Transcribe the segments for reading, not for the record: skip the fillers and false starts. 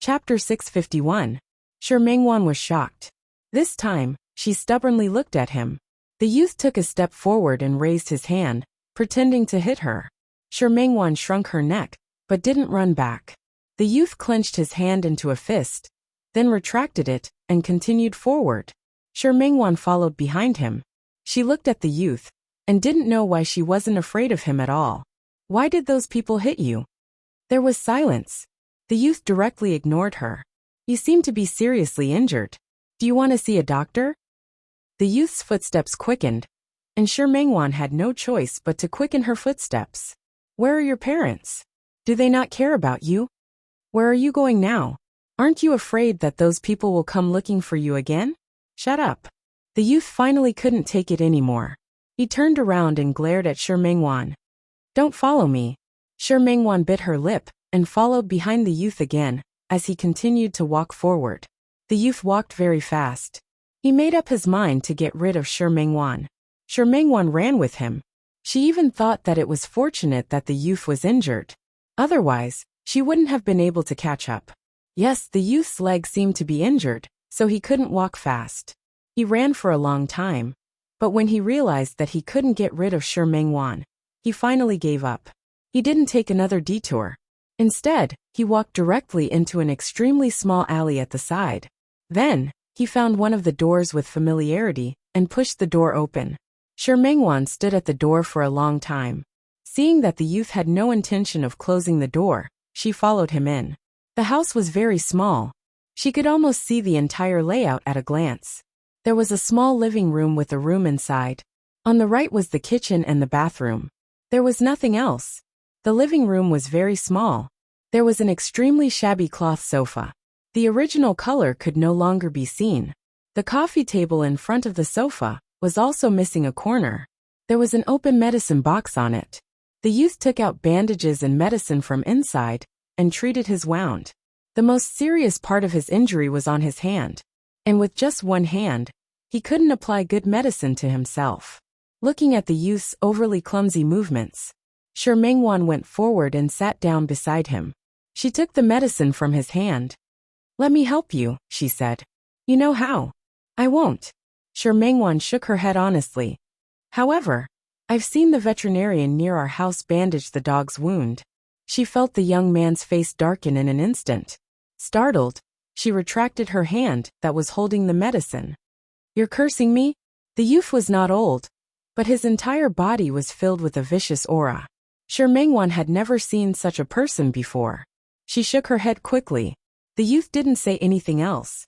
Chapter 651. Mengwan was shocked. This time, she stubbornly looked at him. The youth took a step forward and raised his hand, pretending to hit her. Mengwan shrunk her neck, but didn't run back. The youth clenched his hand into a fist, then retracted it, and continued forward. Mengwan followed behind him. She looked at the youth, and didn't know why she wasn't afraid of him at all. Why did those people hit you? There was silence. The youth directly ignored her. You seem to be seriously injured. Do you want to see a doctor? The youth's footsteps quickened, and Mengwan had no choice but to quicken her footsteps. Where are your parents? Do they not care about you? Where are you going now? Aren't you afraid that those people will come looking for you again? Shut up. The youth finally couldn't take it anymore. He turned around and glared at Mengwan. Don't follow me. Mengwan bit her lip and followed behind the youth again as he continued to walk forward. The youth walked very fast. He made up his mind to get rid of Mengwan. Mengwan ran with him. She even thought that it was fortunate that the youth was injured. Otherwise, she wouldn't have been able to catch up. Yes, the youth's leg seemed to be injured, so he couldn't walk fast. He ran for a long time, but when he realized that he couldn't get rid of Mengwan, he finally gave up. He didn't take another detour. Instead, he walked directly into an extremely small alley at the side. Then, he found one of the doors with familiarity and pushed the door open. Mengwan stood at the door for a long time. Seeing that the youth had no intention of closing the door, she followed him in. The house was very small. She could almost see the entire layout at a glance. There was a small living room with a room inside. On the right was the kitchen and the bathroom. There was nothing else. The living room was very small. There was an extremely shabby cloth sofa. The original color could no longer be seen. The coffee table in front of the sofa was also missing a corner. There was an open medicine box on it. The youth took out bandages and medicine from inside and treated his wound. The most serious part of his injury was on his hand, and with just one hand, he couldn't apply good medicine to himself. Looking at the youth's overly clumsy movements, Mengwan went forward and sat down beside him. She took the medicine from his hand. Let me help you, she said. You know how. I won't. Mengwan shook her head honestly. However, I've seen the veterinarian near our house bandage the dog's wound. She felt the young man's face darken in an instant. Startled, she retracted her hand that was holding the medicine. You're cursing me? The youth was not old, but his entire body was filled with a vicious aura. Mengwan had never seen such a person before. She shook her head quickly. The youth didn't say anything else.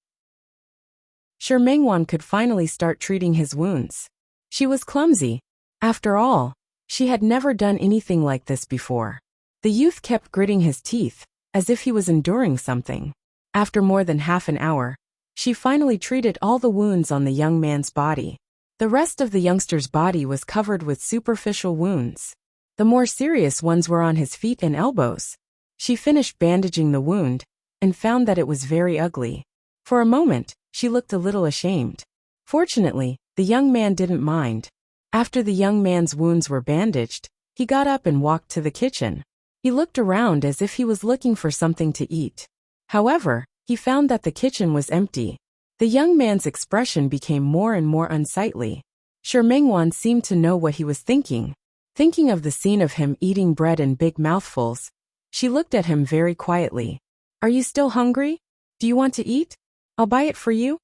Mengwan could finally start treating his wounds. She was clumsy. After all, she had never done anything like this before. The youth kept gritting his teeth, as if he was enduring something. After more than half an hour, she finally treated all the wounds on the young man's body. The rest of the youngster's body was covered with superficial wounds. The more serious ones were on his feet and elbows. She finished bandaging the wound, and found that it was very ugly. For a moment, she looked a little ashamed. Fortunately, the young man didn't mind. After the young man's wounds were bandaged, he got up and walked to the kitchen. He looked around as if he was looking for something to eat. However, he found that the kitchen was empty. The young man's expression became more and more unsightly. Mengwan seemed to know what he was thinking. Thinking of the scene of him eating bread in big mouthfuls, she looked at him very quietly. Are you still hungry? Do you want to eat? I'll buy it for you.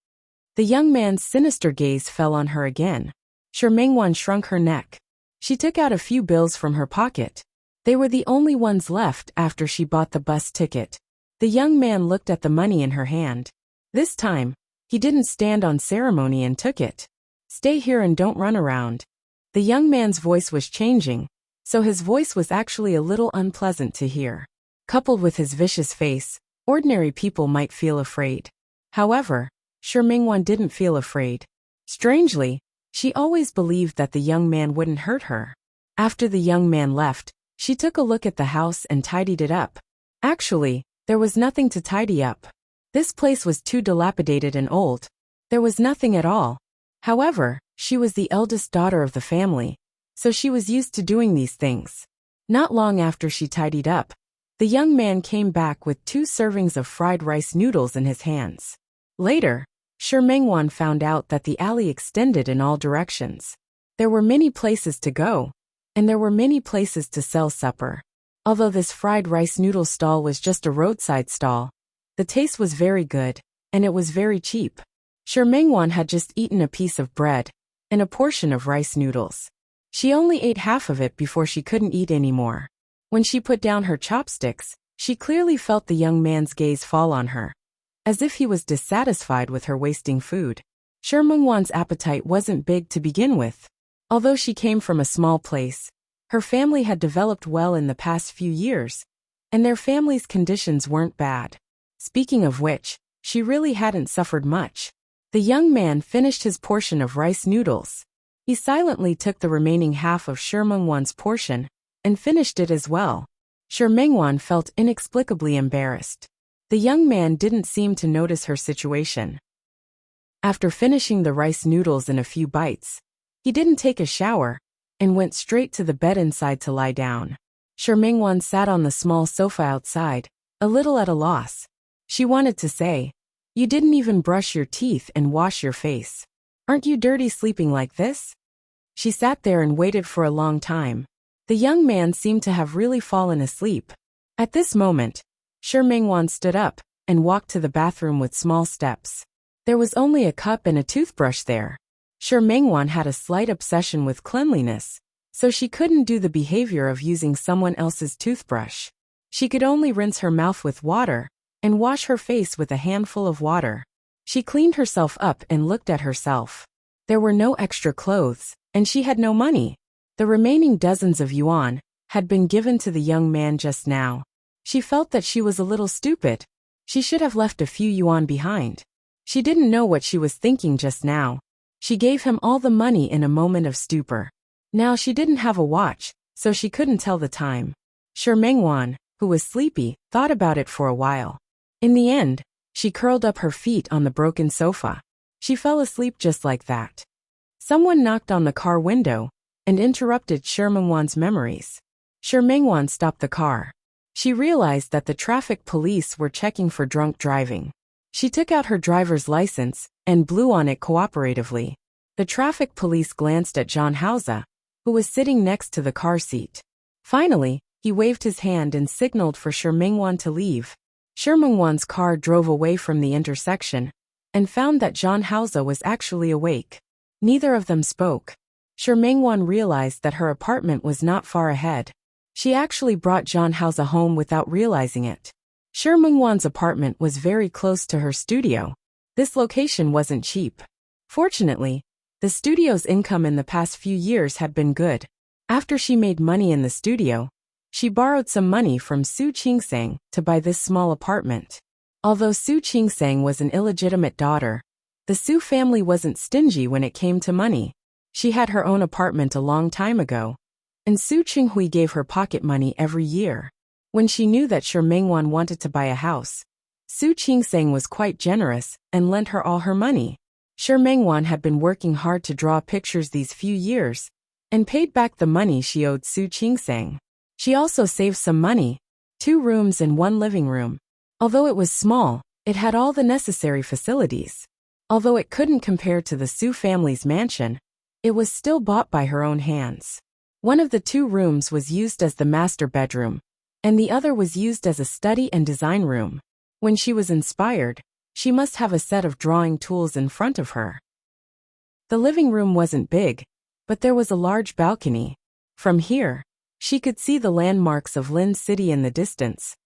The young man's sinister gaze fell on her again. Mengwan shrunk her neck. She took out a few bills from her pocket. They were the only ones left after she bought the bus ticket. The young man looked at the money in her hand. This time, he didn't stand on ceremony and took it. Stay here and don't run around. The young man's voice was changing, so his voice was actually a little unpleasant to hear. Coupled with his vicious face, ordinary people might feel afraid. However, Mengwan didn't feel afraid. Strangely, she always believed that the young man wouldn't hurt her. After the young man left, she took a look at the house and tidied it up. Actually, there was nothing to tidy up. This place was too dilapidated and old. There was nothing at all. However, she was the eldest daughter of the family, so she was used to doing these things. Not long after she tidied up, The young man came back with 2 servings of fried rice noodles in his hands. Later, Shi Mengwan found out that the alley extended in all directions. There were many places to go, and there were many places to sell supper. Although this fried rice noodle stall was just a roadside stall, the taste was very good, and it was very cheap. Shi Mengwan had just eaten a piece of bread and a portion of rice noodles. She only ate half of it before she couldn't eat anymore. When she put down her chopsticks, she clearly felt the young man's gaze fall on her, as if he was dissatisfied with her wasting food. Shi Mengwan's appetite wasn't big to begin with. Although she came from a small place, her family had developed well in the past few years, and their family's conditions weren't bad. Speaking of which, she really hadn't suffered much. The young man finished his portion of rice noodles. He silently took the remaining half of Shi Mengwan's portion and finished it as well. Shi Mengwan felt inexplicably embarrassed. The young man didn't seem to notice her situation. After finishing the rice noodles in a few bites, he didn't take a shower and went straight to the bed inside to lie down. Shi Mengwan sat on the small sofa outside, a little at a loss. She wanted to say, "You didn't even brush your teeth and wash your face. Aren't you dirty sleeping like this?" She sat there and waited for a long time. The young man seemed to have really fallen asleep. At this moment, Shi Mengwan stood up and walked to the bathroom with small steps. There was only a cup and a toothbrush there. Shi Mengwan had a slight obsession with cleanliness, so she couldn't do the behavior of using someone else's toothbrush. She could only rinse her mouth with water and wash her face with a handful of water. She cleaned herself up and looked at herself. There were no extra clothes, and she had no money. The remaining dozens of yuan had been given to the young man just now. She felt that she was a little stupid. She should have left a few yuan behind. She didn't know what she was thinking just now. She gave him all the money in a moment of stupor. Now she didn't have a watch, so she couldn't tell the time. Shi Mengwan, who was sleepy, thought about it for a while. In the end, she curled up her feet on the broken sofa. She fell asleep just like that. Someone knocked on the car window and interrupted Shi Mengwan's memories. Shi Mengwan stopped the car. She realized that the traffic police were checking for drunk driving. She took out her driver's license and blew on it cooperatively. The traffic police glanced at John Hausa, who was sitting next to the car seat. Finally, he waved his hand and signaled for Shi Mengwan to leave. Shi Mengwan's car drove away from the intersection and found that John Hausa was actually awake. Neither of them spoke. Shi Mengwan realized that her apartment was not far ahead. She actually brought John Hausa home without realizing it. Shi Mengwan's apartment was very close to her studio. This location wasn't cheap. Fortunately, the studio's income in the past few years had been good. After she made money in the studio, she borrowed some money from Su Qingsang to buy this small apartment. Although Su Qingsang was an illegitimate daughter, the Su family wasn't stingy when it came to money. She had her own apartment a long time ago, and Su Qinghui gave her pocket money every year. When she knew that Shi Mengwan wanted to buy a house, Su Qingsang was quite generous and lent her all her money. Shi Mengwan had been working hard to draw pictures these few years and paid back the money she owed Su Qingsang. She also saved some money, 2 rooms and 1 living room. Although it was small, it had all the necessary facilities. Although it couldn't compare to the Su family's mansion, it was still bought by her own hands. One of the 2 rooms was used as the master bedroom, and the other was used as a study and design room. When she was inspired, she must have a set of drawing tools in front of her. The living room wasn't big, but there was a large balcony. From here, she could see the landmarks of Lin City in the distance,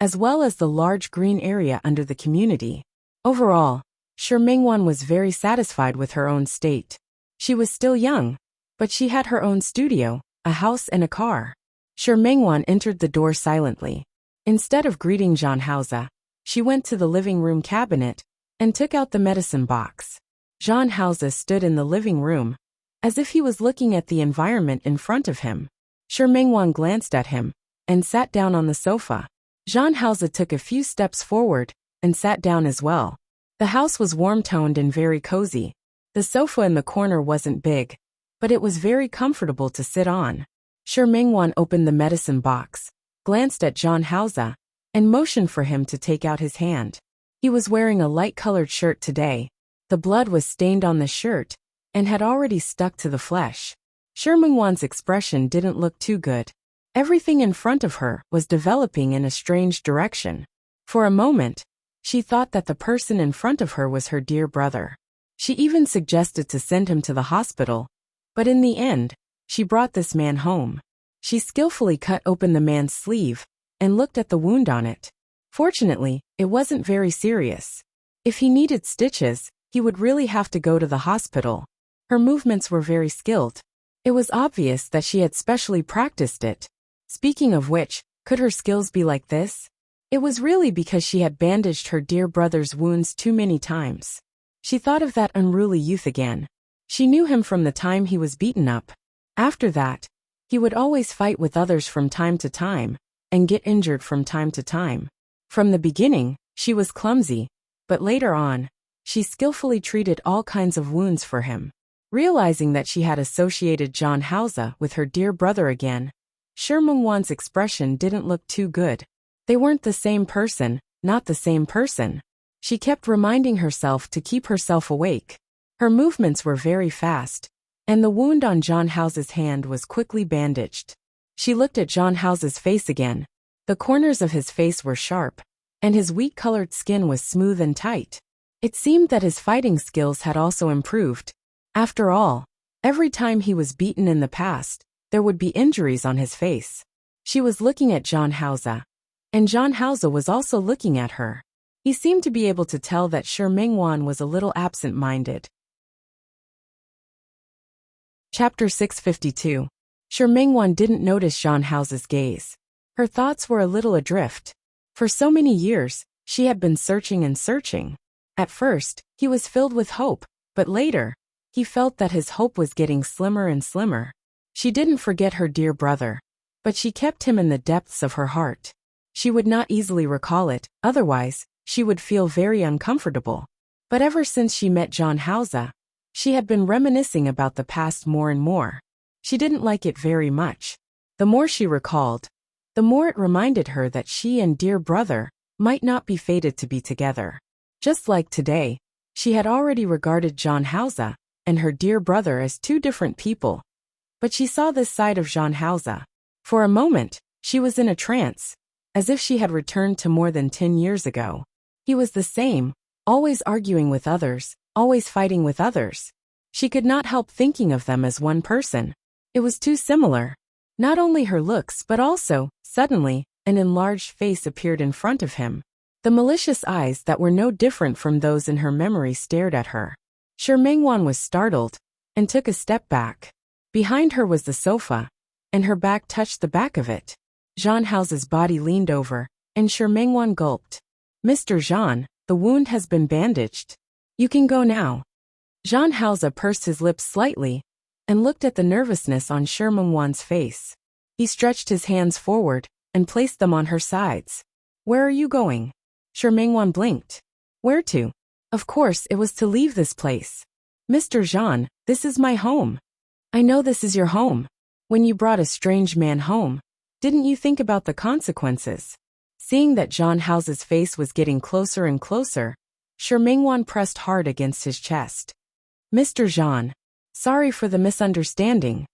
as well as the large green area under the community. Overall, Shi Mengwan was very satisfied with her own state. She was still young, but she had her own studio, a house and a car. Shi Mengwan entered the door silently. Instead of greeting John Hausa, she went to the living room cabinet and took out the medicine box. John Hausa stood in the living room, as if he was looking at the environment in front of him. Shi Mengwan glanced at him and sat down on the sofa. John Hausa took a few steps forward and sat down as well. The house was warm-toned and very cozy. The sofa in the corner wasn't big, but it was very comfortable to sit on. Shi Mengwan opened the medicine box glanced at John Hauser, and motioned for him to take out his hand. He was wearing a light-colored shirt today. The blood was stained on the shirt and had already stuck to the flesh. Shi Mengwan's expression didn't look too good. Everything in front of her was developing in a strange direction. For a moment, she thought that the person in front of her was her dear brother. She even suggested to send him to the hospital, but in the end, she brought this man home. She skillfully cut open the man's sleeve and looked at the wound on it. Fortunately, it wasn't very serious. If he needed stitches, he would really have to go to the hospital. Her movements were very skilled. It was obvious that she had specially practiced it. Speaking of which, could her skills be like this? It was really because she had bandaged her dear brother's wounds too many times. She thought of that unruly youth again. She knew him from the time he was beaten up. After that, he would always fight with others from time to time, and get injured from time to time. From the beginning, she was clumsy, but later on, she skillfully treated all kinds of wounds for him. Realizing that she had associated John Hauser with her dear brother again, Shi Mengwan's expression didn't look too good. They weren't the same person, not the same person. She kept reminding herself to keep herself awake. Her movements were very fast, and the wound on John Hauser's hand was quickly bandaged. She looked at John Hauser's face again. The corners of his face were sharp, and his wheat-colored skin was smooth and tight. It seemed that his fighting skills had also improved. After all, every time he was beaten in the past, there would be injuries on his face. She was looking at John Hauser, and John Hauser was also looking at her. He seemed to be able to tell that Shi Mengwan was a little absent-minded. Chapter 652. Shi Mengwan didn't notice John Hauser's gaze. Her thoughts were a little adrift. For so many years, she had been searching and searching. At first, he was filled with hope, but later, he felt that his hope was getting slimmer and slimmer. She didn't forget her dear brother, but she kept him in the depths of her heart. She would not easily recall it, otherwise, she would feel very uncomfortable. But ever since she met John Hauser, she had been reminiscing about the past more and more. She didn't like it very much. The more she recalled, the more it reminded her that she and dear brother might not be fated to be together. Just like today, she had already regarded John Hauser and her dear brother as two different people. But she saw this side of John Hauser. For a moment, she was in a trance, as if she had returned to more than 10 years ago. He was the same, always arguing with others, always fighting with others. She could not help thinking of them as one person. It was too similar. Not only her looks but also, suddenly, an enlarged face appeared in front of him. The malicious eyes that were no different from those in her memory stared at her. Shi Mengwan was startled, and took a step back. Behind her was the sofa, and her back touched the back of it. John Hauser's body leaned over, and Shi Mengwan gulped. "Mr. Jean, the wound has been bandaged. You can go now." John Hauser pursed his lips slightly, and looked at the nervousness on Shi Mengwan's face. He stretched his hands forward, and placed them on her sides. "Where are you going?" Shi Mengwan blinked. "Where to? Of course it was to leave this place. Mr. Jean, this is my home." "I know this is your home. When you brought a strange man home, didn't you think about the consequences?" Seeing that John Hauser's face was getting closer and closer, Shi Mengwan pressed hard against his chest. "Mr. Jean, sorry for the misunderstanding.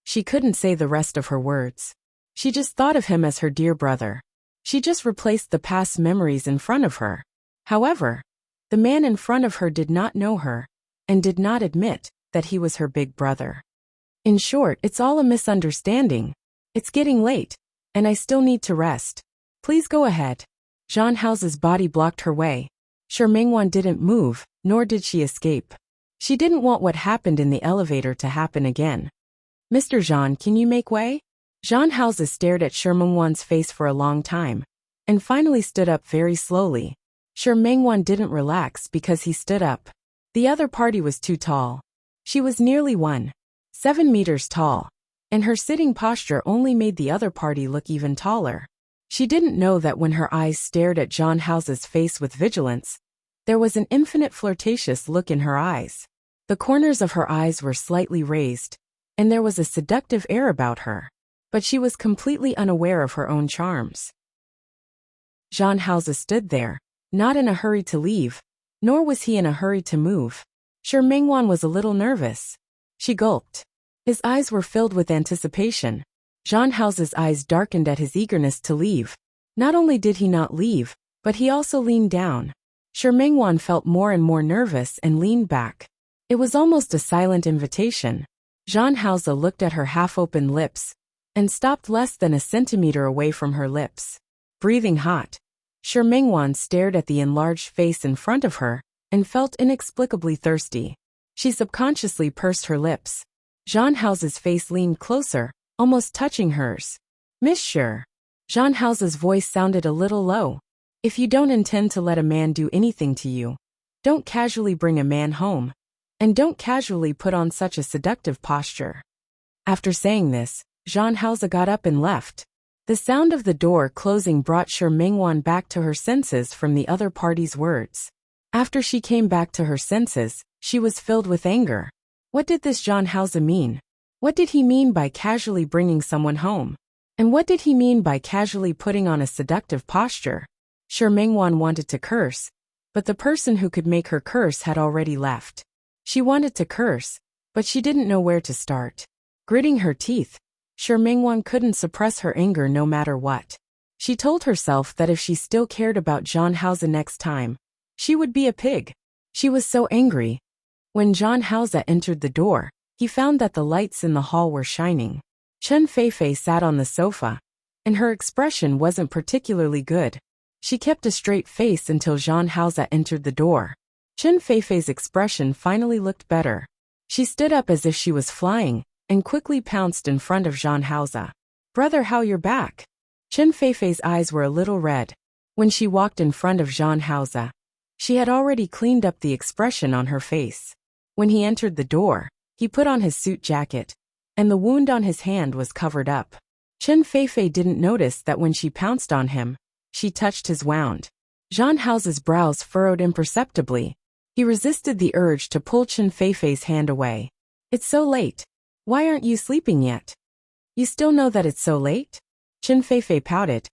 She couldn't say the rest of her words. She just thought of him as her dear brother. She just replaced the past memories in front of her. However, the man in front of her did not know her, and did not admit that he was her big brother. In short, it's all a misunderstanding. It's getting late, and I still need to rest. Please go ahead." John Hauser's body blocked her way. Shi Mengwan didn't move, nor did she escape. She didn't want what happened in the elevator to happen again. "Mr. Jean, can you make way?" John Hauser stared at Shi Mengwan's face for a long time, and finally stood up very slowly. Shi Mengwan didn't relax because he stood up. The other party was too tall. She was nearly 1.7 meters tall, and her sitting posture only made the other party look even taller. She didn't know that when her eyes stared at John Hauser's face with vigilance, there was an infinite flirtatious look in her eyes. The corners of her eyes were slightly raised, and there was a seductive air about her. but she was completely unaware of her own charms. Zhang Haoze stood there, not in a hurry to leave, nor was he in a hurry to move. Sure, Mingwan was a little nervous. She gulped. His eyes were filled with anticipation. Zhang Haoze's eyes darkened at his eagerness to leave. Not only did he not leave, but he also leaned down. Sure, Mingwan felt more and more nervous and leaned back. It was almost a silent invitation. Zhang Haoze looked at her half-open lips and stopped less than a centimeter away from her lips. Breathing hot, Sure Mingwan stared at the enlarged face in front of her and felt inexplicably thirsty. She subconsciously pursed her lips. Zhang Haoze's face leaned closer, almost touching hers. Miss Sure. Zhang Haoze's voice sounded a little low. If you don't intend to let a man do anything to you, don't casually bring a man home. And don't casually put on such a seductive posture. After saying this, Zhang Haoze got up and left. The sound of the door closing brought Sure Mingwan back to her senses from the other party's words. After she came back to her senses, she was filled with anger. What did this Zhang Haoze mean? What did he mean by casually bringing someone home? And what did he mean by casually putting on a seductive posture? Sure Mingwan wanted to curse, but the person who could make her curse had already left. She wanted to curse, but she didn't know where to start. Gritting her teeth, Sure Mingwan couldn't suppress her anger no matter what. She told herself that if she still cared about Zhang Haoze next time, she would be a pig. She was so angry. When Zhang Haoze entered the door, he found that the lights in the hall were shining. Chen Feifei sat on the sofa, and her expression wasn't particularly good. She kept a straight face until Zhang Haoze entered the door. Chen Feifei's expression finally looked better. She stood up as if she was flying, and quickly pounced in front of Zhang Haoze. Brother, how you're back? Chen Feifei's eyes were a little red. When she walked in front of Zhang Haoze, she had already cleaned up the expression on her face. When he entered the door, he put on his suit jacket, and the wound on his hand was covered up. Chen Feifei didn't notice that when she pounced on him, she touched his wound. Zhang Haoze's brows furrowed imperceptibly. He resisted the urge to pull Chen Feifei's hand away. It's so late. Why aren't you sleeping yet? You still know that it's so late? Chen Feifei pouted.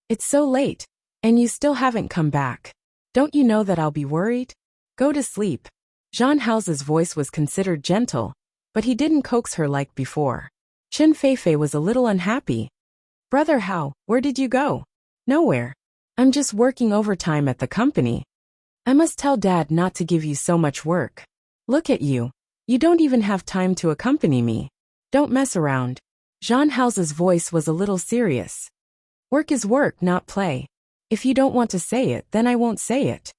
It's so late, and you still haven't come back. Don't you know that I'll be worried? Go to sleep. Zhang Haoze's voice was considered gentle, but he didn't coax her like before. Chen Feifei was a little unhappy. Brother Hao, where did you go? Nowhere. I'm just working overtime at the company. I must tell Dad not to give you so much work. Look at you. You don't even have time to accompany me. Don't mess around. Zhang Haoze's voice was a little serious. Work is work, not play. If you don't want to say it, then I won't say it.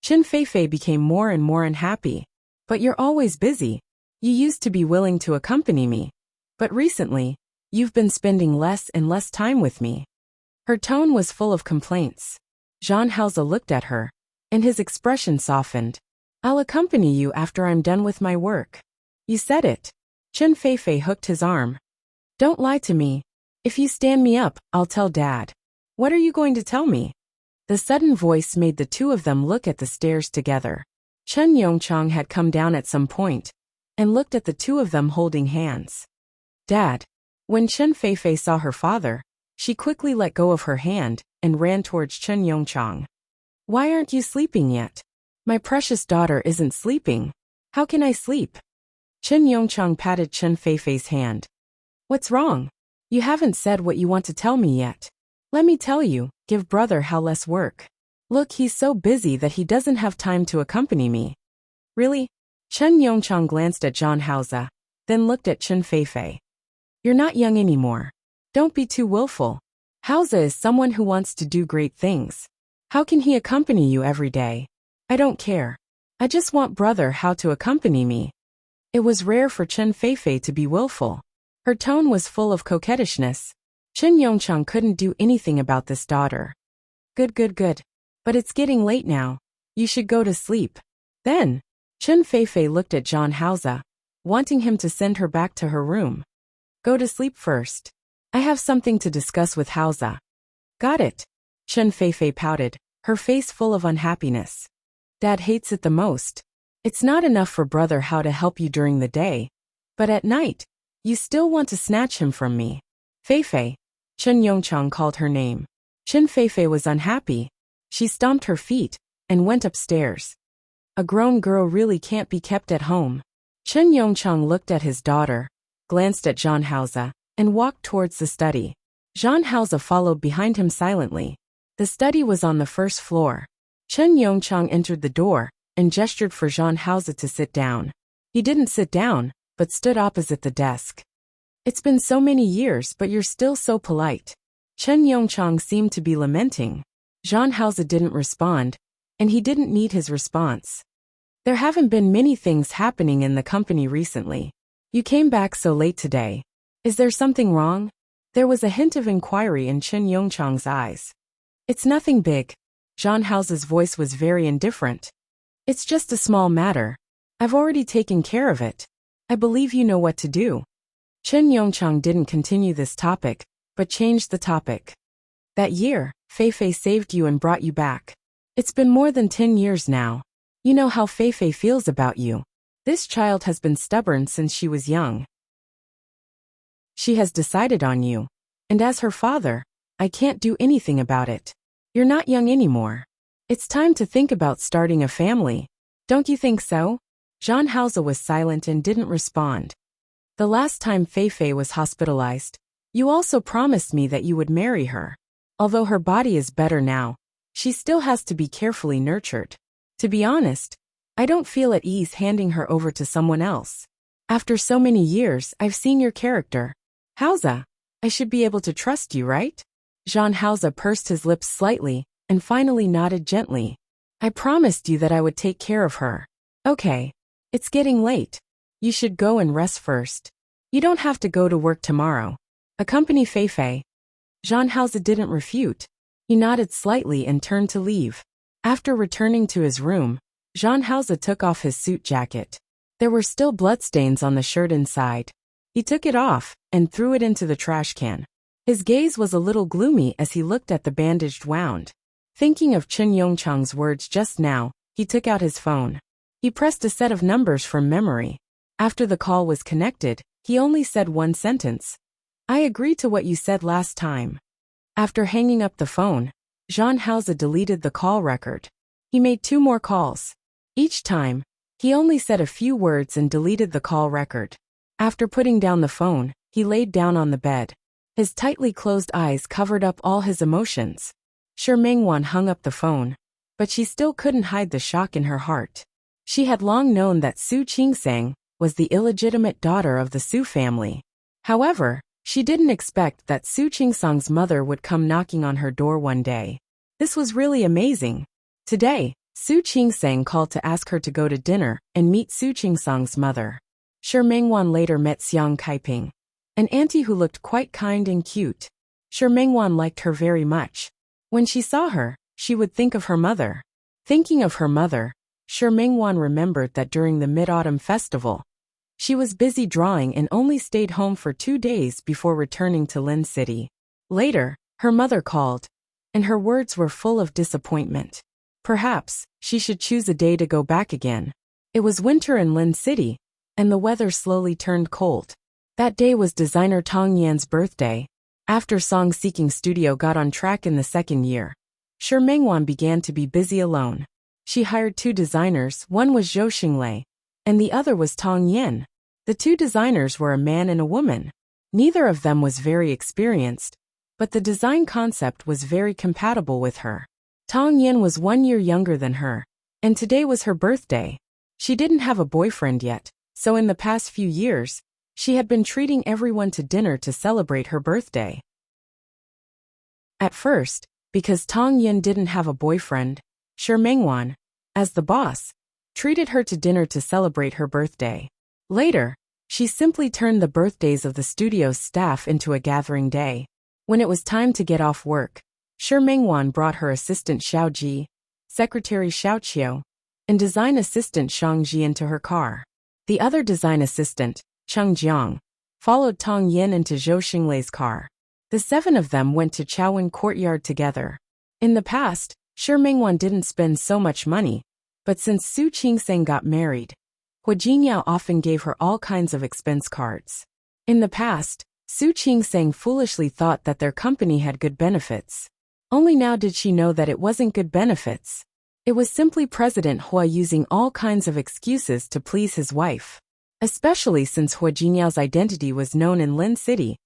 Chen Feifei became more and more unhappy. But you're always busy. You used to be willing to accompany me. But recently, you've been spending less and less time with me. Her tone was full of complaints. Zhang Haoze looked at her, and his expression softened. I'll accompany you after I'm done with my work. You said it. Chen Feifei hooked his arm. Don't lie to me. If you stand me up, I'll tell Dad. What are you going to tell me? The sudden voice made the two of them look at the stairs together. Chen Yongchang had come down at some point and looked at the two of them holding hands. Dad. When Chen Feifei saw her father, she quickly let go of her hand and ran towards Chen Yongchang. Why aren't you sleeping yet? My precious daughter isn't sleeping. How can I sleep? Chen Yongchang patted Chen Feifei's hand. What's wrong? You haven't said what you want to tell me yet. Let me tell you, give brother Hao less work. Look, he's so busy that he doesn't have time to accompany me. Really? Chen Yongchang glanced at Zhang Haoze, then looked at Chen Feifei. You're not young anymore. Don't be too willful. Haoze is someone who wants to do great things. How can he accompany you every day? I don't care. I just want brother Hao to accompany me. It was rare for Chen Feifei to be willful. Her tone was full of coquettishness. Chen Yongchang couldn't do anything about this daughter. Good. But it's getting late now. You should go to sleep. Then, Chen Feifei looked at Zhang Haoze, wanting him to send her back to her room. Go to sleep first. I have something to discuss with Haoze. Got it. Chen Feifei pouted, her face full of unhappiness. Dad hates it the most. It's not enough for brother Hao to help you during the day, but at night, You still want to snatch him from me. Feifei. Chen Yongchang called her name. Chen Feifei was unhappy. She stomped her feet and went upstairs. A grown girl really can't be kept at home. Chen Yongchang looked at his daughter, glanced at Zhang Haoze, and walked towards the study. Zhang Haoze followed behind him silently. The study was on the first floor. Chen Yongchang entered the door and gestured for Zhang Haoze to sit down. He didn't sit down, but stood opposite the desk. It's been so many years, but you're still so polite. Chen Yongchang seemed to be lamenting. Zhang Haoze didn't respond, and he didn't need his response. There haven't been many things happening in the company recently. You came back so late today. Is there something wrong? There was a hint of inquiry in Chen Yongchang's eyes. It's nothing big. Zhang Haoze's voice was very indifferent. It's just a small matter. I've already taken care of it. I believe you know what to do. Chen Yongchang didn't continue this topic, but changed the topic. That year, Feifei saved you and brought you back. It's been more than 10 years now. You know how Feifei feels about you. This child has been stubborn since she was young. She has decided on you. And as her father, I can't do anything about it. You're not young anymore. It's time to think about starting a family. Don't you think so? Zhang Haoze was silent and didn't respond. The last time Feifei was hospitalized, you also promised me that you would marry her. Although her body is better now, she still has to be carefully nurtured. To be honest, I don't feel at ease handing her over to someone else. After so many years, I've seen your character. Haoze, I should be able to trust you, right? Zhang Haoze pursed his lips slightly and finally nodded gently. I promised you that I would take care of her. Okay. It's getting late. You should go and rest first. You don't have to go to work tomorrow. Accompany Feifei. Zhang Haoze didn't refute. He nodded slightly and turned to leave. After returning to his room, Zhang Haoze took off his suit jacket. There were still bloodstains on the shirt inside. He took it off and threw it into the trash can. His gaze was a little gloomy as he looked at the bandaged wound. Thinking of Chen Yongchang's words just now, he took out his phone. He pressed a set of numbers from memory. After the call was connected, he only said one sentence. I agree to what you said last time. After hanging up the phone, Zhang Haoze deleted the call record. He made 2 more calls. Each time, he only said a few words and deleted the call record. After putting down the phone, he laid down on the bed. His tightly closed eyes covered up all his emotions. Shi Mingwan hung up the phone, but she still couldn't hide the shock in her heart. She had long known that Su Qingsang was the illegitimate daughter of the Su family. However, she didn't expect that Su Qingsang's mother would come knocking on her door one day. This was really amazing. Today, Su Qingsang called to ask her to go to dinner and meet Su Qingsang's mother. Shi Mingwan later met Xiang Kaiping, an auntie who looked quite kind and cute. Shi Mingwan liked her very much. When she saw her, she would think of her mother. Thinking of her mother, Shi Mingwan remembered that during the Mid-Autumn Festival, she was busy drawing and only stayed home for 2 days before returning to Lin City. Later, her mother called, and her words were full of disappointment. Perhaps, she should choose a day to go back again. It was winter in Lin City, and the weather slowly turned cold. That day was designer Tong Yan's birthday. After Song Seeking Studio got on track in the 2nd year, Shi Mingwan began to be busy alone. She hired 2 designers, one was Zhou Xinglei, and the other was Tong Yan. The 2 designers were a man and a woman. Neither of them was very experienced, but the design concept was very compatible with her. Tong Yan was 1 year younger than her, and today was her birthday. She didn't have a boyfriend yet, so in the past few years, she had been treating everyone to dinner to celebrate her birthday. At first, because Tong Yan didn't have a boyfriend, Shi Mingwan, as the boss, treated her to dinner to celebrate her birthday. Later, she simply turned the birthdays of the studio's staff into a gathering day. When it was time to get off work, Shi Mingwan brought her assistant Xiao Ji, secretary Xiao Qiu, and design assistant Shang Ji into her car. The other design assistant, Cheng Jiang, followed Tong Yan into Zhou Xinglei's car. The 7 of them went to Chaowen Courtyard together. In the past, Shi Mingwan didn't spend so much money, but since Su Qingsang got married, Hua Jinyao often gave her all kinds of expense cards. In the past, Su Qingseng foolishly thought that their company had good benefits. Only now did she know that it wasn't good benefits. It was simply President Hua using all kinds of excuses to please his wife. Especially since Hua Jinyao's identity was known in Lin City.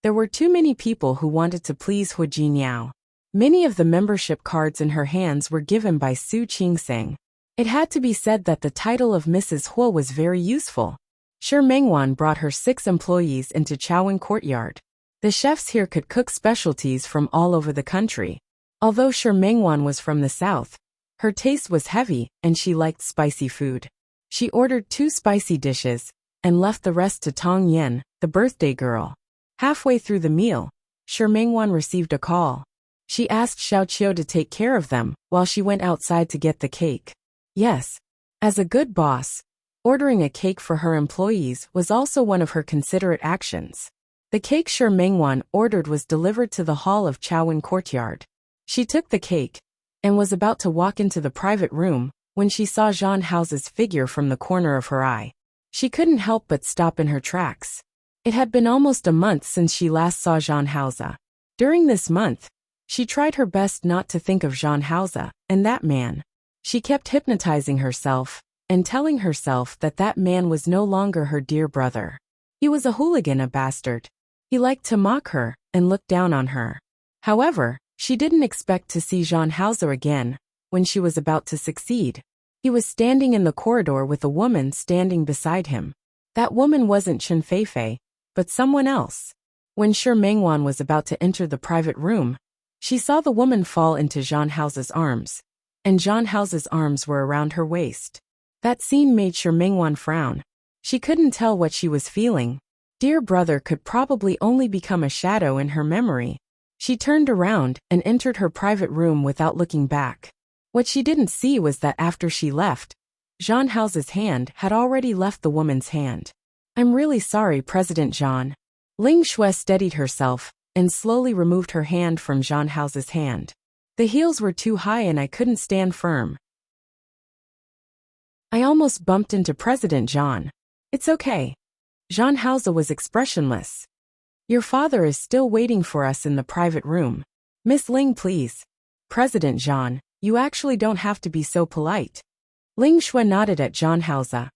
There were too many people who wanted to please Hua Jinyao. Many of the membership cards in her hands were given by Su Qingseng. It had to be said that the title of Mrs. Hua was very useful. Shi Mengwan brought her 6 employees into Chaowen Courtyard. The chefs here could cook specialties from all over the country. Although Shi Mengwan was from the south, her taste was heavy and she liked spicy food. She ordered 2 spicy dishes and left the rest to Tong Yen, the birthday girl. Halfway through the meal, Shi Mengwan received a call. She asked Xiao Qiu to take care of them while she went outside to get the cake. Yes. As a good boss, ordering a cake for her employees was also one of her considerate actions. The cake Shi Mengwan ordered was delivered to the hall of Chaowen Courtyard. She took the cake and was about to walk into the private room when she saw Zhan Hao's figure from the corner of her eye. She couldn't help but stop in her tracks. It had been almost a month since she last saw Zhan Hao. During this month, she tried her best not to think of Zhan Hao and that man. She kept hypnotizing herself and telling herself that that man was no longer her dear brother. He was a hooligan, a bastard. He liked to mock her and look down on her. However, she didn't expect to see Zhan Hao again when she was about to succeed. He was standing in the corridor with a woman standing beside him. That woman wasn't Chen Feifei, but someone else. When Shi Mengwan was about to enter the private room, she saw the woman fall into Zhan Hao's arms, and Zhan Hao's arms were around her waist. That scene made Shi Mengwan frown. She couldn't tell what she was feeling. Dear brother could probably only become a shadow in her memory. She turned around and entered her private room without looking back. What she didn't see was that after she left, Zhan Hao's hand had already left the woman's hand. I'm really sorry, President Zhan. Ling Shui steadied herself and slowly removed her hand from Zhan Hao's hand. The heels were too high and I couldn't stand firm. I almost bumped into President Zhan. It's okay. Zhan Hao was expressionless. Your father is still waiting for us in the private room. Miss Ling, please. President Zhan, you actually don't have to be so polite. Ling Shui nodded at Zhan Hao.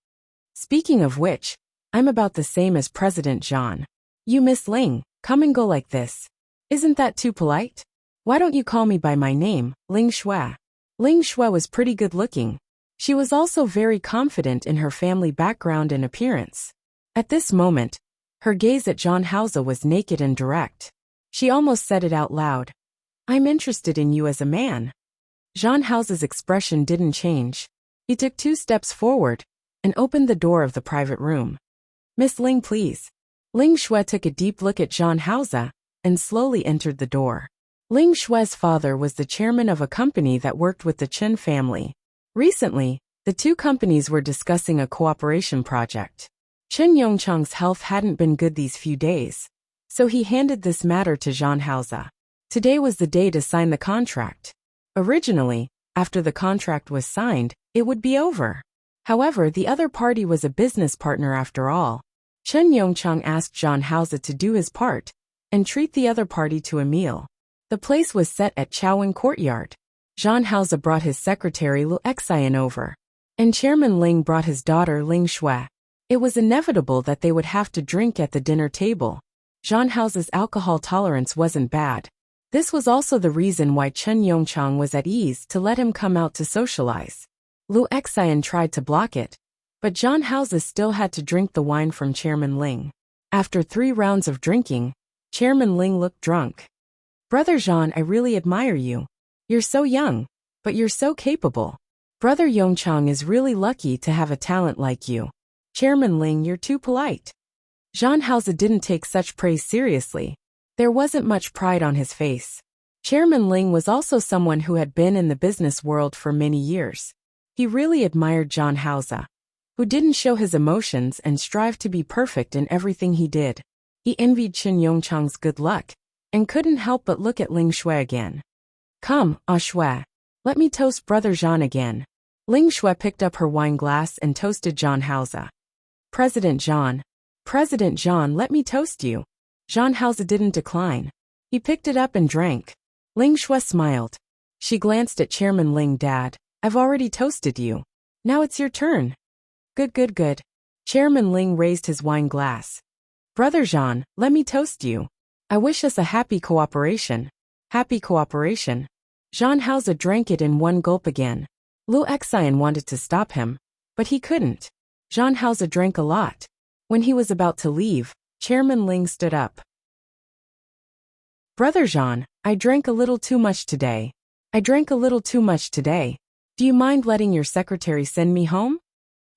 Speaking of which, I'm about the same as President Zhan. You Miss Ling, come and go like this. Isn't that too polite? Why don't you call me by my name, Ling Shui? Ling Shui was pretty good looking. She was also very confident in her family background and appearance. At this moment, her gaze at Zhan Hao was naked and direct. She almost said it out loud. I'm interested in you as a man. Zhan Hao's expression didn't change. He took 2 steps forward and opened the door of the private room. Miss Ling, please. Ling Shui took a deep look at Zhan Hao and slowly entered the door. Ling Shui's father was the chairman of a company that worked with the Chen family. Recently, the 2 companies were discussing a cooperation project. Chen Yongchang's health hadn't been good these few days, so he handed this matter to Zhan Hao. Today was the day to sign the contract. Originally, after the contract was signed, it would be over. However, the other party was a business partner after all. Chen Yongchang asked Zhan Hao to do his part and treat the other party to a meal. The place was set at Chaowen Courtyard. Zhan Hao brought his secretary Lu Xian over, and Chairman Ling brought his daughter Ling Shui. It was inevitable that they would have to drink at the dinner table. Zhan Hao's alcohol tolerance wasn't bad. This was also the reason why Chen Yongchang was at ease to let him come out to socialize. Lu Xian tried to block it, but Zhan Hao still had to drink the wine from Chairman Ling. After 3 rounds of drinking, Chairman Ling looked drunk. Brother Zhan, I really admire you. You're so young, but you're so capable. Brother Yongchang is really lucky to have a talent like you. Chairman Ling, you're too polite. Zhan Hao didn't take such praise seriously. There wasn't much pride on his face. Chairman Ling was also someone who had been in the business world for many years. He really admired Zhan Hao, who didn't show his emotions and strive to be perfect in everything he did. He envied Chen Yongchang's good luck and couldn't help but look at Ling Shui again. Come, Shui. Let me toast Brother Zhan again. Ling Shui picked up her wine glass and toasted Zhan Hao. President Zhan, President Jean, let me toast you. Jean Hausa didn't decline. He picked it up and drank. Ling Shui smiled. She glanced at Chairman Ling. Dad, I've already toasted you. Now it's your turn. Good, good, good. Chairman Ling raised his wine glass. Brother Jean, let me toast you. I wish us a happy cooperation. Happy cooperation. Jean Hausa drank it in one gulp again. Lu Xian wanted to stop him, but he couldn't. Jean Hausa drank a lot. When he was about to leave, Chairman Ling stood up. Brother Jean, I drank a little too much today. I drank a little too much today. Do you mind letting your secretary send me home?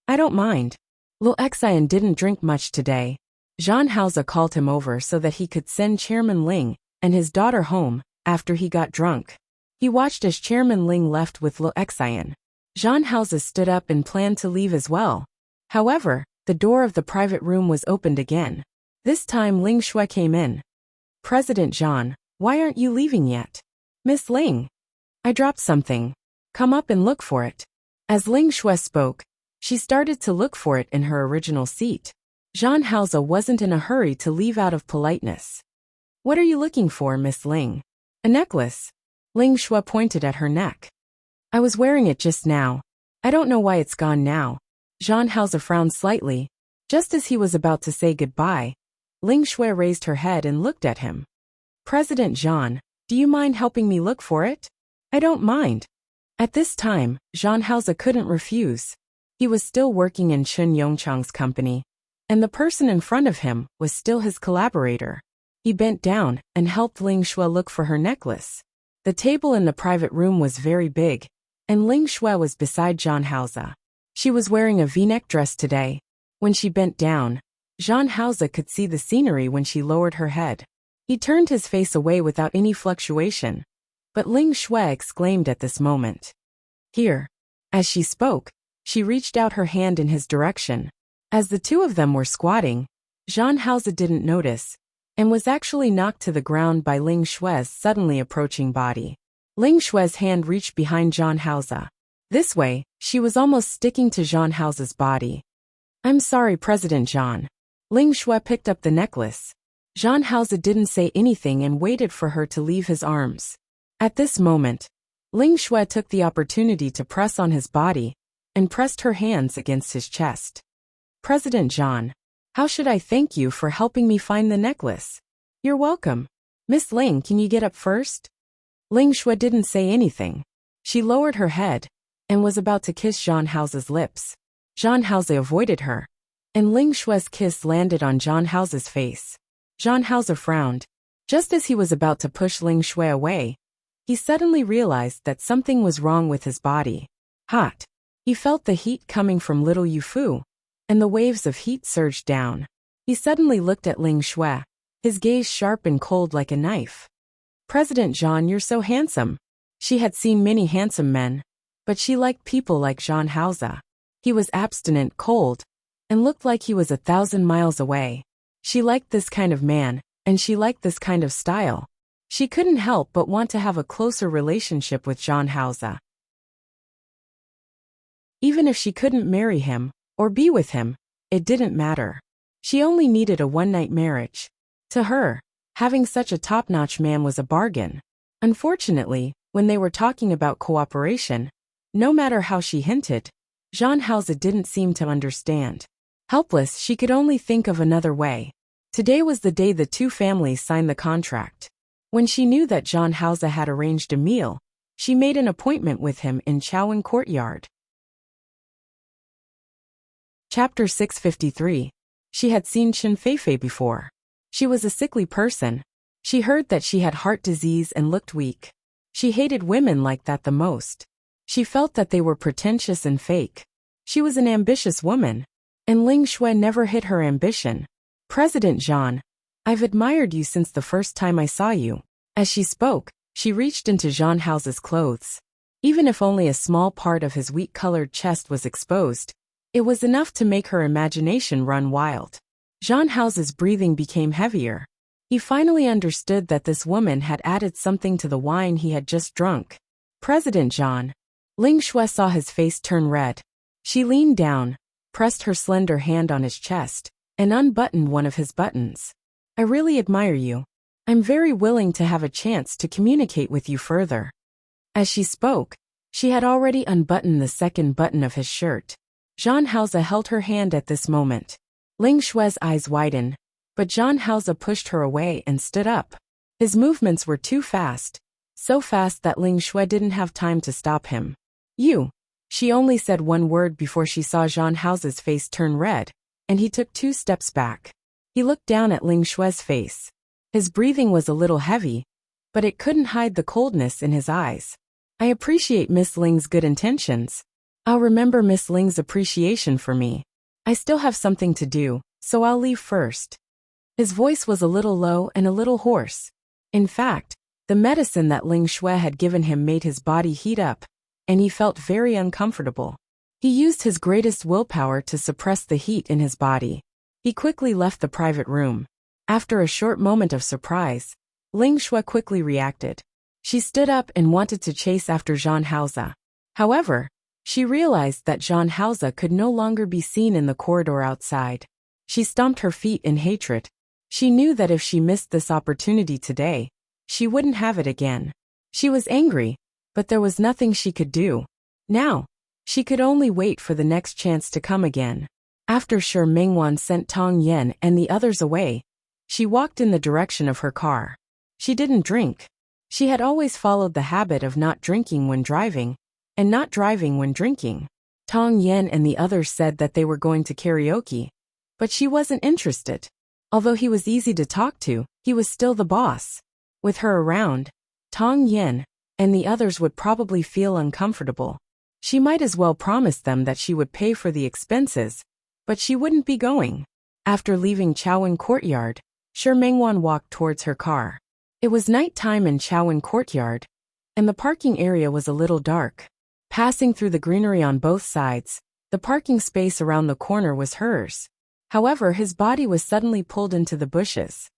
I don't mind. Lu Xian didn't drink much today. Jean Hausa called him over so that he could send Chairman Ling and his daughter home after he got drunk. He watched as Chairman Ling left with Lu Xian. Jean Hausa stood up and planned to leave as well. However, the door of the private room was opened again. This time Ling Shui came in. President Jean, why aren't you leaving yet? Miss Ling. I dropped something. Come up and look for it. As Ling Shui spoke, she started to look for it in her original seat. Jean Hausa wasn't in a hurry to leave out of politeness. What are you looking for, Miss Ling? A necklace. Ling Shui pointed at her neck. I was wearing it just now. I don't know why it's gone now. Jean Hausa frowned slightly. Just as he was about to say goodbye, Ling Shui raised her head and looked at him. President Jean, do you mind helping me look for it? I don't mind. At this time, Jean Hausa couldn't refuse. He was still working in Chun Yongchang's company, and the person in front of him was still his collaborator. He bent down and helped Ling Shui look for her necklace. The table in the private room was very big, and Ling Shui was beside Jean Hausa. She was wearing a V-neck dress today. When she bent down, Jean Hausa could see the scenery when she lowered her head. He turned his face away without any fluctuation, but Ling Shui exclaimed at this moment. Here. As she spoke, she reached out her hand in his direction. As the two of them were squatting, Jean Hausa didn't notice, and was actually knocked to the ground by Ling Shui's suddenly approaching body. Ling Shui's hand reached behind Jean Hausa. This way, she was almost sticking to Jean Hausa's body. I'm sorry, President Jean. Ling Shui picked up the necklace. Jean Hausa didn't say anything and waited for her to leave his arms. At this moment, Ling Shui took the opportunity to press on his body and pressed her hands against his chest. President Jean, how should I thank you for helping me find the necklace? You're welcome. Miss Ling, can you get up first? Ling Shui didn't say anything. She lowered her head and was about to kiss Jean Hausa's lips. Jean Hausa avoided her, and Ling Shui's kiss landed on Jean Hausa's face. Jean Hausa frowned. Just as he was about to push Ling Shui away, he suddenly realized that something was wrong with his body. Hot. He felt the heat coming from little Yufu, and the waves of heat surged down. He suddenly looked at Ling Shui, his gaze sharp and cold like a knife. President Jean, you're so handsome. She had seen many handsome men, but she liked people like Jean Hausa. He was abstinent, cold, and looked like he was 1,000 miles away. She liked this kind of man, and she liked this kind of style. She couldn't help but want to have a closer relationship with Jean Hausa. Even if she couldn't marry him, or be with him, it didn't matter. She only needed a one-night marriage. To her, having such a top-notch man was a bargain. Unfortunately, when they were talking about cooperation, no matter how she hinted, Jean Hausa didn't seem to understand. Helpless, she could only think of another way. Today was the day the two families signed the contract. When she knew that Jean Hausa had arranged a meal, she made an appointment with him in Chaowen Courtyard. Chapter 653. She had seen Chen Feifei before. She was a sickly person. She heard that she had heart disease and looked weak. She hated women like that the most. She felt that they were pretentious and fake. She was an ambitious woman, and Ling Shui never hid her ambition. President Jean, I've admired you since the first time I saw you. As she spoke, she reached into Jean Hausa's clothes. Even if only a small part of his wheat-colored chest was exposed, it was enough to make her imagination run wild. Jean Hausa's breathing became heavier. He finally understood that this woman had added something to the wine he had just drunk. President Jean. Ling Shui saw his face turn red. She leaned down, pressed her slender hand on his chest, and unbuttoned one of his buttons. I really admire you. I'm very willing to have a chance to communicate with you further. As she spoke, she had already unbuttoned the second button of his shirt. Zhang Haoze held her hand at this moment. Ling Xue's eyes widened, but Zhang Haoze pushed her away and stood up. His movements were too fast, so fast that Ling Xue didn't have time to stop him. You. She only said one word before she saw Zhang Haoze's face turn red, and he took 2 steps back. He looked down at Ling Xue's face. His breathing was a little heavy, but it couldn't hide the coldness in his eyes. I appreciate Miss Ling's good intentions. I'll remember Miss Ling's appreciation for me. I still have something to do, so I'll leave first. His voice was a little low and a little hoarse. In fact, the medicine that Ling Xue had given him made his body heat up, and he felt very uncomfortable. He used his greatest willpower to suppress the heat in his body. He quickly left the private room. After a short moment of surprise, Ling Xue quickly reacted. She stood up and wanted to chase after Zhang Haoze. However, she realized that Zhang Haoze could no longer be seen in the corridor outside. She stomped her feet in hatred. She knew that if she missed this opportunity today, she wouldn't have it again. She was angry, but there was nothing she could do. Now, she could only wait for the next chance to come again. After Shi Mingwan sent Tong Yan and the others away, she walked in the direction of her car. She didn't drink. She had always followed the habit of not drinking when driving, and not driving when drinking. Tong Yan and the others said that they were going to karaoke, but she wasn't interested. Although he was easy to talk to, he was still the boss. With her around, Tong Yan and the others would probably feel uncomfortable. She might as well promise them that she would pay for the expenses, but she wouldn't be going. After leaving Chaowen Courtyard, Shi Mingwan walked towards her car. It was night time in Chaowen Courtyard, and the parking area was a little dark. Passing through the greenery on both sides, the parking space around the corner was hers. However, his body was suddenly pulled into the bushes.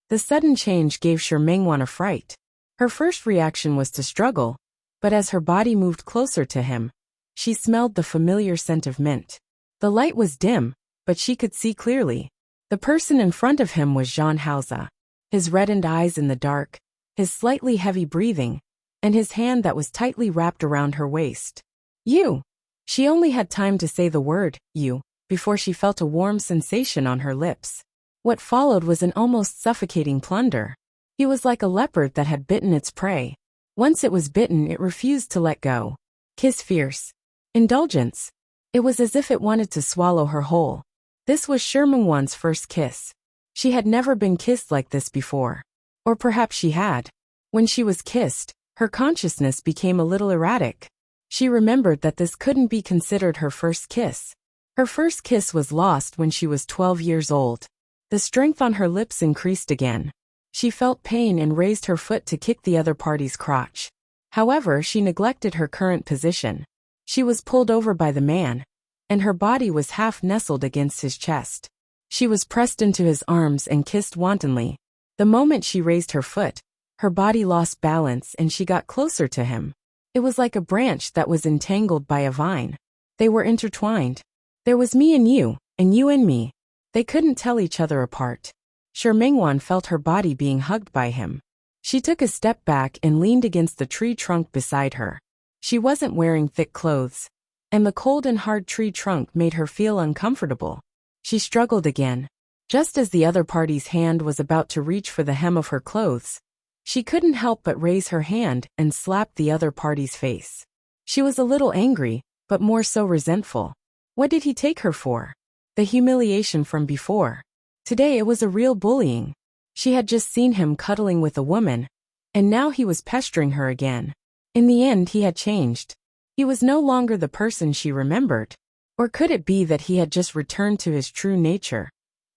The sudden change gave Shi Mingwan a fright. Her first reaction was to struggle, but as her body moved closer to him, she smelled the familiar scent of mint. The light was dim, but she could see clearly. The person in front of him was Zhang Haoze. His reddened eyes in the dark, his slightly heavy breathing, and his hand that was tightly wrapped around her waist. You! She only had time to say the word, you, before she felt a warm sensation on her lips. What followed was an almost suffocating plunder. He was like a leopard that had bitten its prey. Once it was bitten, it refused to let go. Kiss fierce. Indulgence. It was as if it wanted to swallow her whole. This was Shi Mingwan's first kiss. She had never been kissed like this before. Or perhaps she had. When she was kissed, her consciousness became a little erratic. She remembered that this couldn't be considered her first kiss. Her first kiss was lost when she was 12 years old. The strength on her lips increased again. She felt pain and raised her foot to kick the other party's crotch. However, she neglected her current position. She was pulled over by the man, and her body was half nestled against his chest. She was pressed into his arms and kissed wantonly. The moment she raised her foot, her body lost balance and she got closer to him. It was like a branch that was entangled by a vine. They were intertwined. There was me and you and me. They couldn't tell each other apart. Shi Mingwan felt her body being hugged by him. She took a step back and leaned against the tree trunk beside her. She wasn't wearing thick clothes, and the cold and hard tree trunk made her feel uncomfortable. She struggled again. Just as the other party's hand was about to reach for the hem of her clothes, she couldn't help but raise her hand and slap the other party's face. She was a little angry, but more so resentful. What did he take her for? The humiliation from before. Today it was a real bullying. She had just seen him cuddling with a woman, and now he was pestering her again. In the end, he had changed. He was no longer the person she remembered. Or could it be that he had just returned to his true nature?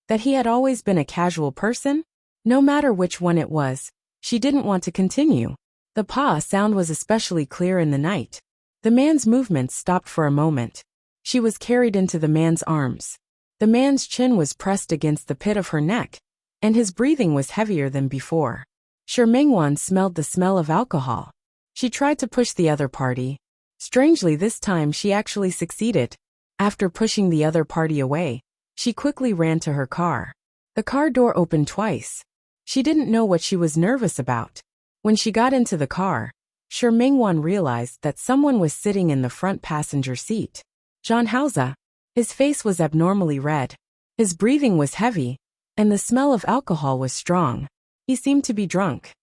That he had always been a casual person? No matter which one it was, she didn't want to continue. The pa sound was especially clear in the night. The man's movements stopped for a moment. She was carried into the man's arms. The man's chin was pressed against the pit of her neck, and his breathing was heavier than before. Shi Mingwan smelled the smell of alcohol. She tried to push the other party. Strangely, this time she actually succeeded. After pushing the other party away, she quickly ran to her car. The car door opened twice. She didn't know what she was nervous about. When she got into the car, Shi Mingwan realized that someone was sitting in the front passenger seat. Zhang Haoze. His face was abnormally red. His breathing was heavy, and the smell of alcohol was strong. He seemed to be drunk.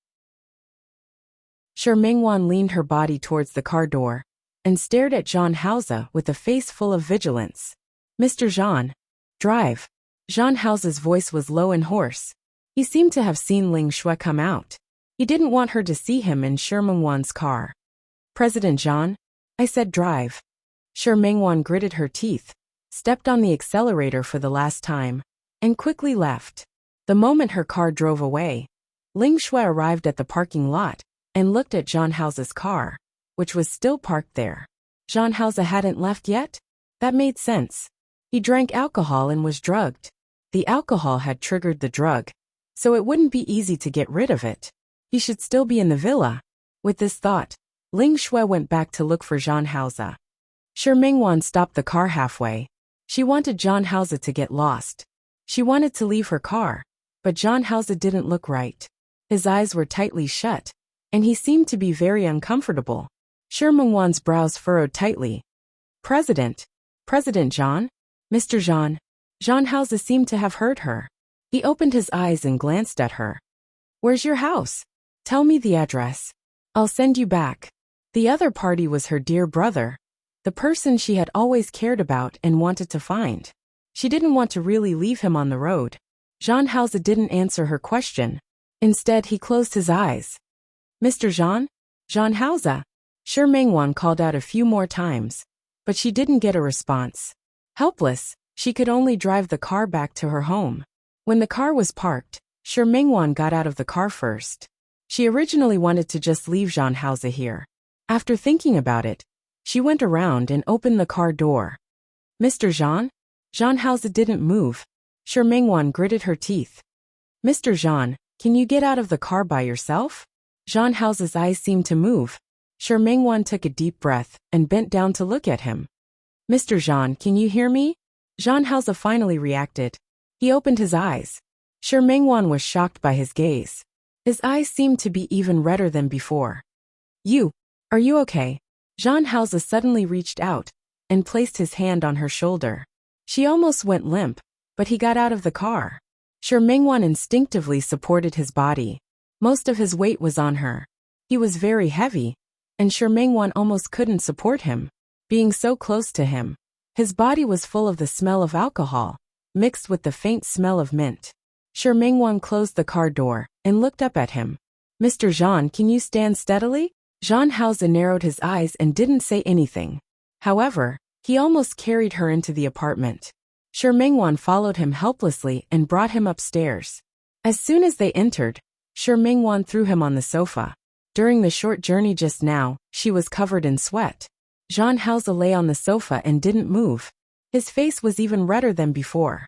Shi Mingwan leaned her body towards the car door and stared at Zhang Haoze with a face full of vigilance. Mr. Zhang, drive. Zhang Haoze's voice was low and hoarse. He seemed to have seen Ling Shui come out. He didn't want her to see him in Shi Mingwan's car. President Zhang, I said drive. Shi Mingwan gritted her teeth, stepped on the accelerator for the last time, and quickly left. The moment her car drove away, Ling Shui arrived at the parking lot and looked at Zhang Haoze's car, which was still parked there. Zhang Haoze hadn't left yet? That made sense. He drank alcohol and was drugged. The alcohol had triggered the drug, so it wouldn't be easy to get rid of it. He should still be in the villa. With this thought, Ling Shui went back to look for Zhang Haoze. Shi Mingwan stopped the car halfway. She wanted Zhang Haoze to get lost. She wanted to leave her car, but Zhang Haoze didn't look right. His eyes were tightly shut, and he seemed to be very uncomfortable. Shi Mingwan's brows furrowed tightly. President Zhang? Mr. Zhang. Zhang Haoze seemed to have heard her. He opened his eyes and glanced at her. Where's your house? Tell me the address. I'll send you back. The other party was her dear brother, the person she had always cared about and wanted to find. She didn't want to really leave him on the road. Zhang Haoze didn't answer her question. Instead, he closed his eyes. Mr. Zhang? Zhang Haoze? Shi Mingwan called out a few more times, but she didn't get a response. Helpless, she could only drive the car back to her home. When the car was parked, Shi Mingwan got out of the car first. She originally wanted to just leave Zhang Haoze here. After thinking about it, she went around and opened the car door. Mr. Zhang? Zhang Haoze didn't move. Shi Mingwan gritted her teeth. Mr. Zhang, can you get out of the car by yourself? Zhang Haoze's eyes seemed to move. Shi Mingwan took a deep breath and bent down to look at him. Mr. Zhang, can you hear me? Zhang Haoze finally reacted. He opened his eyes. Shi Mingwan was shocked by his gaze. His eyes seemed to be even redder than before. Are you okay? Zhang Haoze suddenly reached out and placed his hand on her shoulder. She almost went limp, but he got out of the car. Shi Mingwan instinctively supported his body. Most of his weight was on her. He was very heavy, and Shi Mingwan almost couldn't support him. Being so close to him, his body was full of the smell of alcohol, mixed with the faint smell of mint. Shi Mingwan closed the car door and looked up at him. Mr. Zhang, can you stand steadily? Zhang Haoze narrowed his eyes and didn't say anything. However, he almost carried her into the apartment. Shi Mingwan followed him helplessly and brought him upstairs. As soon as they entered, Shi Mingwan threw him on the sofa. During the short journey just now, she was covered in sweat. Zhang Haoze lay on the sofa and didn't move. His face was even redder than before.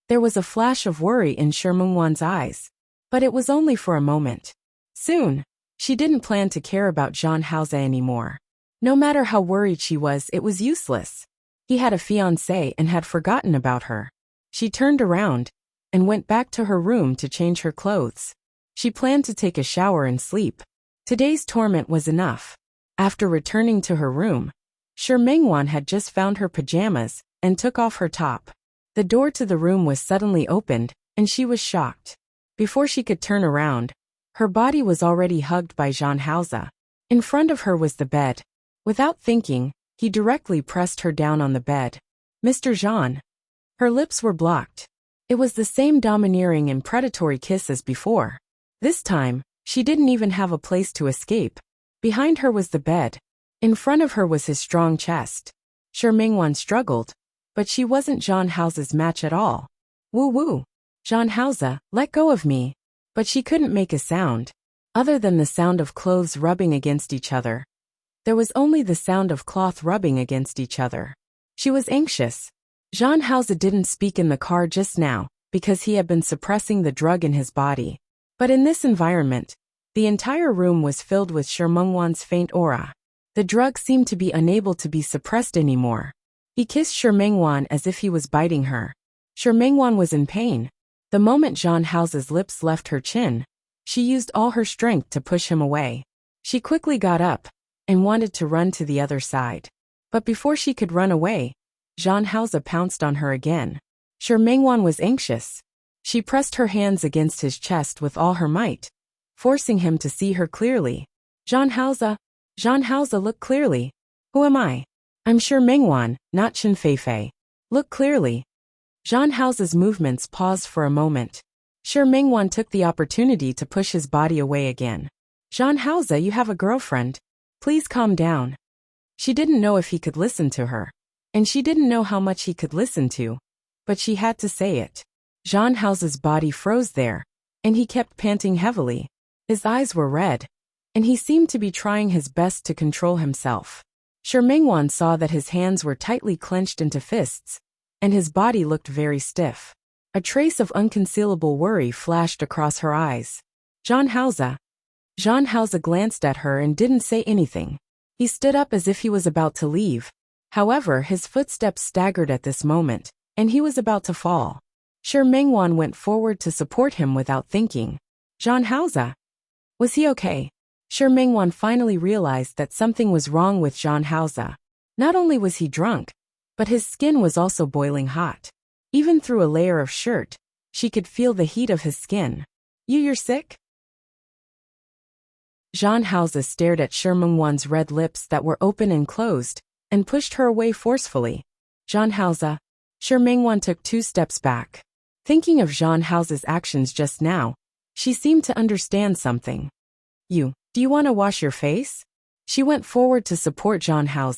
There was a flash of worry in Shi Mingwan's eyes, but it was only for a moment. Soon, she didn't plan to care about Zhang Haoze anymore. No matter how worried she was, it was useless. He had a fiancée and had forgotten about her. She turned around and went back to her room to change her clothes. She planned to take a shower and sleep. Today's torment was enough. After returning to her room, Shi Mingwan had just found her pajamas and took off her top. The door to the room was suddenly opened, and she was shocked. Before she could turn around, her body was already hugged by Zhang Haoze. In front of her was the bed. Without thinking, he directly pressed her down on the bed. Mr. Zhang. Her lips were blocked. It was the same domineering and predatory kiss as before. This time, she didn't even have a place to escape. Behind her was the bed. In front of her was his strong chest. Shi Mingwan struggled, but she wasn't Zhang Haoze's match at all. Woo. Zhang Haoze, let go of me. But she couldn't make a sound. Other than the sound of clothes rubbing against each other. There was only the sound of cloth rubbing against each other. She was anxious. Zhang Haoze didn't speak in the car just now, because he had been suppressing the drug in his body. But in this environment, the entire room was filled with Shi Mingwan's faint aura. The drug seemed to be unable to be suppressed anymore. He kissed Shi Mengwan as if he was biting her. Shi Mengwan was in pain. The moment Zhang Hao's lips left her chin, she used all her strength to push him away. She quickly got up and wanted to run to the other side. But before she could run away, Zhang Hao pounced on her again. Shi Mengwan was anxious. She pressed her hands against his chest with all her might, forcing him to see her clearly. Zhang Hao, look clearly. Who am I? I'm Shi Mengwan, not Chen Feifei. Look clearly. Zhang Hao's movements paused for a moment. Shi Mengwan took the opportunity to push his body away again. Zhang Hao, you have a girlfriend. Please calm down. She didn't know if he could listen to her, and she didn't know how much he could listen to, but she had to say it. Zhang Hao's body froze there, and he kept panting heavily. His eyes were red, and he seemed to be trying his best to control himself. Shi Mengwan saw that his hands were tightly clenched into fists, and his body looked very stiff. A trace of unconcealable worry flashed across her eyes. Zhang Hao glanced at her and didn't say anything. He stood up as if he was about to leave. However, his footsteps staggered at this moment, and he was about to fall. Shi Mengwan went forward to support him without thinking. Zhang Hao? Was he okay? Shi Mengwan finally realized that something was wrong with Zhang Hao. Not only was he drunk, but his skin was also boiling hot. Even through a layer of shirt, she could feel the heat of his skin. You're sick? Zhang Hao stared at Shi Mengwan's red lips that were open and closed, and pushed her away forcefully. Zhang Hao. Shi Mengwan took 2 steps back. Thinking of Zhang Hao's actions just now, she seemed to understand something. Do you want to wash your face? She went forward to support Zhang Hao.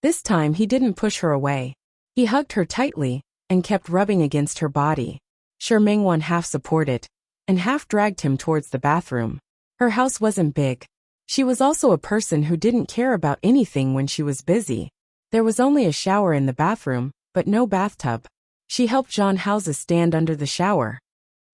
This time he didn't push her away. He hugged her tightly and kept rubbing against her body. Shi Mengwan half supported and half dragged him towards the bathroom. Her house wasn't big. She was also a person who didn't care about anything when she was busy. There was only a shower in the bathroom, but no bathtub. She helped Zhang Hao stand under the shower.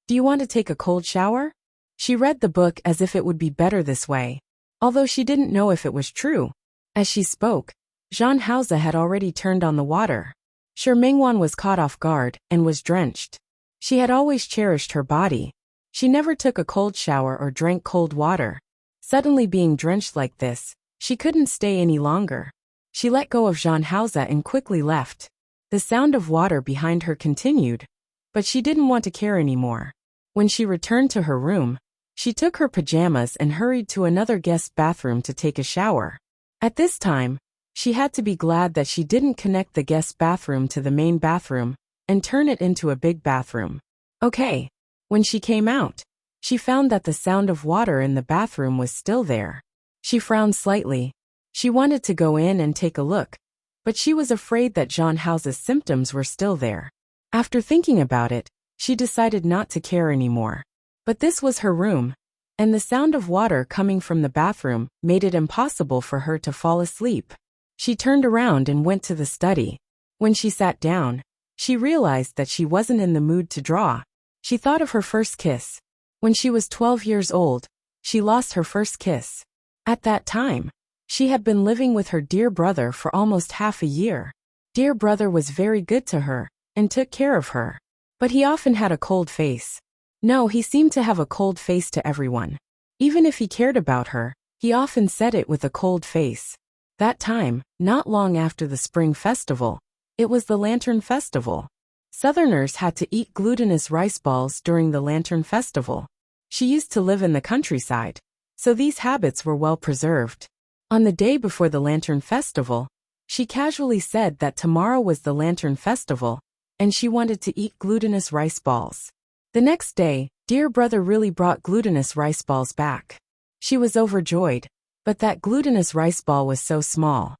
Do you want to take a cold shower? She read the book as if it would be better this way, although she didn't know if it was true. As she spoke, Zhang Hao had already turned on the water. Shi Mengwan was caught off guard and was drenched. She had always cherished her body. She never took a cold shower or drank cold water. Suddenly being drenched like this, she couldn't stay any longer. She let go of Zhang Hao and quickly left. The sound of water behind her continued, but she didn't want to care anymore. When she returned to her room, she took her pajamas and hurried to another guest bathroom to take a shower. At this time, she had to be glad that she didn't connect the guest bathroom to the main bathroom and turn it into a big bathroom. Okay. When she came out, she found that the sound of water in the bathroom was still there. She frowned slightly. She wanted to go in and take a look, but she was afraid that Zhang Hao's symptoms were still there. After thinking about it, she decided not to care anymore. But this was her room, and the sound of water coming from the bathroom made it impossible for her to fall asleep. She turned around and went to the study. When she sat down, she realized that she wasn't in the mood to draw. She thought of her first kiss. When she was 12 years old, she lost her first kiss. At that time, she had been living with her dear brother for almost half a year. Dear brother was very good to her and took care of her. But he often had a cold face. No, he seemed to have a cold face to everyone. Even if he cared about her, he often said it with a cold face. That time, not long after the Spring Festival, it was the Lantern Festival. Southerners had to eat glutinous rice balls during the Lantern Festival. She used to live in the countryside, so these habits were well preserved. On the day before the Lantern Festival, she casually said that tomorrow was the Lantern Festival, and she wanted to eat glutinous rice balls. The next day, dear brother really brought glutinous rice balls back. She was overjoyed, but that glutinous rice ball was so small.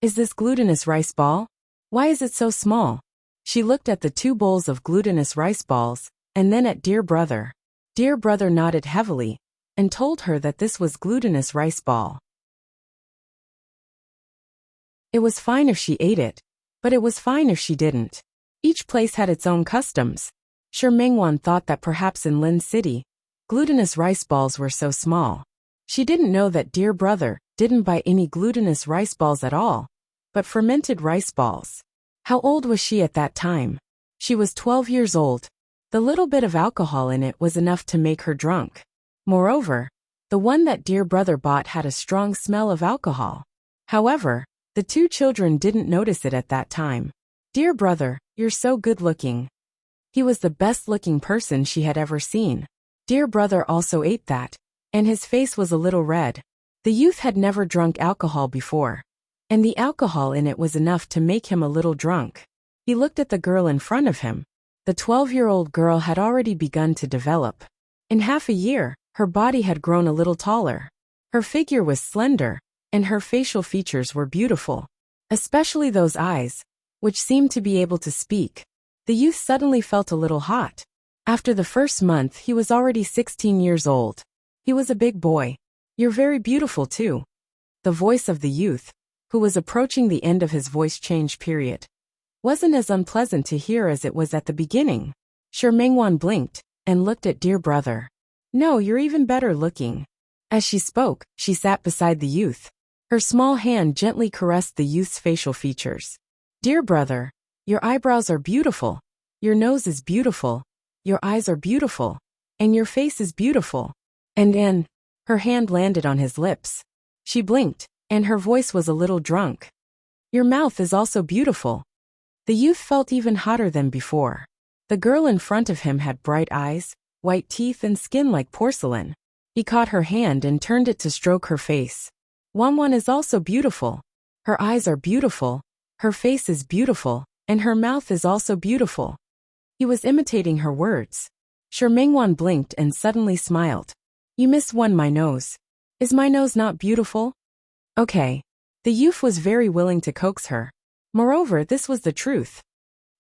Is this glutinous rice ball? Why is it so small? She looked at the 2 bowls of glutinous rice balls, and then at dear brother. Dear brother nodded heavily, and told her that this was glutinous rice ball. It was fine if she ate it, but it was fine if she didn't. Each place had its own customs. Shi Mengwan thought that perhaps in Lin City, glutinous rice balls were so small. She didn't know that dear brother didn't buy any glutinous rice balls at all, but fermented rice balls. How old was she at that time? She was 12 years old. The little bit of alcohol in it was enough to make her drunk. Moreover, the one that dear brother bought had a strong smell of alcohol. However, the two children didn't notice it at that time. Dear brother, you're so good-looking. He was the best-looking person she had ever seen. Dear brother also ate that, and his face was a little red. The youth had never drunk alcohol before, and the alcohol in it was enough to make him a little drunk. He looked at the girl in front of him. The 12-year-old girl had already begun to develop. In half a year, her body had grown a little taller. Her figure was slender, and her facial features were beautiful, especially those eyes, which seemed to be able to speak. The youth suddenly felt a little hot. After the first month, he was already 16 years old. He was a big boy. You're very beautiful too. The voice of the youth, who was approaching the end of his voice change period, wasn't as unpleasant to hear as it was at the beginning. Sure Mengwan blinked and looked at dear brother. No, you're even better looking. As she spoke, she sat beside the youth. Her small hand gently caressed the youth's facial features. Dear brother, your eyebrows are beautiful. Your nose is beautiful. Your eyes are beautiful. And your face is beautiful. And then, her hand landed on his lips. She blinked, and her voice was a little drunk. Your mouth is also beautiful. The youth felt even hotter than before. The girl in front of him had bright eyes, white teeth and skin like porcelain. He caught her hand and turned it to stroke her face. Wanwan is also beautiful. Her eyes are beautiful, her face is beautiful, and her mouth is also beautiful. He was imitating her words. Sure Mengwan blinked and suddenly smiled. You miss my nose. Is my nose not beautiful? Okay. The youth was very willing to coax her. Moreover, this was the truth.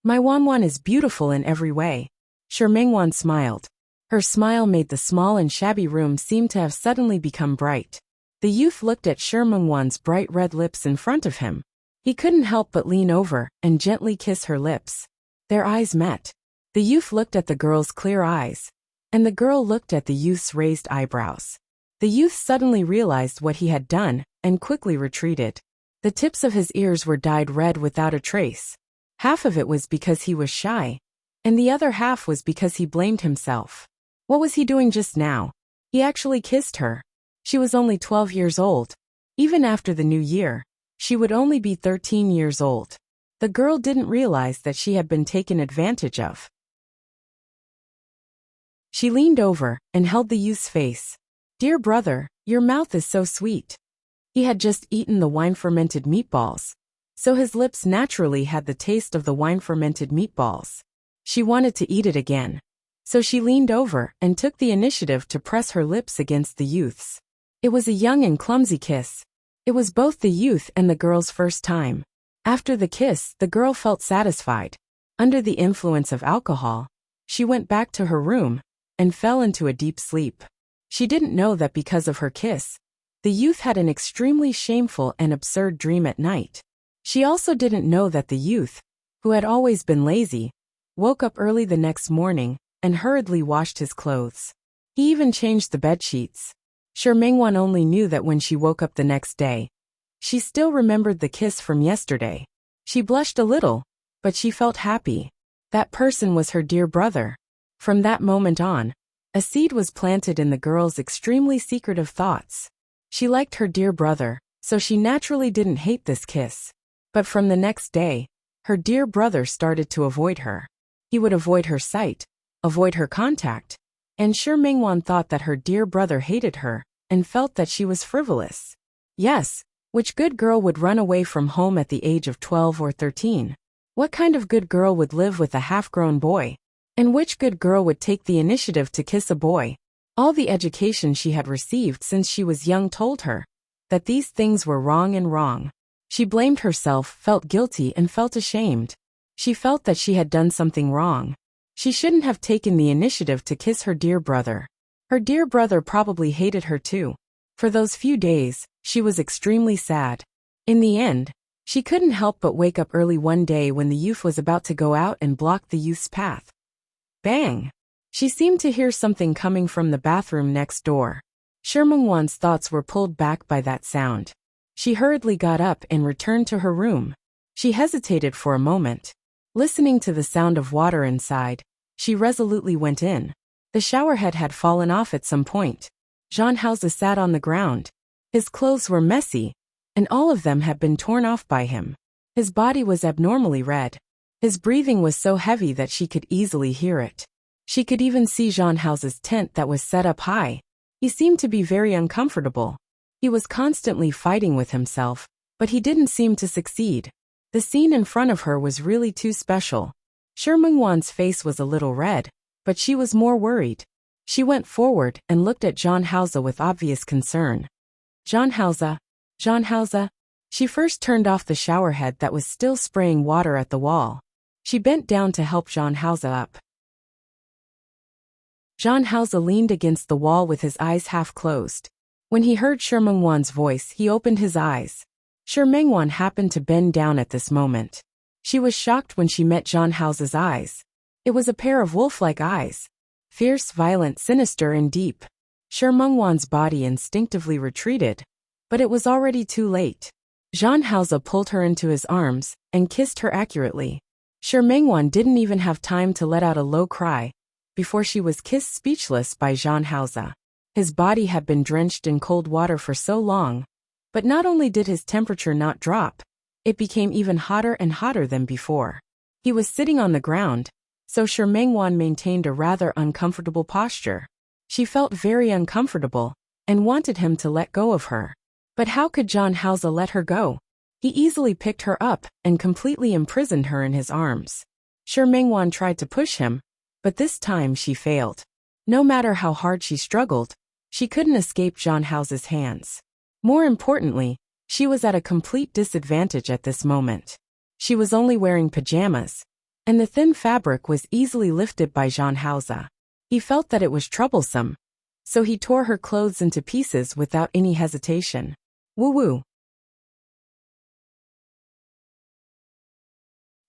My Wanwan is beautiful in every way. Sure Mengwan smiled. Her smile made the small and shabby room seem to have suddenly become bright. The youth looked at Sure Mengwan's bright red lips in front of him. He couldn't help but lean over and gently kiss her lips. Their eyes met. The youth looked at the girl's clear eyes, and the girl looked at the youth's raised eyebrows. The youth suddenly realized what he had done and quickly retreated. The tips of his ears were dyed red without a trace. Half of it was because he was shy, and the other half was because he blamed himself. What was he doing just now? He actually kissed her. She was only 12 years old. Even after the new year, she would only be 13 years old. The girl didn't realize that she had been taken advantage of. She leaned over and held the youth's face. Dear brother, your mouth is so sweet. He had just eaten the wine-fermented meatballs, so his lips naturally had the taste of the wine-fermented meatballs. She wanted to eat it again, so she leaned over and took the initiative to press her lips against the youth's. It was a young and clumsy kiss. It was both the youth and the girl's first time. After the kiss, the girl felt satisfied. Under the influence of alcohol, she went back to her room and fell into a deep sleep. She didn't know that because of her kiss, the youth had an extremely shameful and absurd dream at night. She also didn't know that the youth, who had always been lazy, woke up early the next morning and hurriedly washed his clothes. He even changed the bedsheets. Sure Mengwan only knew that when she woke up the next day, she still remembered the kiss from yesterday. She blushed a little, but she felt happy. That person was her dear brother. From that moment on, a seed was planted in the girl's extremely secretive thoughts. She liked her dear brother, so she naturally didn't hate this kiss. But from the next day, her dear brother started to avoid her. He would avoid her sight, avoid her contact, and Sure Mengwan thought that her dear brother hated her and felt that she was frivolous. Yes, which good girl would run away from home at the age of 12 or 13? What kind of good girl would live with a half-grown boy? And which good girl would take the initiative to kiss a boy? All the education she had received since she was young told her that these things were wrong and wrong. She blamed herself, felt guilty, and felt ashamed. She felt that she had done something wrong. She shouldn't have taken the initiative to kiss her dear brother. Her dear brother probably hated her too. For those few days, she was extremely sad. In the end, she couldn't help but wake up early one day when the youth was about to go out and block the youth's path. Bang! She seemed to hear something coming from the bathroom next door. Shi Mengwan's thoughts were pulled back by that sound. She hurriedly got up and returned to her room. She hesitated for a moment. Listening to the sound of water inside, she resolutely went in. The showerhead had fallen off at some point. Jean Hauser sat on the ground. His clothes were messy, and all of them had been torn off by him. His body was abnormally red. His breathing was so heavy that she could easily hear it. She could even see Jean Hauser's tent that was set up high. He seemed to be very uncomfortable. He was constantly fighting with himself, but he didn't seem to succeed. The scene in front of her was really too special. Shi Mengwan's face was a little red, but she was more worried. She went forward and looked at Jean Hauser with obvious concern. Jean Hauser. Jean Hauser. She first turned off the showerhead that was still spraying water at the wall. She bent down to help Jean Hauser up. Jean Hauser leaned against the wall with his eyes half closed. When he heard Shi Mengwan's voice, he opened his eyes. Shi Mengwan happened to bend down at this moment. She was shocked when she met Jean Hauser's eyes. It was a pair of wolf-like eyes. Fierce, violent, sinister, and deep. Shi Mengwan's body instinctively retreated, but it was already too late. Jean Hauser pulled her into his arms and kissed her accurately. Shi Mengwan didn't even have time to let out a low cry before she was kissed speechless by Jean Hauser. His body had been drenched in cold water for so long, but not only did his temperature not drop, it became even hotter and hotter than before. He was sitting on the ground, so Shi Mengwan maintained a rather uncomfortable posture. She felt very uncomfortable and wanted him to let go of her. But how could Jean Hauser let her go? He easily picked her up and completely imprisoned her in his arms. Shi Mengwan tried to push him, but this time she failed. No matter how hard she struggled, she couldn't escape Jean Hauser's hands. More importantly, she was at a complete disadvantage at this moment. She was only wearing pajamas, and the thin fabric was easily lifted by Jean Hauser. He felt that it was troublesome, so he tore her clothes into pieces without any hesitation. Woo-woo.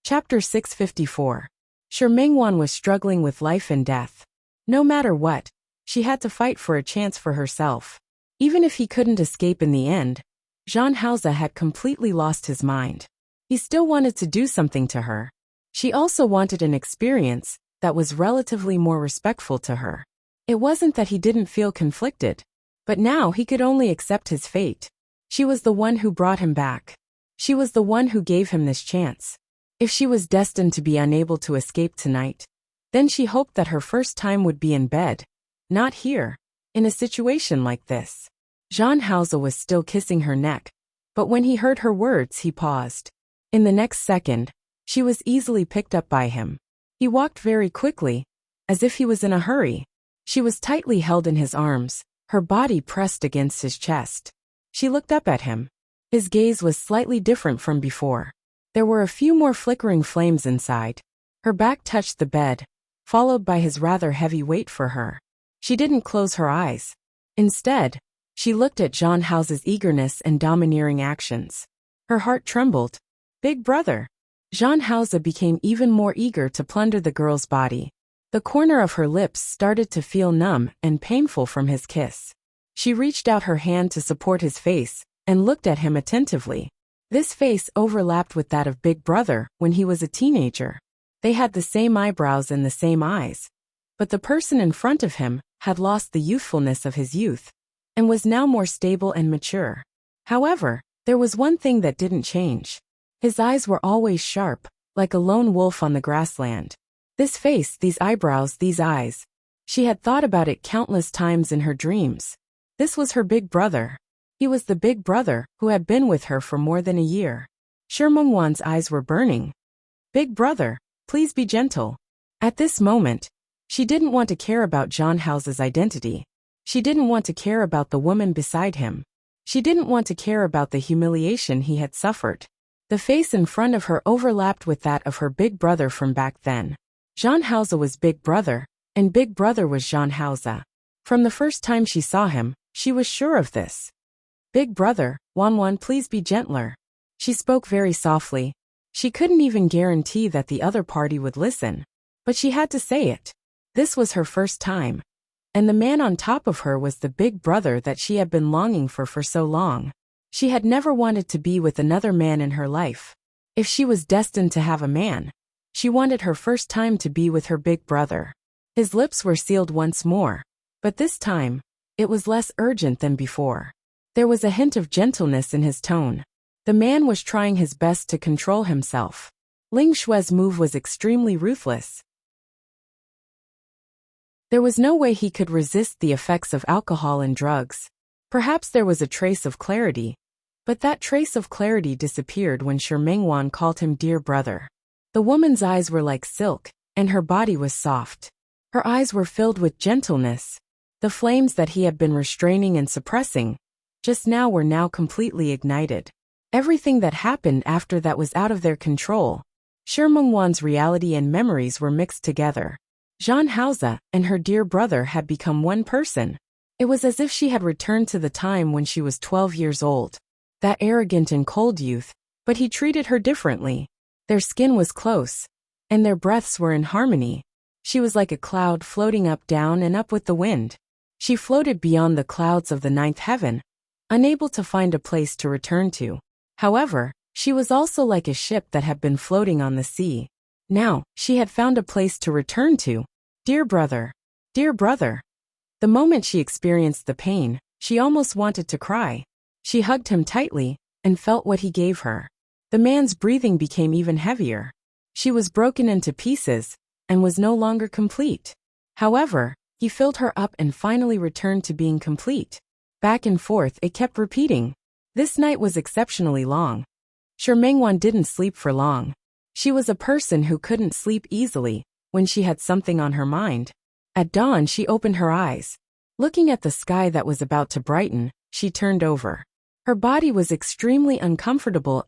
Chapter 654. Shi Mengwan was struggling with life and death. No matter what, she had to fight for a chance for herself. Even if he couldn't escape in the end, Jean Hauser had completely lost his mind. He still wanted to do something to her. She also wanted an experience that was relatively more respectful to her. It wasn't that he didn't feel conflicted, but now he could only accept his fate. She was the one who brought him back. She was the one who gave him this chance. If she was destined to be unable to escape tonight, then she hoped that her first time would be in bed, not here, in a situation like this. Jean Hauser was still kissing her neck, but when he heard her words he paused. In the next second, she was easily picked up by him. He walked very quickly, as if he was in a hurry. She was tightly held in his arms, her body pressed against his chest. She looked up at him. His gaze was slightly different from before. There were a few more flickering flames inside. Her back touched the bed, followed by his rather heavy weight for her. She didn't close her eyes. Instead, she looked at Jean Hauser's eagerness and domineering actions. Her heart trembled. Big brother. Jean Hauser became even more eager to plunder the girl's body. The corner of her lips started to feel numb and painful from his kiss. She reached out her hand to support his face and looked at him attentively. This face overlapped with that of Big Brother when he was a teenager. They had the same eyebrows and the same eyes, but the person in front of him had lost the youthfulness of his youth and was now more stable and mature. However, there was one thing that didn't change. His eyes were always sharp, like a lone wolf on the grassland. This face, these eyebrows, these eyes. She had thought about it countless times in her dreams. This was her big brother. He was the big brother who had been with her for more than a year. Shi Mengwan's eyes were burning. Big brother, please be gentle. At this moment, she didn't want to care about Jean Hauser's identity. She didn't want to care about the woman beside him. She didn't want to care about the humiliation he had suffered. The face in front of her overlapped with that of her big brother from back then. Jean Hauser was Big Brother, and Big Brother was Jean Hauser. From the first time she saw him, she was sure of this. Big brother, Wan, please be gentler. She spoke very softly. She couldn't even guarantee that the other party would listen, but she had to say it. This was her first time. And the man on top of her was the big brother that she had been longing for so long. She had never wanted to be with another man in her life. If she was destined to have a man, she wanted her first time to be with her big brother. His lips were sealed once more, but this time, it was less urgent than before. There was a hint of gentleness in his tone. The man was trying his best to control himself. Ling Xue's move was extremely ruthless. There was no way he could resist the effects of alcohol and drugs. Perhaps there was a trace of clarity, but that trace of clarity disappeared when Shi Mengwan called him dear brother. The woman's eyes were like silk, and her body was soft. Her eyes were filled with gentleness. The flames that he had been restraining and suppressing, just now were now completely ignited. Everything that happened after that was out of their control. Shi Mengwan's reality and memories were mixed together. Zhan Haoze and her dear brother had become one person. It was as if she had returned to the time when she was 12 years old. That arrogant and cold youth, but he treated her differently. Their skin was close, and their breaths were in harmony. She was like a cloud floating up, down, and up with the wind. She floated beyond the clouds of the ninth heaven, unable to find a place to return to. However, she was also like a ship that had been floating on the sea. Now, she had found a place to return to. Dear brother. Dear brother. The moment she experienced the pain, she almost wanted to cry. She hugged him tightly, and felt what he gave her. The man's breathing became even heavier. She was broken into pieces, and was no longer complete. However, he filled her up and finally returned to being complete. Back and forth it kept repeating. This night was exceptionally long. Shi Mengwan didn't sleep for long. She was a person who couldn't sleep easily when she had something on her mind. At dawn she opened her eyes. Looking at the sky that was about to brighten, she turned over. Her body was extremely uncomfortable.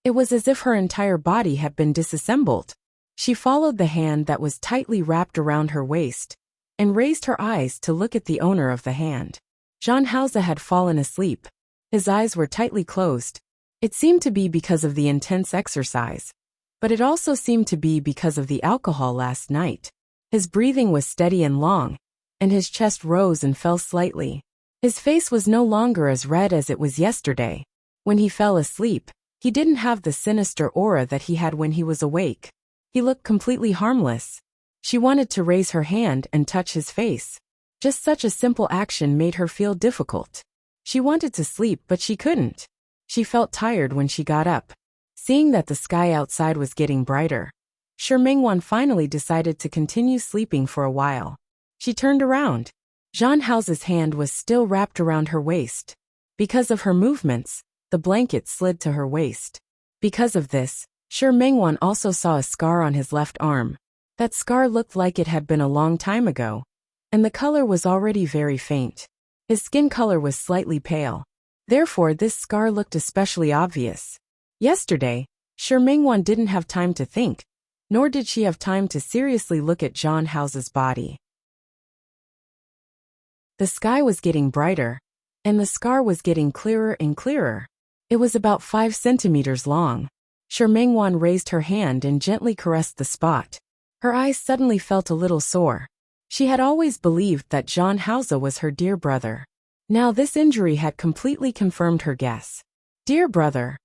It was as if her entire body had been disassembled. She followed the hand that was tightly wrapped around her waist, and raised her eyes to look at the owner of the hand. Zhan Haoze had fallen asleep. His eyes were tightly closed. It seemed to be because of the intense exercise, but it also seemed to be because of the alcohol last night. His breathing was steady and long, and his chest rose and fell slightly. His face was no longer as red as it was yesterday. When he fell asleep, he didn't have the sinister aura that he had when he was awake. He looked completely harmless. She wanted to raise her hand and touch his face. Just such a simple action made her feel difficult. She wanted to sleep, but she couldn't. She felt tired when she got up. Seeing that the sky outside was getting brighter, Shi Mengwan finally decided to continue sleeping for a while. She turned around. Zhan Haoze's hand was still wrapped around her waist. Because of her movements, the blanket slid to her waist. Because of this, Shi Mengwan also saw a scar on his left arm. That scar looked like it had been a long time ago, and the color was already very faint. His skin color was slightly pale. Therefore, this scar looked especially obvious. Yesterday, Shi Mengwan didn't have time to think, nor did she have time to seriously look at Zhan Haoze's body. The sky was getting brighter, and the scar was getting clearer and clearer. It was about 5 centimeters long. Shi Mengwan raised her hand and gently caressed the spot. Her eyes suddenly felt a little sore. She had always believed that Zhan Haoze was her dear brother. Now this injury had completely confirmed her guess. Dear brother.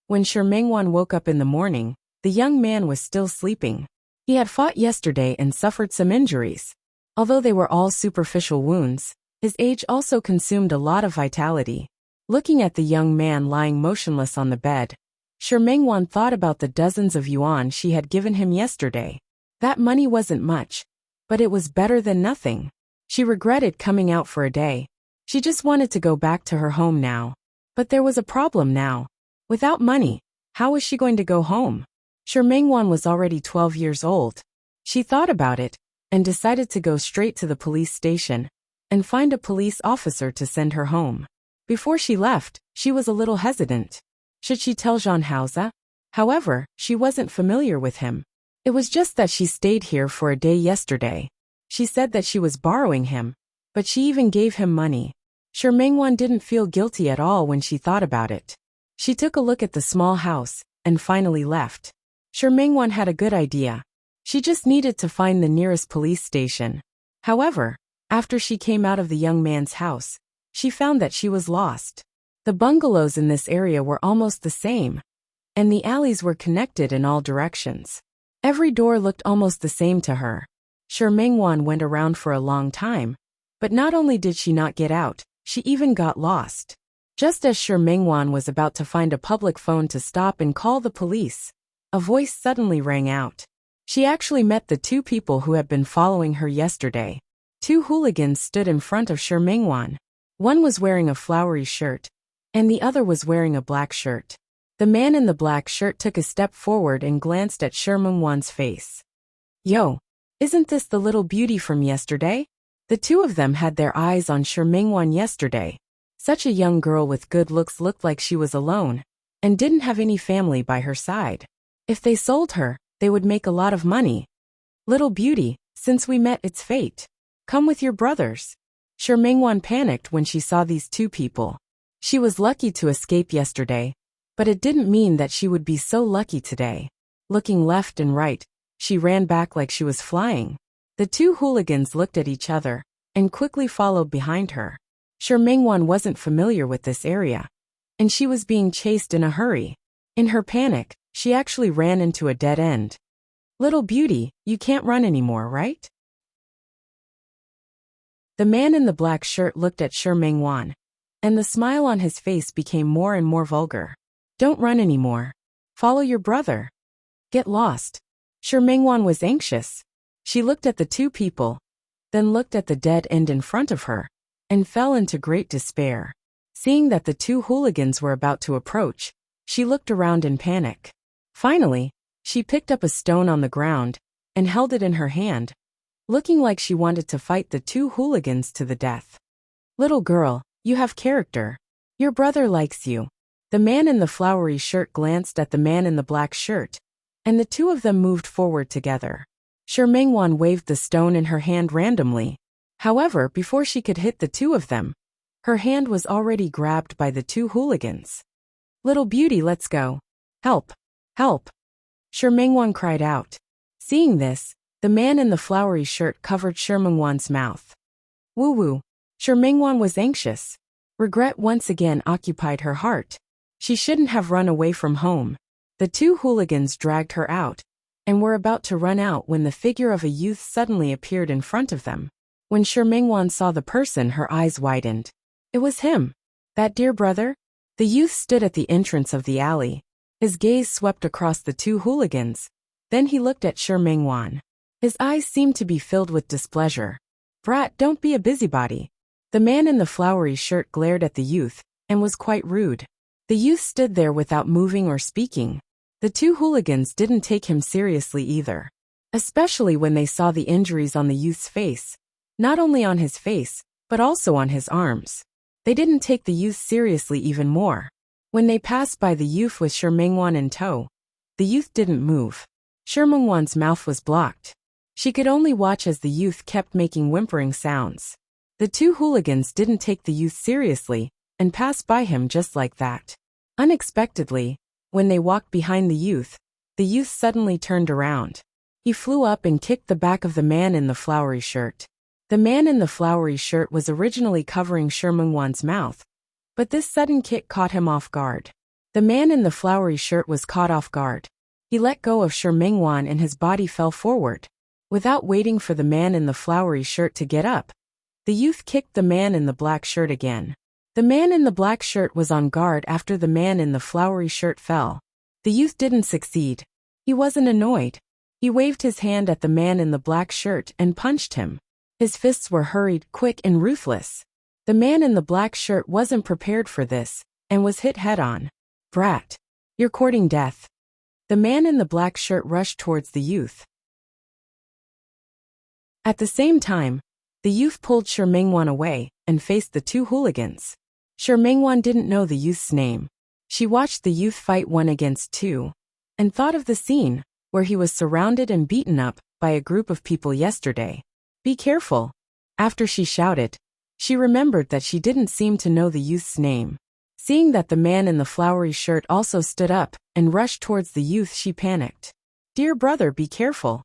When Shi Mengwan woke up in the morning, the young man was still sleeping. He had fought yesterday and suffered some injuries. Although they were all superficial wounds, his age also consumed a lot of vitality. Looking at the young man lying motionless on the bed, Shi Mengwan thought about the dozens of yuan she had given him yesterday. That money wasn't much, but it was better than nothing. She regretted coming out for a day. She just wanted to go back to her home now. But there was a problem now. Without money, how was she going to go home? Shi Mengwan was already 12 years old. She thought about it, and decided to go straight to the police station, and find a police officer to send her home. Before she left, she was a little hesitant. Should she tell Zhan Haoze? However, she wasn't familiar with him. It was just that she stayed here for a day yesterday. She said that she was borrowing him, but she even gave him money. Shi Mengwan didn't feel guilty at all when she thought about it. She took a look at the small house, and finally left. Shi Mengwan had a good idea. She just needed to find the nearest police station. However, after she came out of the young man's house, she found that she was lost. The bungalows in this area were almost the same, and the alleys were connected in all directions. Every door looked almost the same to her. Mengwan went around for a long time, but not only did she not get out, she even got lost. Just as Mengwan was about to find a public phone to stop and call the police, a voice suddenly rang out. She actually met the two people who had been following her yesterday. Two hooligans stood in front of Mengwan. One was wearing a flowery shirt, and the other was wearing a black shirt. The man in the black shirt took a step forward and glanced at Mengwan's face. Yo, isn't this the little beauty from yesterday? The two of them had their eyes on Mengwan yesterday. Such a young girl with good looks looked like she was alone, and didn't have any family by her side. If they sold her, they would make a lot of money. Little beauty, since we met, it's fate. Come with your brothers. Mengwan panicked when she saw these two people. She was lucky to escape yesterday, but it didn't mean that she would be so lucky today. Looking left and right, she ran back like she was flying. The two hooligans looked at each other and quickly followed behind her. Mengwan wasn't familiar with this area, and she was being chased in a hurry. In her panic, she actually ran into a dead end. Little beauty, you can't run anymore, right? The man in the black shirt looked at Mengwan, and the smile on his face became more and more vulgar. Don't run anymore. Follow your brother. Get lost. Mengwan was anxious. She looked at the two people, then looked at the dead end in front of her, and fell into great despair. Seeing that the two hooligans were about to approach, she looked around in panic. Finally, she picked up a stone on the ground and held it in her hand, looking like she wanted to fight the two hooligans to the death. Little girl, you have character. Your brother likes you. The man in the flowery shirt glanced at the man in the black shirt, and the two of them moved forward together. Mengwan waved the stone in her hand randomly. However, before she could hit the two of them, her hand was already grabbed by the two hooligans. Little beauty, let's go. Help! Help! Mengwan cried out. Seeing this, the man in the flowery shirt covered Mengwan's mouth. Woo-woo! Mengwan was anxious. Regret once again occupied her heart. She shouldn't have run away from home. The two hooligans dragged her out, and were about to run out when the figure of a youth suddenly appeared in front of them. When Mengwan saw the person, her eyes widened. It was him. That dear brother? The youth stood at the entrance of the alley. His gaze swept across the two hooligans. Then he looked at Mengwan. His eyes seemed to be filled with displeasure. Brat, don't be a busybody. The man in the flowery shirt glared at the youth, and was quite rude. The youth stood there without moving or speaking. The two hooligans didn't take him seriously either, especially when they saw the injuries on the youth's face. Not only on his face, but also on his arms. They didn't take the youth seriously even more. When they passed by the youth with Mengwan in tow, the youth didn't move. Mengwan's mouth was blocked. She could only watch as the youth kept making whimpering sounds. The two hooligans didn't take the youth seriously, and passed by him just like that. Unexpectedly, when they walked behind the youth suddenly turned around. He flew up and kicked the back of the man in the flowery shirt. The man in the flowery shirt was originally covering Mengwan's mouth, but this sudden kick caught him off guard. The man in the flowery shirt was caught off guard. He let go of Mengwan and his body fell forward. Without waiting for the man in the flowery shirt to get up, the youth kicked the man in the black shirt again. The man in the black shirt was on guard after the man in the flowery shirt fell. The youth didn't succeed. He wasn't annoyed. He waved his hand at the man in the black shirt and punched him. His fists were hurried, quick, and ruthless. The man in the black shirt wasn't prepared for this, and was hit head-on. Brat! You're courting death. The man in the black shirt rushed towards the youth. At the same time, the youth pulled Mengwan away, and faced the two hooligans. Mengwan didn't know the youth's name. She watched the youth fight one against two, and thought of the scene, where he was surrounded and beaten up by a group of people yesterday. Be careful. After she shouted, she remembered that she didn't seem to know the youth's name. Seeing that the man in the flowery shirt also stood up and rushed towards the youth, she panicked. Dear brother, be careful.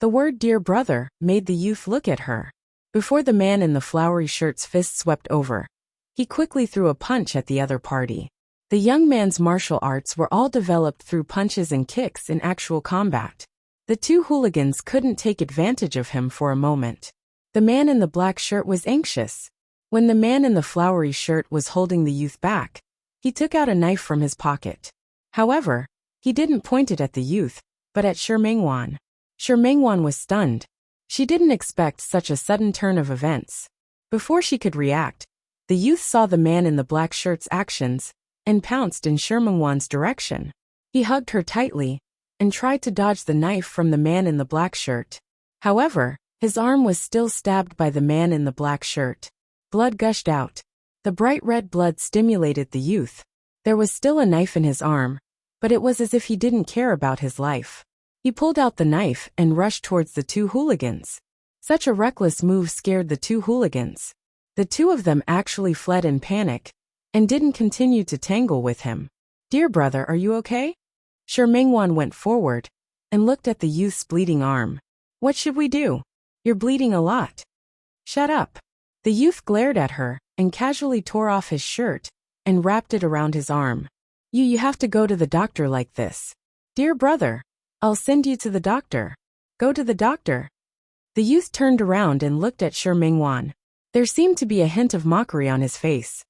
The word dear brother made the youth look at her. Before the man in the flowery shirt's fist swept over, he quickly threw a punch at the other party. The young man's martial arts were all developed through punches and kicks in actual combat. The two hooligans couldn't take advantage of him for a moment. The man in the black shirt was anxious. When the man in the flowery shirt was holding the youth back, he took out a knife from his pocket. However, he didn't point it at the youth, but at Shi Mengwan. Shi Mengwan was stunned. She didn't expect such a sudden turn of events. Before she could react, the youth saw the man in the black shirt's actions and pounced in Shi Mengwan's direction. He hugged her tightly and tried to dodge the knife from the man in the black shirt. However, his arm was still stabbed by the man in the black shirt. Blood gushed out. The bright red blood stimulated the youth. There was still a knife in his arm, but it was as if he didn't care about his life. He pulled out the knife and rushed towards the two hooligans. Such a reckless move scared the two hooligans. The two of them actually fled in panic and didn't continue to tangle with him. "Dear brother, are you okay?" Shi Mengwan went forward and looked at the youth's bleeding arm. "What should we do? You're bleeding a lot." "Shut up." The youth glared at her and casually tore off his shirt and wrapped it around his arm. You have to go to the doctor like this." "Dear brother, I'll send you to the doctor." "Go to the doctor." The youth turned around and looked at Shi Mengwan. There seemed to be a hint of mockery on his face.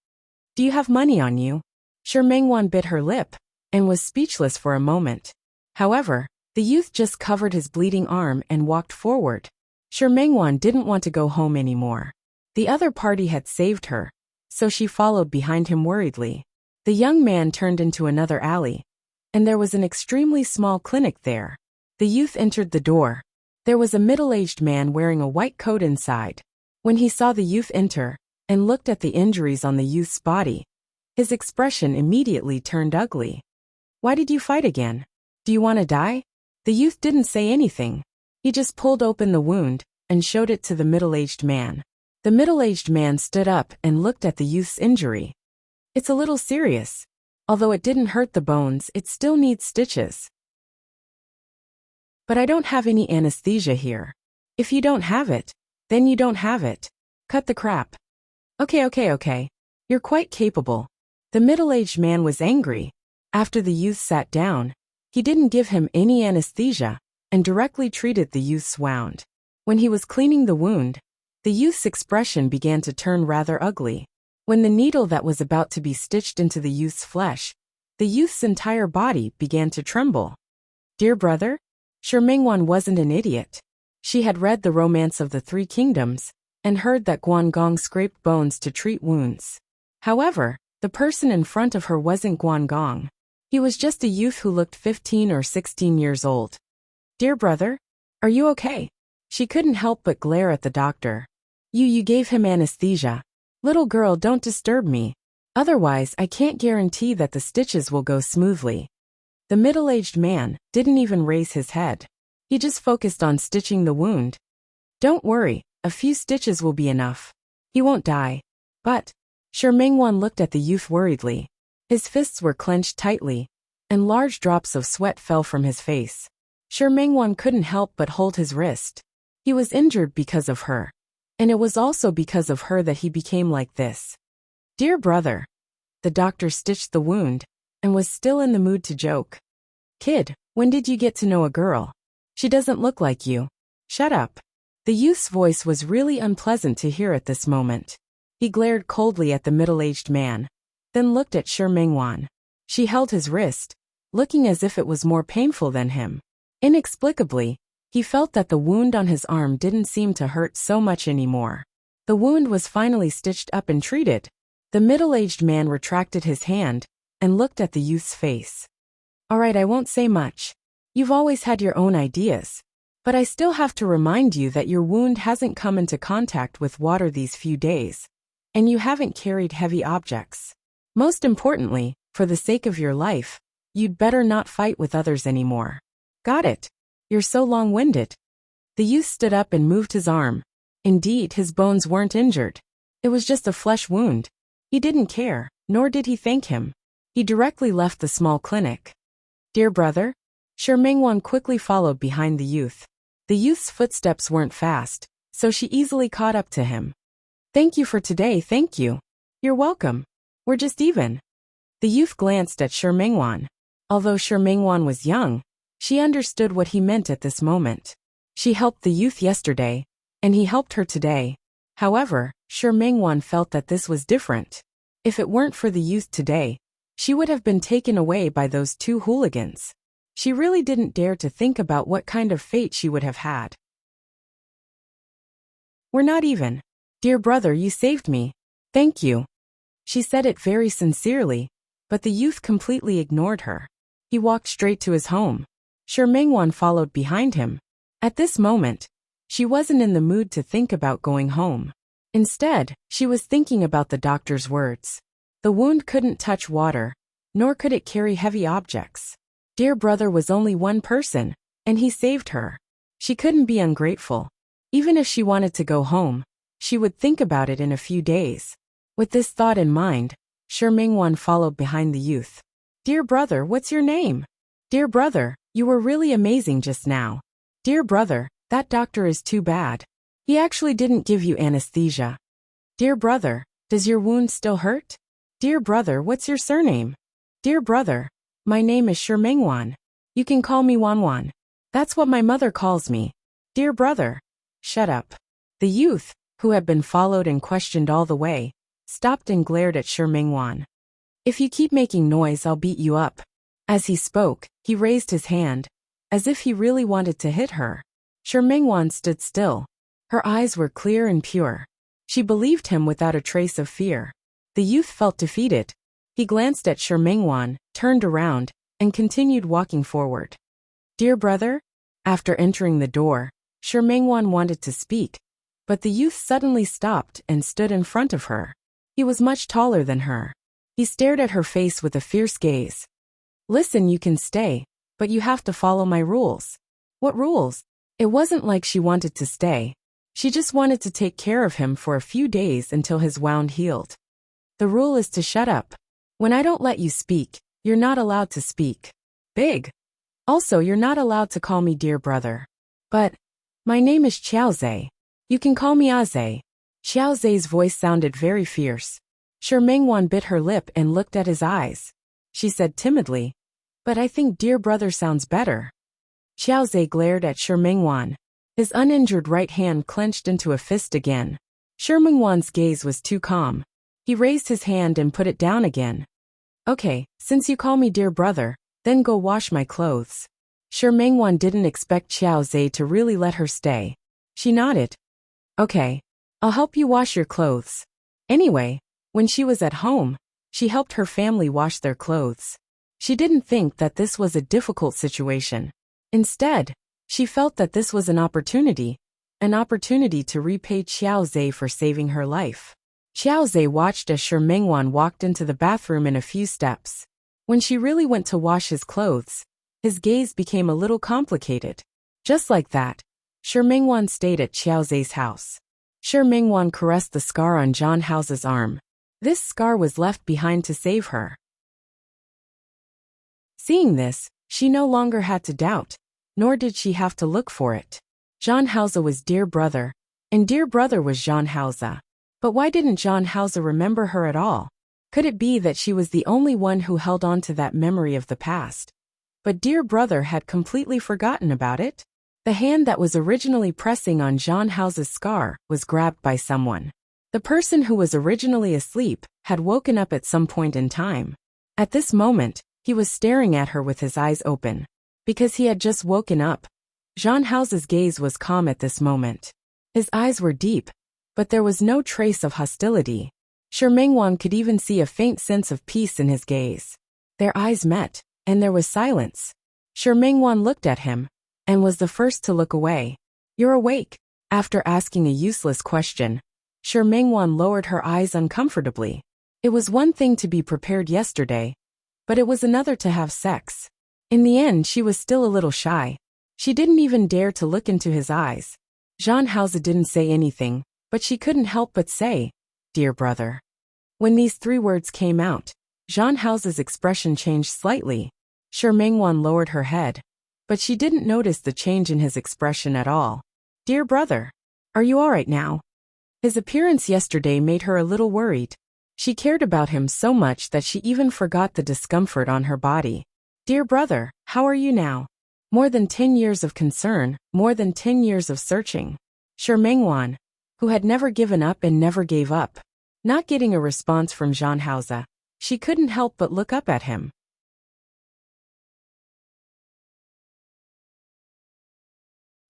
"Do you have money on you?" Shi Mengwan bit her lip and was speechless for a moment. However, the youth just covered his bleeding arm and walked forward. Shi Mengwan didn't want to go home anymore. The other party had saved her, so she followed behind him worriedly. The young man turned into another alley, and there was an extremely small clinic there. The youth entered the door. There was a middle-aged man wearing a white coat inside. When he saw the youth enter and looked at the injuries on the youth's body, his expression immediately turned ugly. "Why did you fight again? Do you want to die?" The youth didn't say anything. He just pulled open the wound and showed it to the middle-aged man. The middle-aged man stood up and looked at the youth's injury. "It's a little serious. Although it didn't hurt the bones, it still needs stitches. But I don't have any anesthesia here." "If you don't have it, then you don't have it. Cut the crap." Okay. You're quite capable." The middle-aged man was angry. After the youth sat down, he didn't give him any anesthesia and directly treated the youth's wound. When he was cleaning the wound, the youth's expression began to turn rather ugly. When the needle that was about to be stitched into the youth's flesh, the youth's entire body began to tremble. "Dear brother?" Shi Mengwan wasn't an idiot. She had read The Romance of the Three Kingdoms and heard that Guangong scraped bones to treat wounds. However, the person in front of her wasn't Guangong. He was just a youth who looked 15 or 16 years old. "Dear brother, are you okay?" She couldn't help but glare at the doctor. You gave him anesthesia. Little girl, don't disturb me. Otherwise, I can't guarantee that the stitches will go smoothly." The middle-aged man didn't even raise his head. He just focused on stitching the wound. "Don't worry, a few stitches will be enough. He won't die." "But..." Shi Mengwan looked at the youth worriedly. His fists were clenched tightly, and large drops of sweat fell from his face. Shi Mengwan couldn't help but hold his wrist. He was injured because of her, and it was also because of her that he became like this. "Dear brother." The doctor stitched the wound and was still in the mood to joke. "Kid, when did you get to know a girl? She doesn't look like you." "Shut up." The youth's voice was really unpleasant to hear at this moment. He glared coldly at the middle-aged man, then looked at Shi Mengwan. She held his wrist, looking as if it was more painful than him. Inexplicably, he felt that the wound on his arm didn't seem to hurt so much anymore. The wound was finally stitched up and treated. The middle-aged man retracted his hand and looked at the youth's face. "All right, I won't say much. You've always had your own ideas. But I still have to remind you that your wound hasn't come into contact with water these few days, and you haven't carried heavy objects. Most importantly, for the sake of your life, you'd better not fight with others anymore." "Got it. You're so long-winded." The youth stood up and moved his arm. Indeed, his bones weren't injured. It was just a flesh wound. He didn't care, nor did he thank him. He directly left the small clinic. "Dear brother?" Shi Mengwan quickly followed behind the youth. The youth's footsteps weren't fast, so she easily caught up to him. Thank you for today, thank you. You're welcome. We're just even. The youth glanced at Shi Mingwan. Although Shi Mingwan was young, she understood what he meant at this moment. She helped the youth yesterday, and he helped her today. However, Shi Mingwan felt that this was different. If it weren't for the youth today, she would have been taken away by those two hooligans. She really didn't dare to think about what kind of fate she would have had. We're not even. Dear brother, you saved me. Thank you. She said it very sincerely, but the youth completely ignored her. He walked straight to his home. Shi Mingwan followed behind him. At this moment, she wasn't in the mood to think about going home. Instead, she was thinking about the doctor's words. The wound couldn't touch water, nor could it carry heavy objects. Dear brother was only one person, and he saved her. She couldn't be ungrateful. Even if she wanted to go home, she would think about it in a few days. With this thought in mind, Shi Mingwan followed behind the youth. Dear brother, what's your name? Dear brother, you were really amazing just now. Dear brother, that doctor is too bad. He actually didn't give you anesthesia. Dear brother, does your wound still hurt? Dear brother, what's your surname? Dear brother, my name is Shi Mingwan. You can call me Wanwan. That's what my mother calls me. Dear brother. Shut up. The youth, who had been followed and questioned all the way, stopped and glared at Shi Mingwan. If you keep making noise, I'll beat you up. As he spoke, he raised his hand, as if he really wanted to hit her. Shi Mingwan stood still. Her eyes were clear and pure. She believed him without a trace of fear. The youth felt defeated. He glanced at Shi Mingwan, turned around, and continued walking forward. Dear brother? After entering the door, Shi Mingwan wanted to speak, but the youth suddenly stopped and stood in front of her. He was much taller than her. He stared at her face with a fierce gaze. Listen, you can stay, but you have to follow my rules. What rules? It wasn't like she wanted to stay. She just wanted to take care of him for a few days until his wound healed. The rule is to shut up. When I don't let you speak, you're not allowed to speak. Big. Also, you're not allowed to call me dear brother. But, my name is Xiaozhe. You can call me Aze. Xiaozhe's voice sounded very fierce. Shi Mingwan bit her lip and looked at his eyes. She said timidly, but I think dear brother sounds better. Xiaozhe glared at Shi Mingwan. His uninjured right hand clenched into a fist again. Shi Mingwan's gaze was too calm. He raised his hand and put it down again. Okay, since you call me dear brother, then go wash my clothes. Shi Mingwan didn't expect Xiaozhe to really let her stay. She nodded. Okay, I'll help you wash your clothes. Anyway, when she was at home, she helped her family wash their clothes. She didn't think that this was a difficult situation. Instead, she felt that this was an opportunity to repay Xiaozhe for saving her life. Xiaozhe watched as Shi Mingwan walked into the bathroom in a few steps. When she really went to wash his clothes, his gaze became a little complicated. Just like that, Shi Mingwan stayed at Xiaozhe's house. Shi Mingwan caressed the scar on Zhan Hao's arm. This scar was left behind to save her. Seeing this, she no longer had to doubt, nor did she have to look for it. Zhan Hao was dear brother, and dear brother was Zhan Hao. But why didn't Zhan Hao remember her at all? Could it be that she was the only one who held on to that memory of the past? But dear brother had completely forgotten about it. The hand that was originally pressing on Zhan Hao's scar was grabbed by someone. The person who was originally asleep had woken up at some point in time. At this moment, he was staring at her with his eyes open. Because he had just woken up, Zhan Hao's gaze was calm at this moment. His eyes were deep, but there was no trace of hostility. Shi Mingwan could even see a faint sense of peace in his gaze. Their eyes met, and there was silence. Shi Mingwan looked at him, and was the first to look away. You're awake? After asking a useless question, Shi Mingwan lowered her eyes uncomfortably. It was one thing to be prepared yesterday, but it was another to have sex. In the end, she was still a little shy. She didn't even dare to look into his eyes. Zhan Hao didn't say anything, but she couldn't help but say, dear brother. When these three words came out, Zhan Hao's expression changed slightly. Shi Mingwan lowered her head, but she didn't notice the change in his expression at all. Dear brother. Are you all right now? His appearance yesterday made her a little worried. She cared about him so much that she even forgot the discomfort on her body. Dear brother, how are you now? More than 10 years of concern, more than 10 years of searching. Mengwan, who had never given up and never gave up. Not getting a response from Zhang Haoze, she couldn't help but look up at him.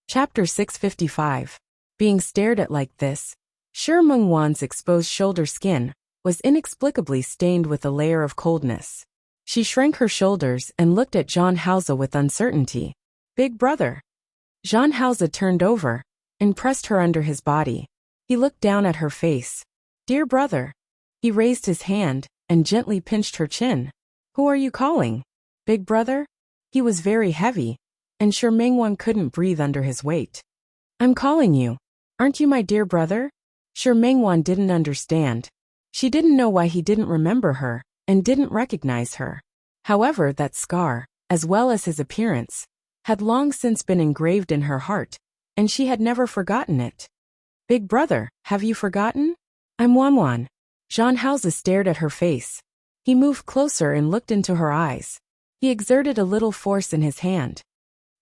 Chapter 655. Being stared at like this, Mengwan's exposed shoulder skin was inexplicably stained with a layer of coldness. She shrank her shoulders and looked at Zhang Haoze with uncertainty. Big brother. Zhang Haoze turned over and pressed her under his body. He looked down at her face. Dear brother. He raised his hand and gently pinched her chin. Who are you calling? Big brother? He was very heavy, and Mengwan couldn't breathe under his weight. I'm calling you. Aren't you my dear brother? Mengwan didn't understand. She didn't know why he didn't remember her and didn't recognize her. However, that scar, as well as his appearance, had long since been engraved in her heart, and she had never forgotten it. Big brother, have you forgotten? I'm Wanwan. Zhang Haoze stared at her face. He moved closer and looked into her eyes. He exerted a little force in his hand.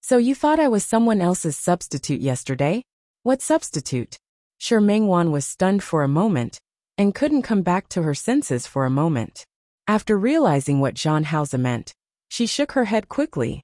So you thought I was someone else's substitute yesterday? What substitute? Mengwan was stunned for a moment and couldn't come back to her senses for a moment. After realizing what Zhang Haoze meant, she shook her head quickly.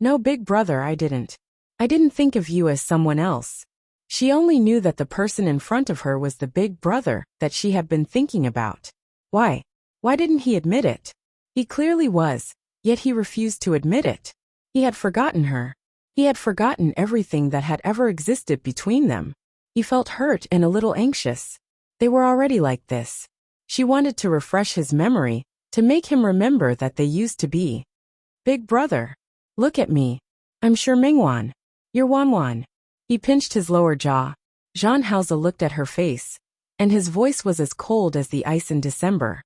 No, big brother, I didn't. I didn't think of you as someone else. She only knew that the person in front of her was the big brother that she had been thinking about. Why? Why didn't he admit it? He clearly was, yet he refused to admit it. He had forgotten her. He had forgotten everything that had ever existed between them. He felt hurt and a little anxious. They were already like this. She wanted to refresh his memory, to make him remember that they used to be. Big brother. Look at me. I'm Mengwan. You're Wanwan. He pinched his lower jaw. Zhang Haoze looked at her face, and his voice was as cold as the ice in December.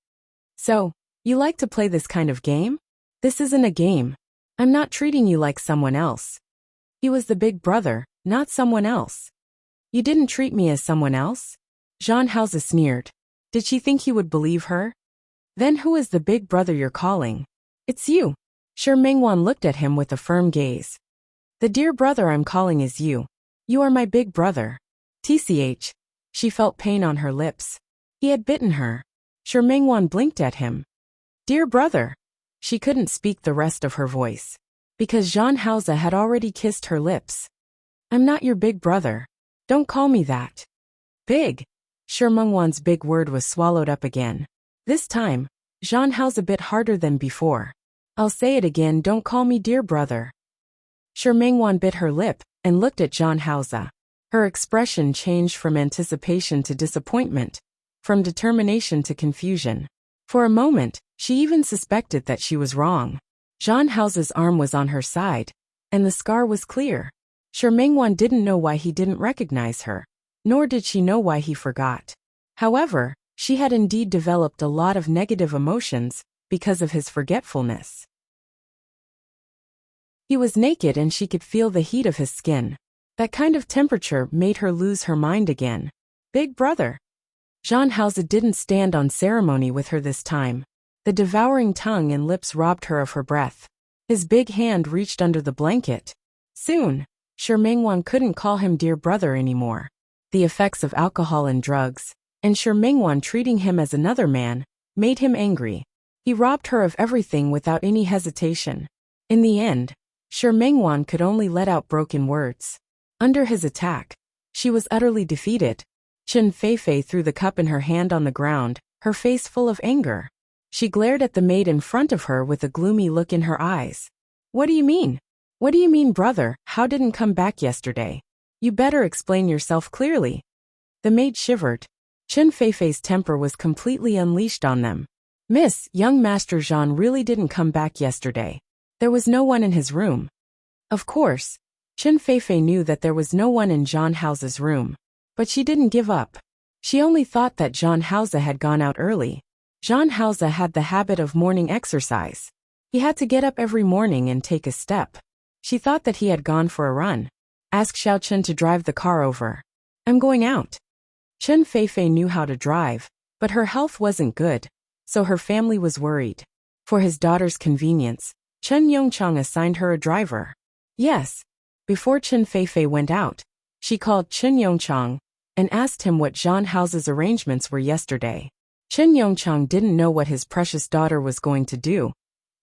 So, you like to play this kind of game? This isn't a game. I'm not treating you like someone else. He was the big brother, not someone else. You didn't treat me as someone else? Zhang Haoze sneered. Did she think he would believe her? Then who is the big brother you're calling? It's you. Mengwan looked at him with a firm gaze. The dear brother I'm calling is you. You are my big brother. TCH. She felt pain on her lips. He had bitten her. Mengwan blinked at him. Dear brother. She couldn't speak the rest of her voice, because Zhang Haoze had already kissed her lips. I'm not your big brother. Don't call me that. Big. Mengwan's big word was swallowed up again. This time, Zhang Haoze bit harder than before. I'll say it again, don't call me dear brother. Mengwan bit her lip and looked at Zhang Haoze. Her expression changed from anticipation to disappointment, from determination to confusion. For a moment, she even suspected that she was wrong. Zhang Haoze's arm was on her side, and the scar was clear. Mengwan didn't know why he didn't recognize her, nor did she know why he forgot. However, she had indeed developed a lot of negative emotions because of his forgetfulness. He was naked and she could feel the heat of his skin. That kind of temperature made her lose her mind again. Big brother. Zhang Haoze didn't stand on ceremony with her this time. The devouring tongue and lips robbed her of her breath. His big hand reached under the blanket. Soon, Mengwan couldn't call him dear brother anymore. The effects of alcohol and drugs, and Mengwan treating him as another man, made him angry. He robbed her of everything without any hesitation. In the end, Mengwan could only let out broken words. Under his attack, she was utterly defeated. Chen Feifei threw the cup in her hand on the ground, her face full of anger. She glared at the maid in front of her with a gloomy look in her eyes. What do you mean? What do you mean, brother? How didn't come back yesterday? You better explain yourself clearly. The maid shivered. Chen Feifei's temper was completely unleashed on them. Miss, young Master Zhang really didn't come back yesterday. There was no one in his room. Of course, Chen Feifei knew that there was no one in Zhang Haoze's room. But she didn't give up. She only thought that Zhang Haoze had gone out early. Zhang Haoze had the habit of morning exercise. He had to get up every morning and take a step. She thought that he had gone for a run. Ask Xiao Chen to drive the car over. I'm going out. Chen Feifei knew how to drive, but her health wasn't good, so her family was worried. For his daughter's convenience, Chen Yongchang assigned her a driver. Yes. Before Chen Feifei went out, she called Chen Yongchang and asked him what Zhan Hao's arrangements were yesterday. Chen Yongchang didn't know what his precious daughter was going to do,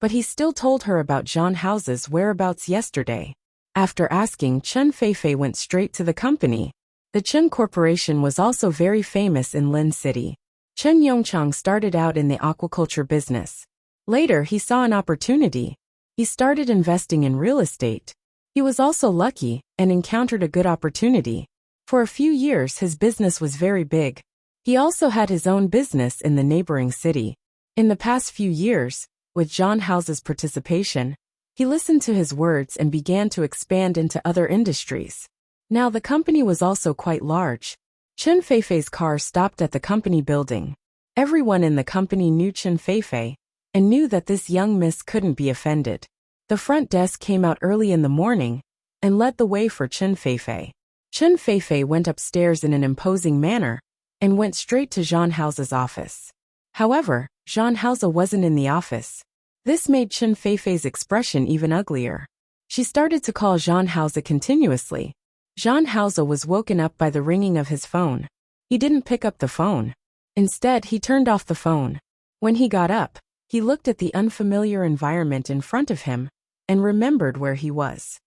but he still told her about Zhan Hao's whereabouts yesterday. After asking, Chen Feifei went straight to the company. The Chen Corporation was also very famous in Lin City. Chen Yongchang started out in the aquaculture business. Later, he saw an opportunity. He started investing in real estate. He was also lucky and encountered a good opportunity. For a few years, his business was very big. He also had his own business in the neighboring city. In the past few years, with Zhan Hao's participation, he listened to his words and began to expand into other industries. Now the company was also quite large. Chen Feifei's car stopped at the company building. Everyone in the company knew Chen Feifei and knew that this young miss couldn't be offended. The front desk came out early in the morning and led the way for Chen Feifei. Chen Feifei went upstairs in an imposing manner and went straight to Zhan Hao's office. However, Zhan Hao wasn't in the office. This made Chen Feifei's expression even uglier. She started to call Zhan Hao continuously. Zhan Hao was woken up by the ringing of his phone. He didn't pick up the phone. Instead, he turned off the phone. When he got up, he looked at the unfamiliar environment in front of him and remembered where he was.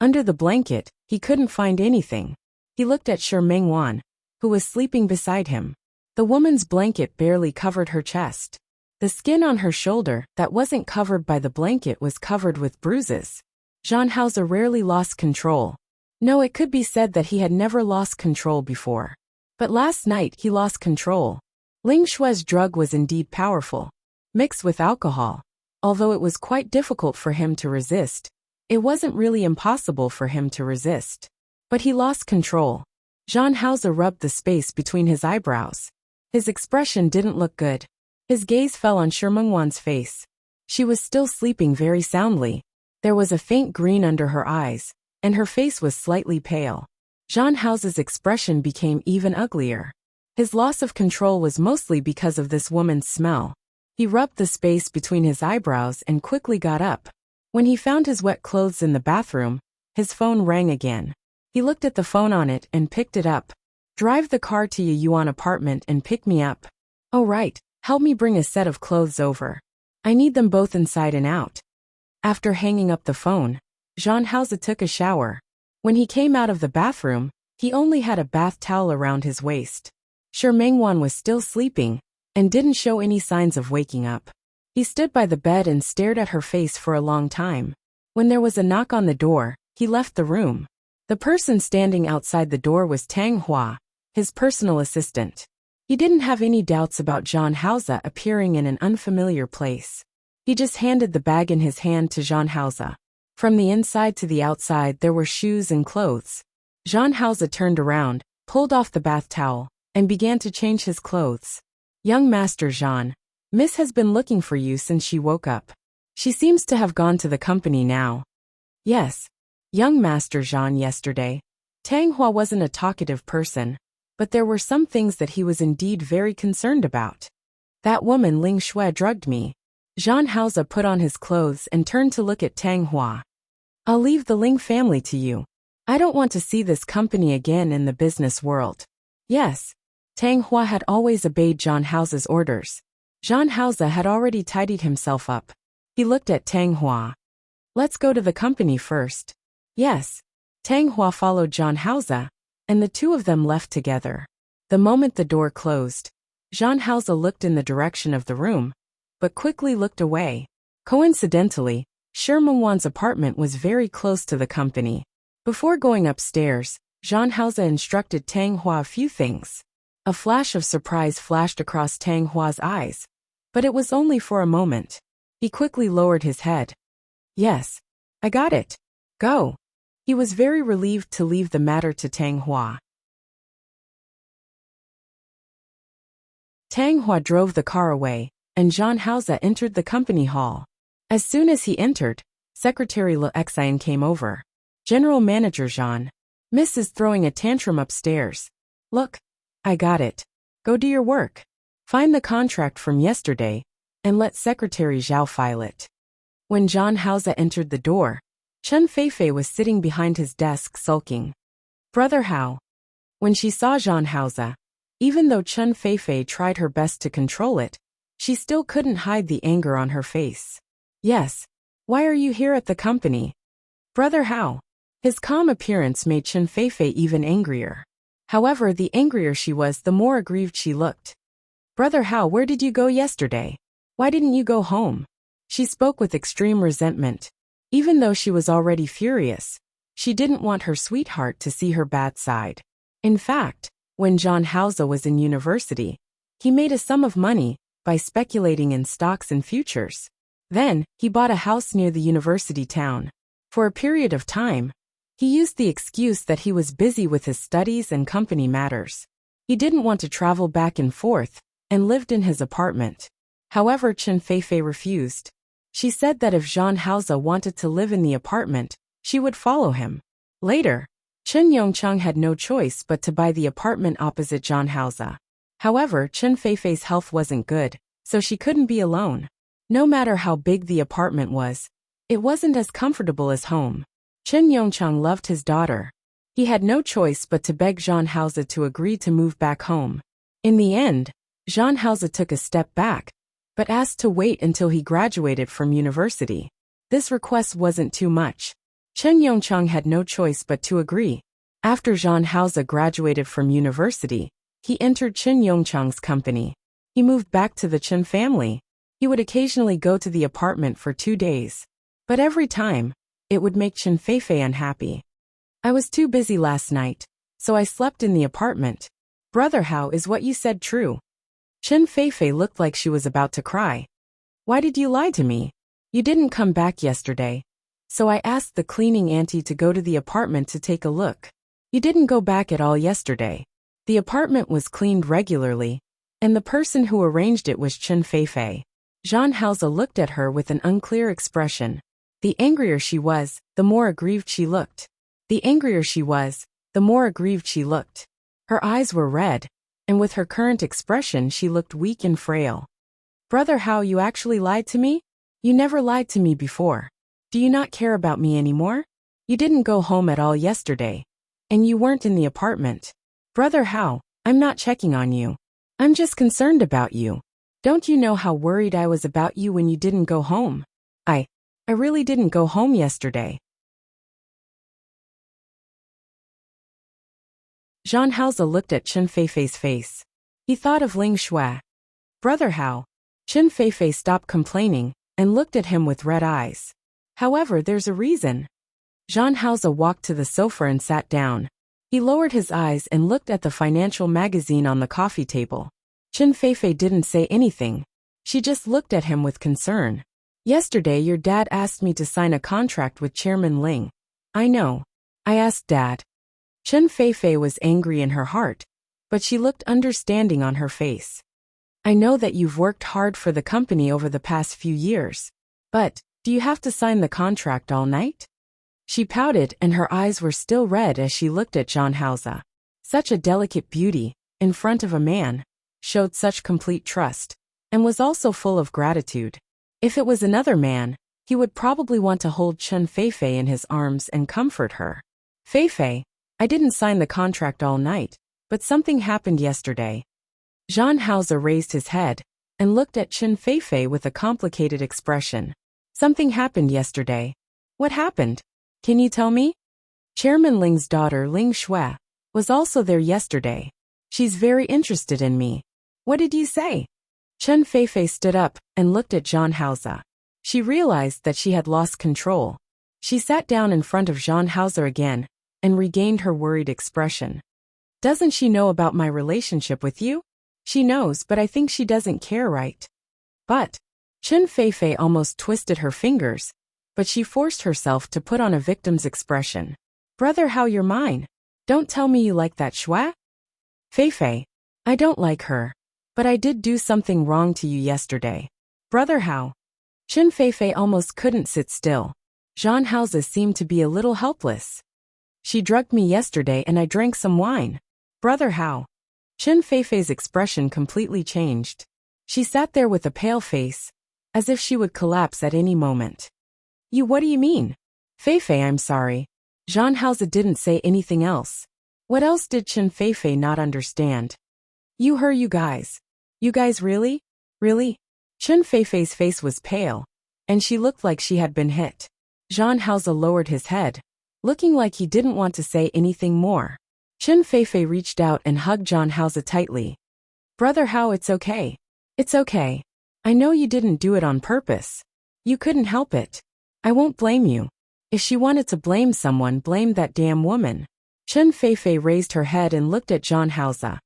Under the blanket, he couldn't find anything. He looked at Shi Mengwan, who was sleeping beside him. The woman's blanket barely covered her chest. The skin on her shoulder that wasn't covered by the blanket was covered with bruises. Zhan Hao rarely lost control. No, it could be said that he had never lost control before. But last night he lost control. Ling Shue's drug was indeed powerful, mixed with alcohol. Although it was quite difficult for him to resist, it wasn't really impossible for him to resist. But he lost control. Zhan Hao rubbed the space between his eyebrows. His expression didn't look good. His gaze fell on Shi Mengwan's face. She was still sleeping very soundly. There was a faint green under her eyes, and her face was slightly pale. Zhan Hao's expression became even uglier. His loss of control was mostly because of this woman's smell. He rubbed the space between his eyebrows and quickly got up. When he found his wet clothes in the bathroom, his phone rang again. He looked at the phone on it and picked it up. Drive the car to Ye Yuan apartment and pick me up. Oh right, help me bring a set of clothes over. I need them both inside and out. After hanging up the phone, Zhan Hao took a shower. When he came out of the bathroom, he only had a bath towel around his waist. Shi Mengwan was still sleeping and didn't show any signs of waking up. He stood by the bed and stared at her face for a long time. When there was a knock on the door, he left the room. The person standing outside the door was Tang Hua, his personal assistant. He didn't have any doubts about Zhan Hao appearing in an unfamiliar place. He just handed the bag in his hand to Zhan Hao. From the inside to the outside there were shoes and clothes. Zhan Hao turned around, pulled off the bath towel, and began to change his clothes. Young Master Zhan, Miss has been looking for you since she woke up. She seems to have gone to the company now. Yes. Young Master Zhan yesterday. Tang Hua wasn't a talkative person, but there were some things that he was indeed very concerned about. That woman Ling Shui drugged me. Zhan Hao put on his clothes and turned to look at Tang Hua. I'll leave the Ling family to you. I don't want to see this company again in the business world. Yes. Tang Hua had always obeyed Zhan Hao's orders. Zhan Hao had already tidied himself up. He looked at Tang Hua. Let's go to the company first. Yes. Tang Hua followed Zhan Hao, and the two of them left together. The moment the door closed, Zhan Hao looked in the direction of the room, but quickly looked away. Coincidentally, Shi Mengwan's apartment was very close to the company. Before going upstairs, Zhan Hao instructed Tang Hua a few things. A flash of surprise flashed across Tang Hua's eyes, but it was only for a moment. He quickly lowered his head. Yes. I got it. Go. He was very relieved to leave the matter to Tang Hua. Tang Hua drove the car away, and Zhan Hao entered the company hall. As soon as he entered, Secretary Le Xian came over. General Manager Jean. Miss is throwing a tantrum upstairs. Look, I got it. Go do your work. Find the contract from yesterday, and let Secretary Zhao file it. When Zhang Haoze entered the door, Chen Feifei was sitting behind his desk sulking. Brother Hao. When she saw Zhang Haoze, even though Chen Feifei tried her best to control it, she still couldn't hide the anger on her face. Yes. Why are you here at the company? Brother Hao. His calm appearance made Chen Feifei even angrier. However, the angrier she was, the more aggrieved she looked. Brother Hao, where did you go yesterday? Why didn't you go home? She spoke with extreme resentment. Even though she was already furious, she didn't want her sweetheart to see her bad side. In fact, when Zhang Haoze was in university, he made a sum of money by speculating in stocks and futures. Then, he bought a house near the university town. For a period of time, he used the excuse that he was busy with his studies and company matters. He didn't want to travel back and forth, and lived in his apartment. However, Chen Feifei refused. She said that if Zhang Haoze wanted to live in the apartment, she would follow him. Later, Chen Yongcheng had no choice but to buy the apartment opposite Zhang Haoze. However, Chen Feifei's health wasn't good, so she couldn't be alone. No matter how big the apartment was, it wasn't as comfortable as home. Chen Yongcheng loved his daughter. He had no choice but to beg Zhang Haoze to agree to move back home. In the end, Zhang Haoze took a step back, but asked to wait until he graduated from university. This request wasn't too much. Chen Yongcheng had no choice but to agree. After Zhang Haoze graduated from university, he entered Chen Yongcheng's company. He moved back to the Chen family. He would occasionally go to the apartment for 2 days. But every time, it would make Chen Feifei unhappy. I was too busy last night, so I slept in the apartment. Brother Hao, is what you said true? Chen Feifei looked like she was about to cry. Why did you lie to me? You didn't come back yesterday. So I asked the cleaning auntie to go to the apartment to take a look. You didn't go back at all yesterday. The apartment was cleaned regularly, and the person who arranged it was Chen Feifei. Zhang Haoze looked at her with an unclear expression. The angrier she was, the more aggrieved she looked. The angrier she was, the more aggrieved she looked. Her eyes were red, and with her current expression she looked weak and frail. Brother Hao, you actually lied to me? You never lied to me before. Do you not care about me anymore? You didn't go home at all yesterday. And you weren't in the apartment. Brother Hao, I'm not checking on you. I'm just concerned about you. Don't you know how worried I was about you when you didn't go home? I really didn't go home yesterday. Zhang Haoze looked at Chen Feifei's face. He thought of Ling Shui. Brother Hao. Chen Feifei stopped complaining and looked at him with red eyes. However, there's a reason. Zhang Haoze walked to the sofa and sat down. He lowered his eyes and looked at the financial magazine on the coffee table. Chen Feifei didn't say anything. She just looked at him with concern. Yesterday your dad asked me to sign a contract with Chairman Ling. I know. I asked Dad. Chen Feifei was angry in her heart, but she looked understanding on her face. I know that you've worked hard for the company over the past few years. But, do you have to sign the contract all night? She pouted and her eyes were still red as she looked at Zhang Haoze. Such a delicate beauty, in front of a man, showed such complete trust, and was also full of gratitude. If it was another man, he would probably want to hold Chen Feifei in his arms and comfort her. Feifei, I didn't sign the contract all night, but something happened yesterday. Zhang Haoze raised his head and looked at Chen Feifei with a complicated expression. Something happened yesterday. What happened? Can you tell me? Chairman Ling's daughter Ling Shui was also there yesterday. She's very interested in me. What did you say? Chen Feifei stood up and looked at Zhang Haoze. She realized that she had lost control. She sat down in front of Zhang Haoze again and regained her worried expression. Doesn't she know about my relationship with you? She knows, but I think she doesn't care, right? But Chen Feifei almost twisted her fingers, but she forced herself to put on a victim's expression. Brother Hao, you're mine. Don't tell me you like that Shui? Feifei, I don't like her. But I did do something wrong to you yesterday. Brother Hao. Chen Feifei almost couldn't sit still. Jean Hausa seemed to be a little helpless. She drugged me yesterday and I drank some wine. Brother Hao. Chen Feifei's expression completely changed. She sat there with a pale face, as if she would collapse at any moment. What do you mean? Feifei, I'm sorry. Jean Hausa didn't say anything else. What else did Chen Feifei not understand? You guys. You guys really? Really? Chen Feifei's face was pale, and she looked like she had been hit. Jean Hausa lowered his head, looking like he didn't want to say anything more. Chen Feifei reached out and hugged Jean Hausa tightly. Brother Hao, it's okay. It's okay. I know you didn't do it on purpose. You couldn't help it. I won't blame you. If she wanted to blame someone, blame that damn woman. Chen Feifei raised her head and looked at Jean Hausa.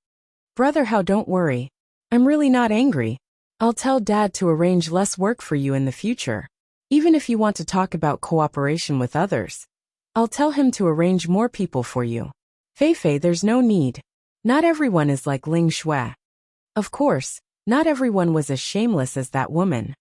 Brother Hao, don't worry. I'm really not angry. I'll tell Dad to arrange less work for you in the future. Even if you want to talk about cooperation with others, I'll tell him to arrange more people for you. Feifei, there's no need. Not everyone is like Ling Shui. Of course, not everyone was as shameless as that woman.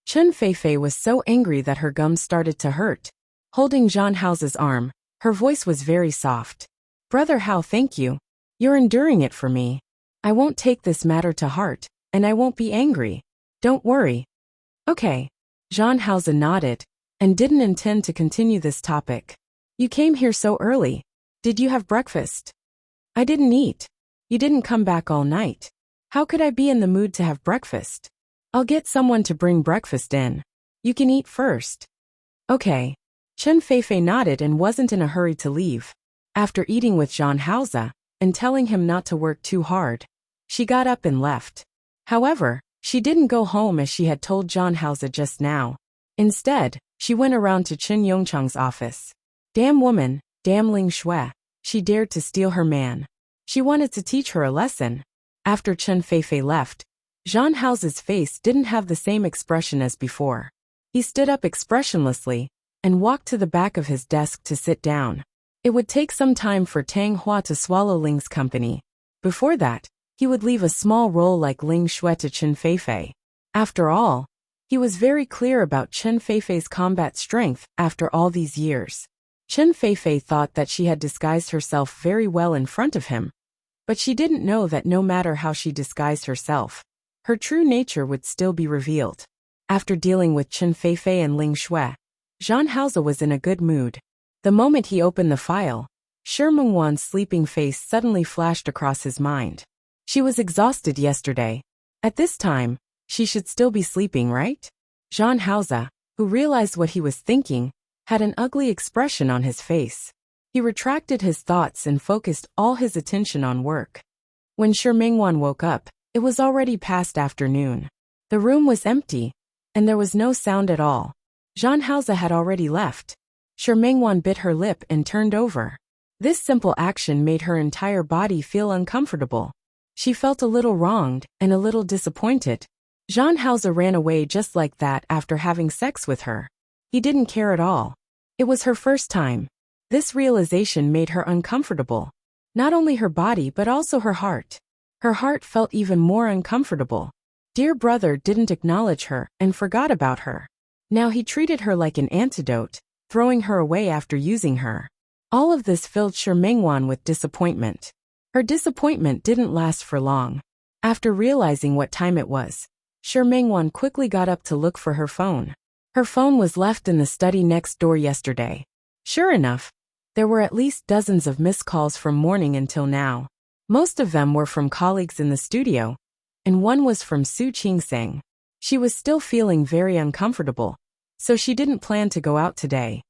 Chen Feifei was so angry that her gums started to hurt. Holding Jean Hausa's arm, her voice was very soft. Brother Hao, thank you. You're enduring it for me. I won't take this matter to heart, and I won't be angry. Don't worry. Okay. Jean Hausa nodded, and didn't intend to continue this topic. You came here so early. Did you have breakfast? I didn't eat. You didn't come back all night. How could I be in the mood to have breakfast? I'll get someone to bring breakfast in. You can eat first. Okay. Chen Feifei nodded and wasn't in a hurry to leave. After eating with Jean Hausa, and telling him not to work too hard, she got up and left. However, she didn't go home as she had told Jean Hausa just now. Instead, she went around to Qin Yongchang's office. Damn woman, damn Ling Shui. She dared to steal her man. She wanted to teach her a lesson. After Chen Feifei left, Jean Hausa's face didn't have the same expression as before. He stood up expressionlessly, and walked to the back of his desk to sit down. It would take some time for Tang Hua to swallow Ling's company. Before that, he would leave a small role like Ling Shui to Chen Feifei. After all, he was very clear about Chen Feifei's combat strength after all these years. Chen Feifei thought that she had disguised herself very well in front of him, but she didn't know that no matter how she disguised herself, her true nature would still be revealed. After dealing with Chen Feifei and Ling Shui, Jean Hausa was in a good mood. The moment he opened the file, Shi Mengwan's sleeping face suddenly flashed across his mind. She was exhausted yesterday. At this time, she should still be sleeping, right? Jean Hausa, who realized what he was thinking, had an ugly expression on his face. He retracted his thoughts and focused all his attention on work. When Shi Mengwan woke up, it was already past afternoon. The room was empty, and there was no sound at all. Jean Hausa had already left. Shi Mengwan bit her lip and turned over. This simple action made her entire body feel uncomfortable. She felt a little wronged and a little disappointed. Jean Hausa ran away just like that after having sex with her. He didn't care at all. It was her first time. This realization made her uncomfortable. Not only her body but also her heart. Her heart felt even more uncomfortable. Dear brother didn't acknowledge her and forgot about her. Now he treated her like an antidote, throwing her away after using her. All of this filled Shi Mengwan with disappointment. Her disappointment didn't last for long. After realizing what time it was, Shi Mengwan quickly got up to look for her phone. Her phone was left in the study next door yesterday. Sure enough, there were at least dozens of missed calls from morning until now. Most of them were from colleagues in the studio, and one was from Su Qingseng. She was still feeling very uncomfortable, so she didn't plan to go out today.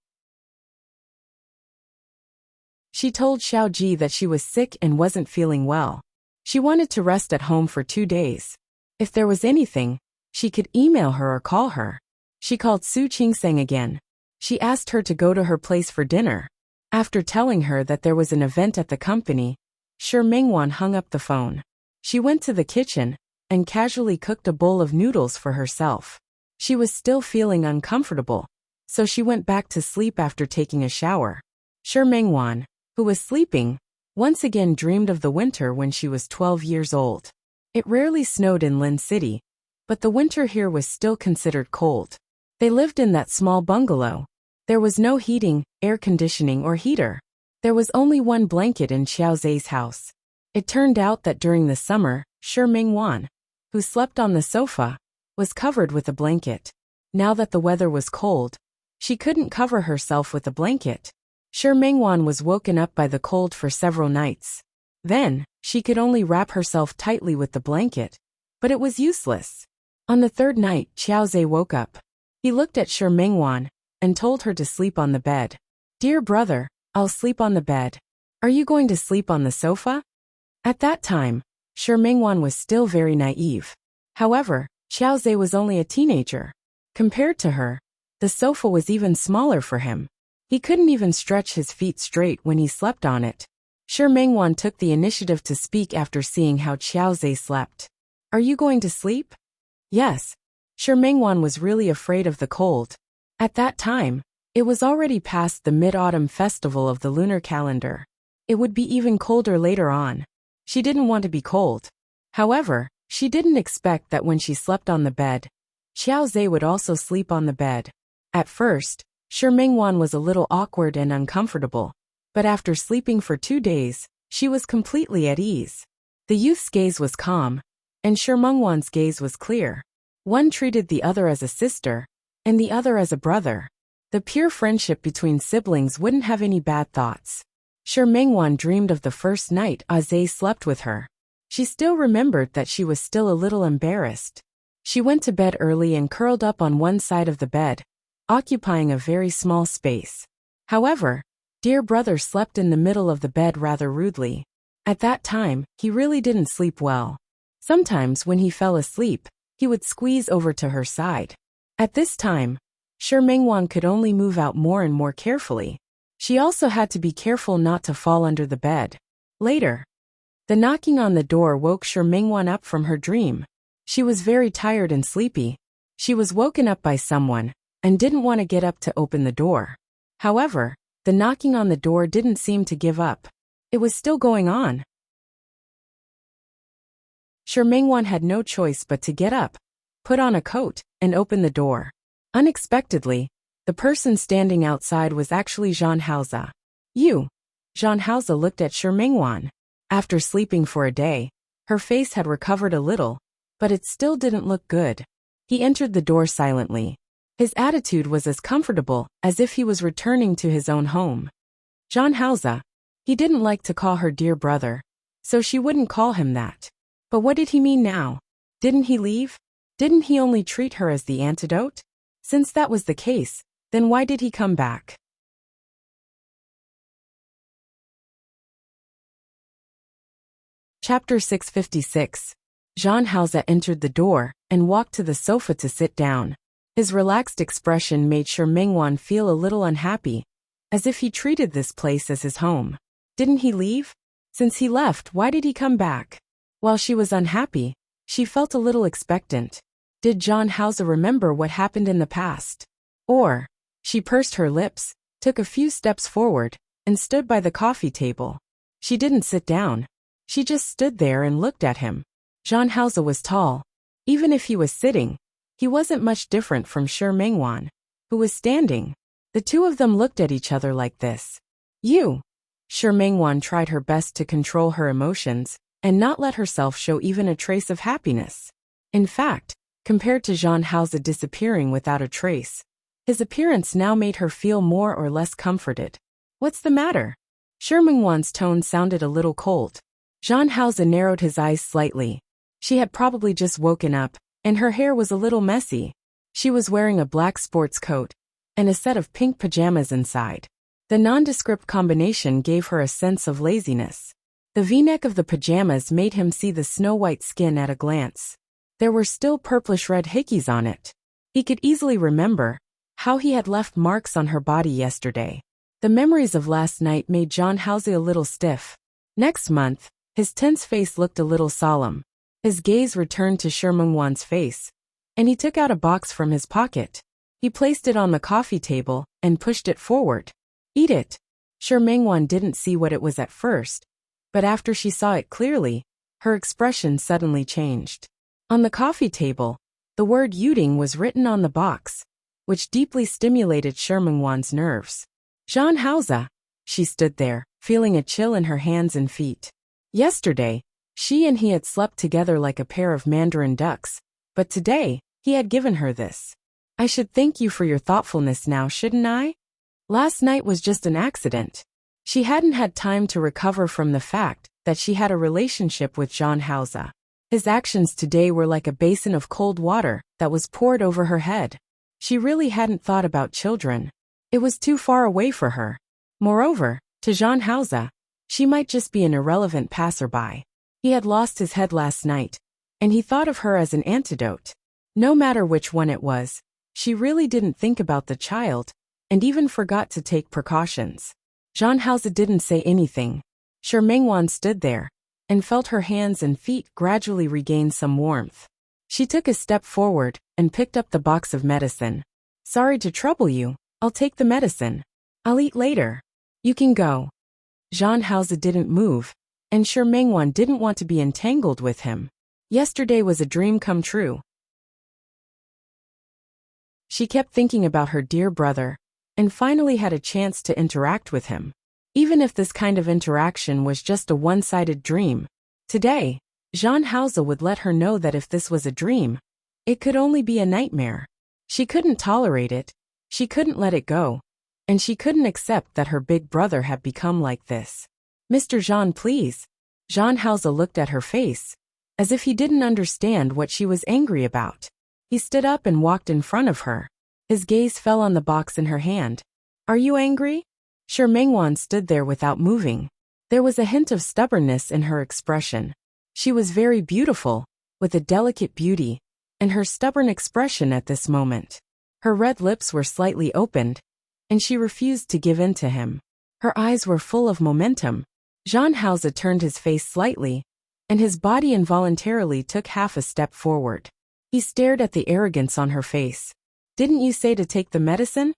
She told Xiao Ji that she was sick and wasn't feeling well. She wanted to rest at home for 2 days. If there was anything, she could email her or call her. She called Su Qingseng again. She asked her to go to her place for dinner. After telling her that there was an event at the company, Shi Mengwan hung up the phone. She went to the kitchen and casually cooked a bowl of noodles for herself. She was still feeling uncomfortable, so she went back to sleep after taking a shower. Shi Mengwan, who was sleeping, once again dreamed of the winter when she was 12 years old. It rarely snowed in Lin City, but the winter here was still considered cold. They lived in that small bungalow. There was no heating, air conditioning or heater. There was only one blanket in Xiao Zhe's house. It turned out that during the summer, Shi Mingwan, who slept on the sofa, was covered with a blanket. Now that the weather was cold, she couldn't cover herself with a blanket. Shi Mingwan was woken up by the cold for several nights. Then, she could only wrap herself tightly with the blanket, but it was useless. On the third night, Xiao Zhe woke up. He looked at Shi Mingwan and told her to sleep on the bed. "Dear brother, I'll sleep on the bed. Are you going to sleep on the sofa?" At that time, Shi Mingwan was still very naive. However, Xiao Zhe was only a teenager. Compared to her, the sofa was even smaller for him. He couldn't even stretch his feet straight when he slept on it. Shi Mingwan took the initiative to speak after seeing how Xiao Zhe slept. "Are you going to sleep?" Yes. Shi Mingwan was really afraid of the cold. At that time, it was already past the mid-autumn festival of the lunar calendar. It would be even colder later on. She didn't want to be cold. However, she didn't expect that when she slept on the bed, Xiao Zhe would also sleep on the bed. At first, Shi Mingwan was a little awkward and uncomfortable, but after sleeping for 2 days, she was completely at ease. The youth's gaze was calm, and Shi Mingwan's gaze was clear. One treated the other as a sister, and the other as a brother. The pure friendship between siblings wouldn't have any bad thoughts. Shi Mingwan dreamed of the first night Zhe slept with her. She still remembered that she was still a little embarrassed. She went to bed early and curled up on one side of the bed, occupying a very small space. However, dear brother slept in the middle of the bed rather rudely. At that time, he really didn't sleep well. Sometimes when he fell asleep, he would squeeze over to her side. At this time, Shi Mingwan could only move out more and more carefully. She also had to be careful not to fall under the bed. Later, the knocking on the door woke Shi Mingwan up from her dream. She was very tired and sleepy. She was woken up by someone and didn't want to get up to open the door. However, the knocking on the door didn't seem to give up. It was still going on. Shi Mingwan had no choice but to get up, put on a coat, and open the door. Unexpectedly, the person standing outside was actually Zhang Haoze. "You." Zhang Haoze looked at Shi Mingwan. After sleeping for a day, her face had recovered a little, but it still didn't look good. He entered the door silently. His attitude was as comfortable as if he was returning to his own home. Zhang Haoze. He didn't like to call her dear brother, so she wouldn't call him that. But what did he mean now? Didn't he leave? Didn't he only treat her as the antidote? Since that was the case, then why did he come back? Chapter 656. Zhang Haoze entered the door and walked to the sofa to sit down. His relaxed expression made Shi Mingwan feel a little unhappy, as if he treated this place as his home. Didn't he leave? Since he left, why did he come back? While she was unhappy, she felt a little expectant. Did Zhang Haoze remember what happened in the past? Or, she pursed her lips, took a few steps forward, and stood by the coffee table. She didn't sit down. She just stood there and looked at him. Zhang Haoze was tall. Even if he was sitting, he wasn't much different from Shi Mingwan, who was standing. The two of them looked at each other like this. "You." Shi Mingwan tried her best to control her emotions and not let herself show even a trace of happiness. In fact, compared to Zhang Haoze disappearing without a trace, his appearance now made her feel more or less comforted. "What's the matter?" Shi Mingwan's tone sounded a little cold. Zhang Haoze narrowed his eyes slightly. She had probably just woken up, and her hair was a little messy. She was wearing a black sports coat and a set of pink pajamas inside. The nondescript combination gave her a sense of laziness. The V-neck of the pajamas made him see the snow-white skin at a glance. There were still purplish-red hickeys on it. He could easily remember how he had left marks on her body yesterday. The memories of last night made Zhang Haoze a little stiff. Next month, his tense face looked a little solemn. His gaze returned to Shi Mingwan's face, and he took out a box from his pocket. He placed it on the coffee table and pushed it forward. "Eat it." Shi Mingwan didn't see what it was at first, but after she saw it clearly, her expression suddenly changed. On the coffee table, The word Yuding was written on the box, which deeply stimulated Shermangwan's nerves. Jean Hausa. She stood there, feeling a chill in her hands and feet. Yesterday, she and he had slept together like a pair of mandarin ducks, but today, he had given her this. I should thank you for your thoughtfulness now, shouldn't I? Last night was just an accident. She hadn't had time to recover from the fact that she had a relationship with Jean Hausa. His actions today were like a basin of cold water that was poured over her head. She really hadn't thought about children. It was too far away for her. Moreover, to Jean Hausa, she might just be an irrelevant passerby. He had lost his head last night, and he thought of her as an antidote. No matter which one it was, she really didn't think about the child, and even forgot to take precautions. Jean Hausa didn't say anything. Shermangwan stood there, and felt her hands and feet gradually regain some warmth. She took a step forward, and picked up the box of medicine. Sorry to trouble you, I'll take the medicine. I'll eat later. You can go. Jean Hausa didn't move, and Shermangwan didn't want to be entangled with him. Yesterday was a dream come true. She kept thinking about her dear brother, and finally had a chance to interact with him. Even if this kind of interaction was just a one-sided dream, today, Jean Hausa would let her know that if this was a dream, it could only be a nightmare. She couldn't tolerate it, she couldn't let it go, and she couldn't accept that her big brother had become like this. Mr. Jean, please. Jean Hausa looked at her face, as if he didn't understand what she was angry about. He stood up and walked in front of her. His gaze fell on the box in her hand. Are you angry? Shermangwan stood there without moving. There was a hint of stubbornness in her expression. She was very beautiful, with a delicate beauty, and her stubborn expression at this moment. Her red lips were slightly opened, and she refused to give in to him. Her eyes were full of momentum. Jean Hausa turned his face slightly, and his body involuntarily took half a step forward. He stared at the arrogance on her face. Didn't you say to take the medicine?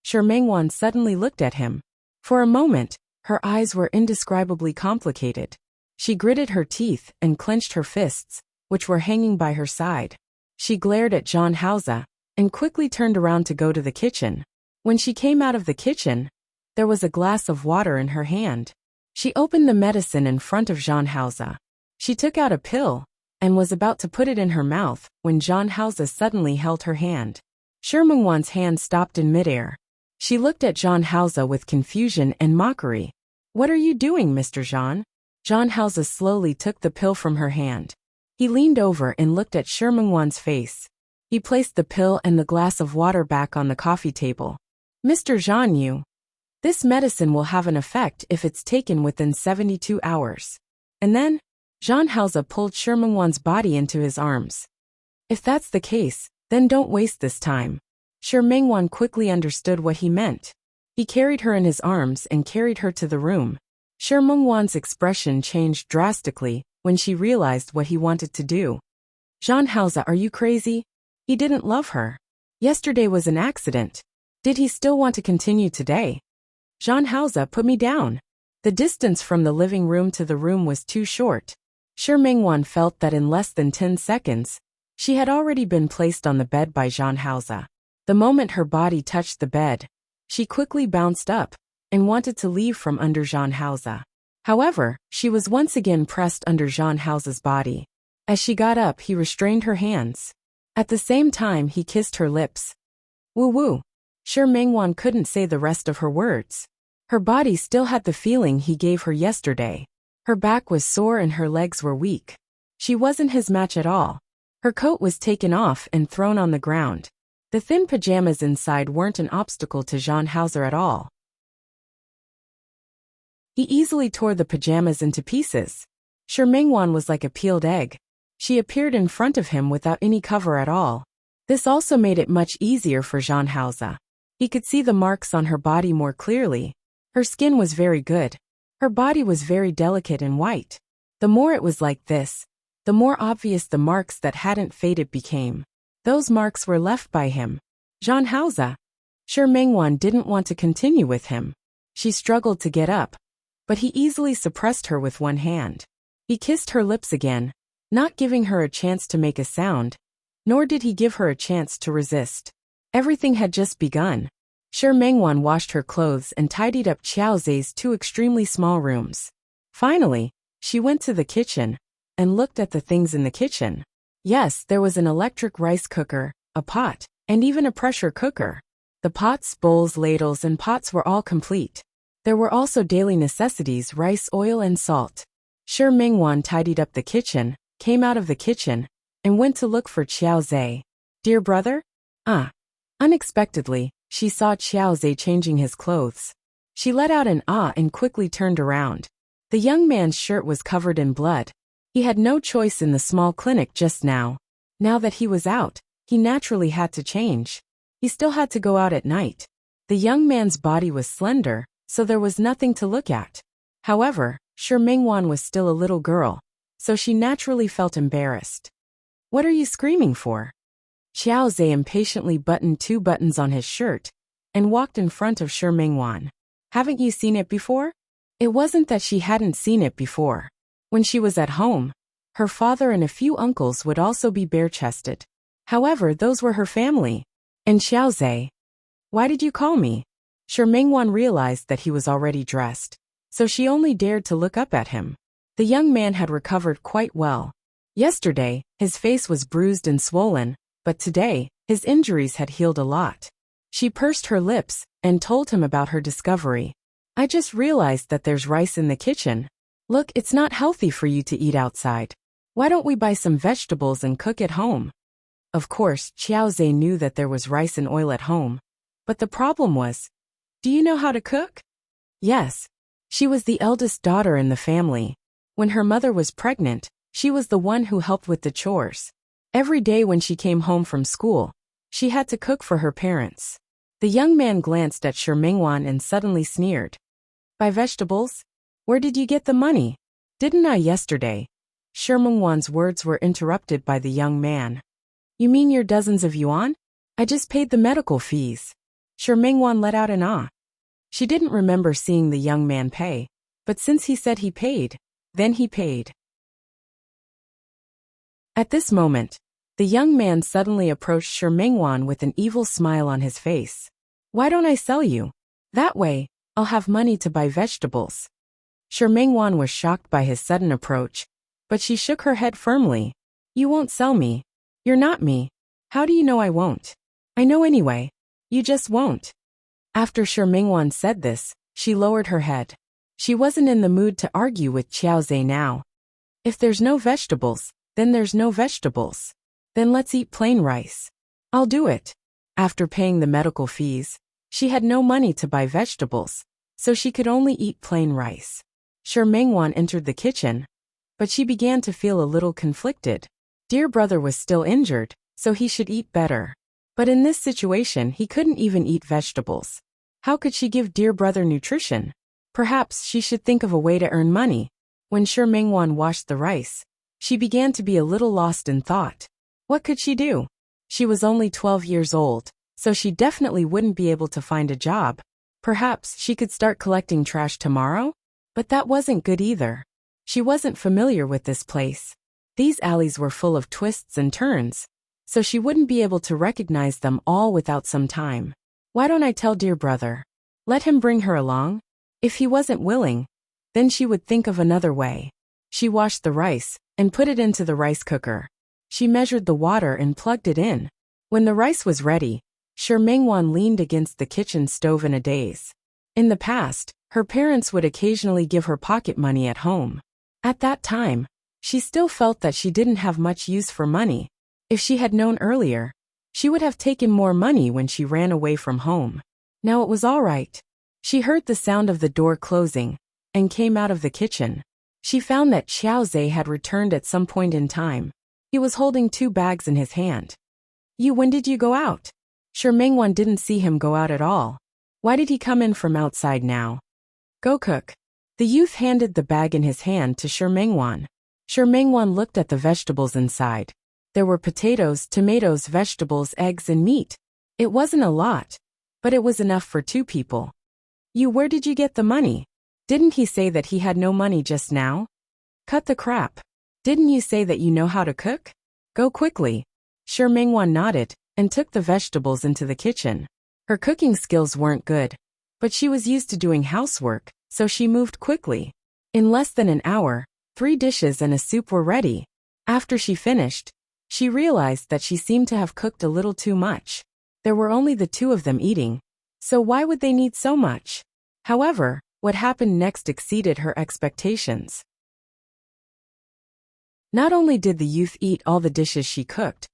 Shermangwan suddenly looked at him. For a moment, her eyes were indescribably complicated. She gritted her teeth and clenched her fists, which were hanging by her side. She glared at Jean Hausa, and quickly turned around to go to the kitchen. When she came out of the kitchen, there was a glass of water in her hand. She opened the medicine in front of Jean Hausa. She took out a pill, and was about to put it in her mouth, when Jean Hausa suddenly held her hand. Shermangwan's hand stopped in midair. She looked at Jean Hausa with confusion and mockery. What are you doing, Mr. Jean? Jean Hausa slowly took the pill from her hand. He leaned over and looked at Shermangwan's face. He placed the pill and the glass of water back on the coffee table. Mr. Jean, this medicine will have an effect if it's taken within 72 hours. And then, Jean Hausa pulled Shermangwan's body into his arms. If that's the case, then don't waste this time. Shermangwan quickly understood what he meant. He carried her in his arms and carried her to the room. Shermangwan's expression changed drastically when she realized what he wanted to do. Jean Hausa, are you crazy? He didn't love her. Yesterday was an accident. Did he still want to continue today? Jean Hausa, put me down. The distance from the living room to the room was too short. Shermangwan felt that in less than 10 seconds, she had already been placed on the bed by Jean Hausa. The moment her body touched the bed, she quickly bounced up and wanted to leave from under Jean Hausa. However, she was once again pressed under Jean Hausa's body. As she got up, he restrained her hands. At the same time, he kissed her lips. Woo-woo. Shermangwan couldn't say the rest of her words. Her body still had the feeling he gave her yesterday. Her back was sore and her legs were weak. She wasn't his match at all. Her coat was taken off and thrown on the ground. The thin pajamas inside weren't an obstacle to Jean Hausa at all. He easily tore the pajamas into pieces. Shermangwan was like a peeled egg. She appeared in front of him without any cover at all. This also made it much easier for Jean Hausa. He could see the marks on her body more clearly. Her skin was very good. Her body was very delicate and white. The more it was like this, the more obvious the marks that hadn't faded became. Those marks were left by him. Jean Hausa. Shermangwan didn't want to continue with him. She struggled to get up, but he easily suppressed her with one hand. He kissed her lips again, not giving her a chance to make a sound, nor did he give her a chance to resist. Everything had just begun. Shi Mengwan washed her clothes and tidied up Qiao Zhe's 2 extremely small rooms. Finally, she went to the kitchen and looked at the things in the kitchen. Yes, there was an electric rice cooker, a pot, and even a pressure cooker. The pots, bowls, ladles, and pots were all complete. There were also daily necessities: rice, oil, and salt. Shi Mengwan tidied up the kitchen, came out of the kitchen, and went to look for Qiao Zhe. Dear brother? Unexpectedly, she saw Qiao Zhe changing his clothes. She let out an ah and quickly turned around. The young man's shirt was covered in blood. He had no choice in the small clinic just now. Now that he was out, he naturally had to change. He still had to go out at night. The young man's body was slender, so there was nothing to look at. However, Shi Mengwan was still a little girl, so she naturally felt embarrassed. What are you screaming for? Qiao Zhe impatiently buttoned 2 buttons on his shirt and walked in front of Shi Mengwan. Haven't you seen it before? It wasn't that she hadn't seen it before. When she was at home, her father and a few uncles would also be bare-chested. However, those were her family. And Qiao Zhe, why did you call me? Shi Mengwan realized that he was already dressed, so she only dared to look up at him. The young man had recovered quite well. Yesterday, his face was bruised and swollen, but today, his injuries had healed a lot. She pursed her lips and told him about her discovery. I just realized that there's rice in the kitchen. Look, it's not healthy for you to eat outside. Why don't we buy some vegetables and cook at home? Of course, Qiao Zhe knew that there was rice and oil at home. But the problem was, do you know how to cook? Yes. She was the eldest daughter in the family. When her mother was pregnant, she was the one who helped with the chores. Every day when she came home from school, she had to cook for her parents. The young man glanced at Shi Mengwan and suddenly sneered. Buy vegetables? Where did you get the money? Didn't I yesterday? Shi Mengwan's words were interrupted by the young man. You mean your dozens of yuan? I just paid the medical fees. Shi Mengwan let out an ah. She didn't remember seeing the young man pay, but since he said he paid, then he paid. At this moment, the young man suddenly approached Shi Mengwan with an evil smile on his face. Why don't I sell you? That way, I'll have money to buy vegetables. Shi Mengwan was shocked by his sudden approach, but she shook her head firmly. You won't sell me. You're not me. How do you know I won't? I know anyway. You just won't. After Shi Mengwan said this, she lowered her head. She wasn't in the mood to argue with Qiao Zhe now. If there's no vegetables, then there's no vegetables. Then let's eat plain rice. I'll do it. After paying the medical fees, she had no money to buy vegetables, so she could only eat plain rice. Shi Mengwan entered the kitchen, but she began to feel a little conflicted. Dear brother was still injured, so he should eat better. But in this situation he couldn't even eat vegetables. How could she give dear brother nutrition? Perhaps she should think of a way to earn money. When Shi Mengwan washed the rice, she began to be a little lost in thought. What could she do? She was only 12 years old, so she definitely wouldn't be able to find a job. Perhaps she could start collecting trash tomorrow? But that wasn't good either. She wasn't familiar with this place. These alleys were full of twists and turns, so she wouldn't be able to recognize them all without some time. Why don't I tell dear brother? Let him bring her along? If he wasn't willing, then she would think of another way. She washed the rice and put it into the rice cooker. She measured the water and plugged it in. When the rice was ready, Shi Mengwan leaned against the kitchen stove in a daze. In the past, her parents would occasionally give her pocket money at home. At that time, she still felt that she didn't have much use for money. If she had known earlier, she would have taken more money when she ran away from home. Now it was all right. She heard the sound of the door closing and came out of the kitchen. She found that Qiao Zhe had returned at some point in time. He was holding 2 bags in his hand. When did you go out? Shi Mengwan didn't see him go out at all. Why did he come in from outside now? Go cook. The youth handed the bag in his hand to Shi Mengwan. Shi Mengwan looked at the vegetables inside. There were potatoes, tomatoes, vegetables, eggs, and meat. It wasn't a lot, but it was enough for 2 people. Where did you get the money? Didn't he say that he had no money just now? Cut the crap. Didn't you say that you know how to cook? Go quickly. Shi Mingwan nodded and took the vegetables into the kitchen. Her cooking skills weren't good, but she was used to doing housework, so she moved quickly. In less than an hour, 3 dishes and a soup were ready. After she finished, she realized that she seemed to have cooked a little too much. There were only the 2 of them eating, so why would they need so much? However, what happened next exceeded her expectations. Not only did the youth eat all the dishes she cooked,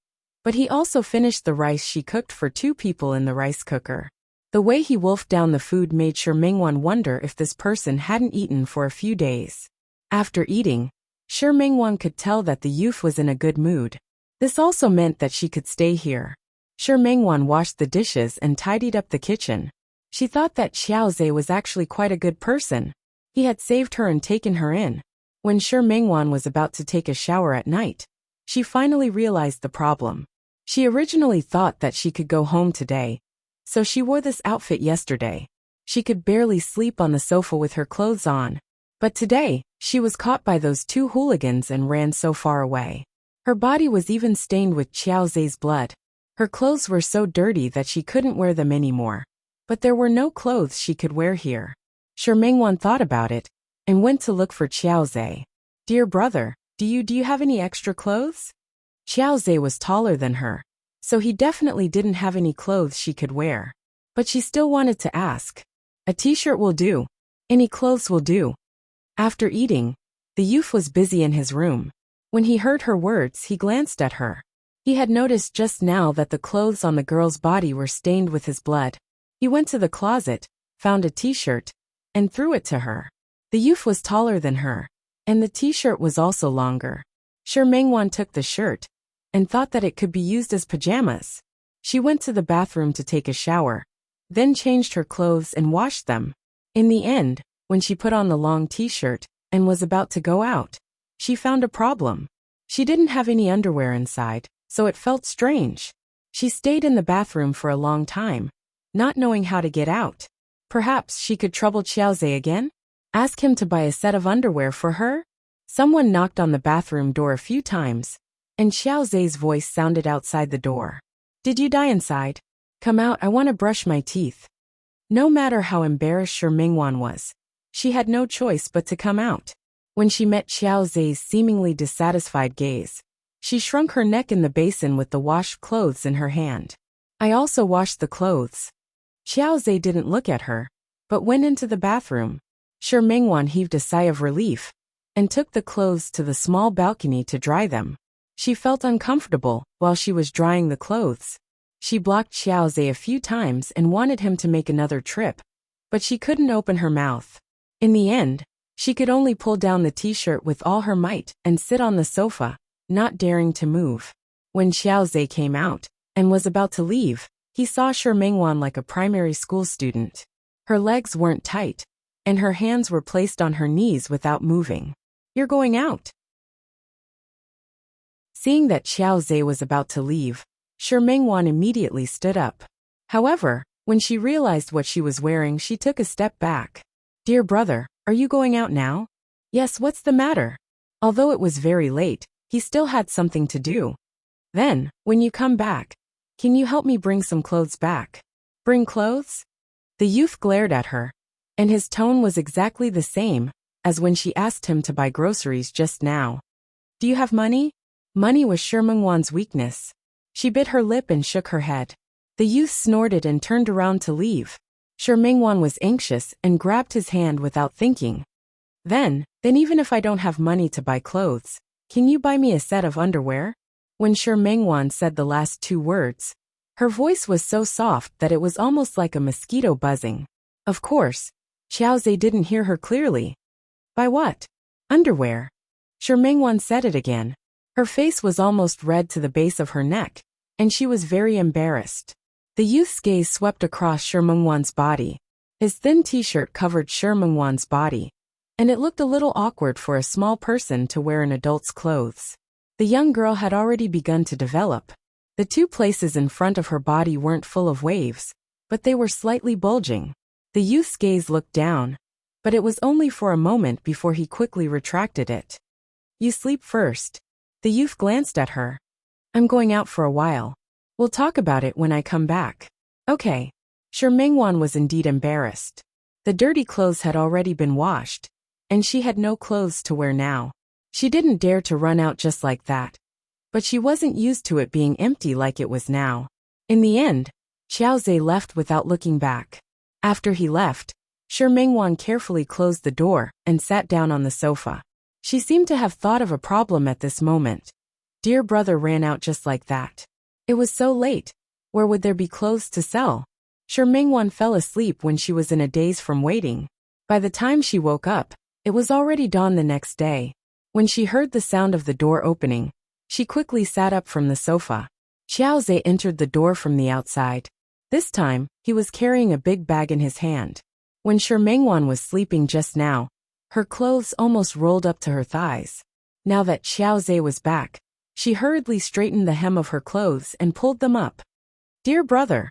but he also finished the rice she cooked for 2 people in the rice cooker. The way he wolfed down the food made Shi Mingwan wonder if this person hadn't eaten for a few days. After eating, Shi Mingwan could tell that the youth was in a good mood. This also meant that she could stay here. Shi Mingwan washed the dishes and tidied up the kitchen. She thought that Xiaozhe was actually quite a good person. He had saved her and taken her in. When Shi Mingwan was about to take a shower at night, she finally realized the problem. She originally thought that she could go home today, so she wore this outfit yesterday. She could barely sleep on the sofa with her clothes on. But today, she was caught by those 2 hooligans and ran so far away. Her body was even stained with Xiaozhe's blood. Her clothes were so dirty that she couldn't wear them anymore. But there were no clothes she could wear here. Shi Mingwan thought about it and went to look for Xiaozhe. "Dear brother, do you have any extra clothes?" Xiaozhe was taller than her, so he definitely didn't have any clothes she could wear. But she still wanted to ask. "A t-shirt will do. Any clothes will do." After eating, the youth was busy in his room. When he heard her words, he glanced at her. He had noticed just now that the clothes on the girl's body were stained with his blood. He went to the closet, found a t-shirt, and threw it to her. The youth was taller than her, and the t-shirt was also longer. Shi Mingwan took the shirt and thought that it could be used as pajamas. She went to the bathroom to take a shower, then changed her clothes and washed them. In the end, when she put on the long t-shirt and was about to go out, she found a problem. She didn't have any underwear inside, so it felt strange. She stayed in the bathroom for a long time, not knowing how to get out. Perhaps she could trouble Xiaozhe again? Ask him to buy a set of underwear for her? Someone knocked on the bathroom door a few times, and Xiaozhe's voice sounded outside the door. "Did you die inside? Come out, I want to brush my teeth." No matter how embarrassed Shi Mingwan was, she had no choice but to come out. When she met Xiaozhe's seemingly dissatisfied gaze, she shrunk her neck in the basin with the washed clothes in her hand. "I also washed the clothes." Xiaozhe didn't look at her, but went into the bathroom. Shi Mingwan heaved a sigh of relief and took the clothes to the small balcony to dry them. She felt uncomfortable while she was drying the clothes. She blocked Xiaozhe a few times and wanted him to make another trip, but she couldn't open her mouth. In the end, she could only pull down the t-shirt with all her might and sit on the sofa, not daring to move. When Xiaozhe came out and was about to leave, he saw Shi Mingwan like a primary school student. Her legs weren't tight, and her hands were placed on her knees without moving. "You're going out." Seeing that Xiaozhe was about to leave, Shi Mingwan immediately stood up. However, when she realized what she was wearing, she took a step back. "Dear brother, are you going out now?" "Yes, what's the matter?" Although it was very late, he still had something to do. "Then, when you come back, can you help me bring some clothes back?" "Bring clothes?" The youth glared at her, and his tone was exactly the same as when she asked him to buy groceries just now. "Do you have money?" Money was Shi Mingwan's weakness. She bit her lip and shook her head. The youth snorted and turned around to leave. Shi Mingwan was anxious and grabbed his hand without thinking. Then even if I don't have money to buy clothes, can you buy me a set of underwear?" When Shi Mingwan said the last 2 words, her voice was so soft that it was almost like a mosquito buzzing. Of course, Xiaozhe didn't hear her clearly. "Buy what?" "Underwear." Shi Mingwan said it again. Her face was almost red to the base of her neck, and she was very embarrassed. The youth's gaze swept across Shi Mingwan's body. His thin t-shirt covered Shi Mingwan's body, and it looked a little awkward for a small person to wear an adult's clothes. The young girl had already begun to develop. The 2 places in front of her body weren't full of waves, but they were slightly bulging. The youth's gaze looked down, but it was only for a moment before he quickly retracted it. "You sleep first." The youth glanced at her. I'm going out for a while. We'll talk about it when I come back. Okay. Sure, Mengwan was indeed embarrassed. The dirty clothes had already been washed, and she had no clothes to wear now. She didn't dare to run out just like that. But she wasn't used to it being empty like it was now. In the end, Xiaozhe left without looking back. After he left, Sure Mengwan carefully closed the door and sat down on the sofa. She seemed to have thought of a problem at this moment. Dear brother ran out just like that. It was so late. Where would there be clothes to sell? Sure Mengwan fell asleep when she was in a daze from waiting. By the time she woke up, it was already dawn the next day. When she heard the sound of the door opening, she quickly sat up from the sofa. Xiaozhe entered the door from the outside. This time, he was carrying a big bag in his hand. When Sure Mengwan was sleeping just now, her clothes almost rolled up to her thighs. Now that Xiaozhe was back, she hurriedly straightened the hem of her clothes and pulled them up. Dear brother.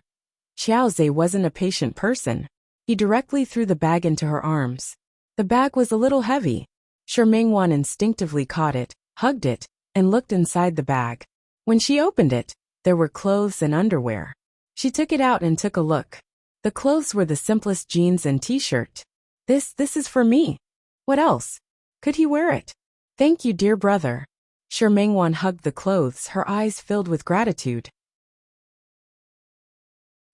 Xiaozhe wasn't a patient person. He directly threw the bag into her arms. The bag was a little heavy. Sure Mengwan instinctively caught it, hugged it, and looked inside the bag. When she opened it, there were clothes and underwear. She took it out and took a look. The clothes were the simplest jeans and t-shirt. This is for me. What else? Could he wear it? Thank you, dear brother. Sure Mengwan hugged the clothes, her eyes filled with gratitude.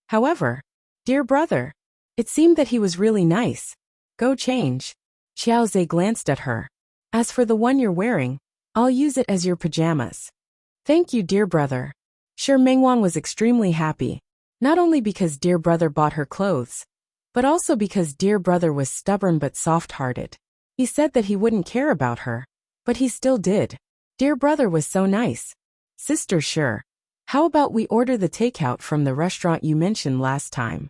However, dear brother, it seemed that he was really nice. Go change. Xiaozhe glanced at her. As for the one you're wearing, I'll use it as your pajamas. Thank you, dear brother. Sure Mengwan was extremely happy, not only because dear brother bought her clothes, but also because dear brother was stubborn but soft-hearted. He said that he wouldn't care about her, but he still did. Dear brother was so nice. Sister Sure, how about we order the takeout from the restaurant you mentioned last time?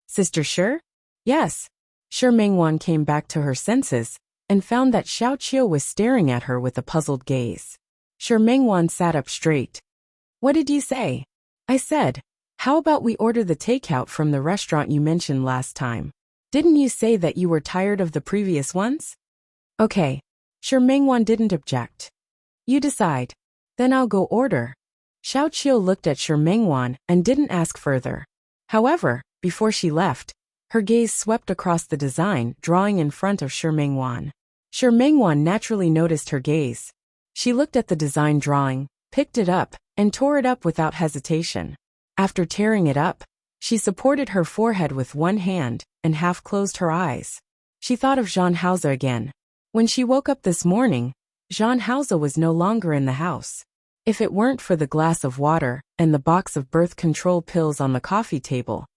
Sister Sure? Yes. Sure Mengwan came back to her senses and found that Xiao Qiu was staring at her with a puzzled gaze. Sure Mengwan sat up straight. What did you say? I said, how about we order the takeout from the restaurant you mentioned last time? Didn't you say that you were tired of the previous ones? Okay. Sure Mengwan didn't object. You decide. Then I'll go order. Xiao Qiu looked at Sure Mengwan and didn't ask further. However, before she left, her gaze swept across the design drawing in front of Sure Mengwan. Sure Mengwan naturally noticed her gaze. She looked at the design drawing, picked it up, and tore it up without hesitation. After tearing it up, she supported her forehead with one hand and half closed her eyes. She thought of Jean Hauser again. When she woke up this morning, Jean Hauser was no longer in the house. If it weren't for the glass of water and the box of birth control pills on the coffee table,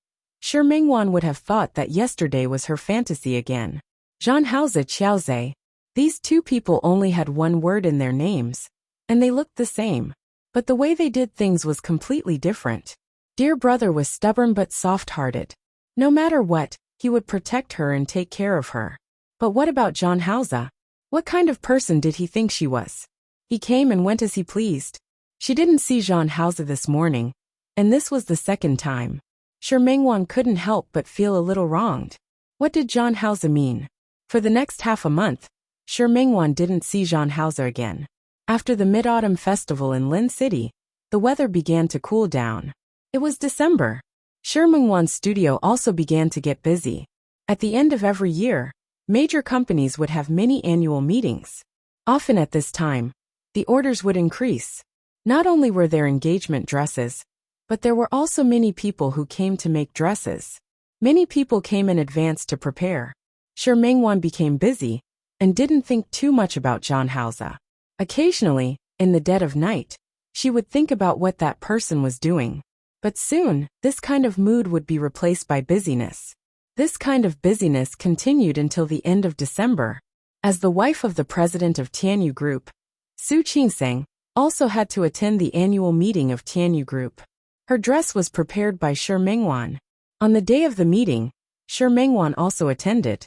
Sure Mengwan would have thought that yesterday was her fantasy again. Jean Hauser Xiaozhe. These two people only had one word in their names, and they looked the same. But the way they did things was completely different. Dear brother was stubborn but soft-hearted. No matter what, he would protect her and take care of her. But what about Jean Hauser? What kind of person did he think she was? He came and went as he pleased. She didn't see Jean Hauser this morning, and this was the second time. Sure Mengwan couldn't help but feel a little wronged. What did Jean Hauser mean? For the next half a month, Sure Mengwan didn't see Jean Hauser again. After the Mid-Autumn Festival in Lin City, the weather began to cool down. It was December. Sure Mengwan's studio also began to get busy. At the end of every year, major companies would have many annual meetings. Often at this time, the orders would increase. Not only were there engagement dresses, but there were also many people who came to make dresses. Many people came in advance to prepare. Sure Mengwan became busy and didn't think too much about Jean Hauser. Occasionally, in the dead of night, she would think about what that person was doing. But soon, this kind of mood would be replaced by busyness. This kind of busyness continued until the end of December. As the wife of the president of Tianyu Group, Su Qingseng also had to attend the annual meeting of Tianyu Group. Her dress was prepared by Sure Mengwan. On the day of the meeting, Sure Mengwan also attended.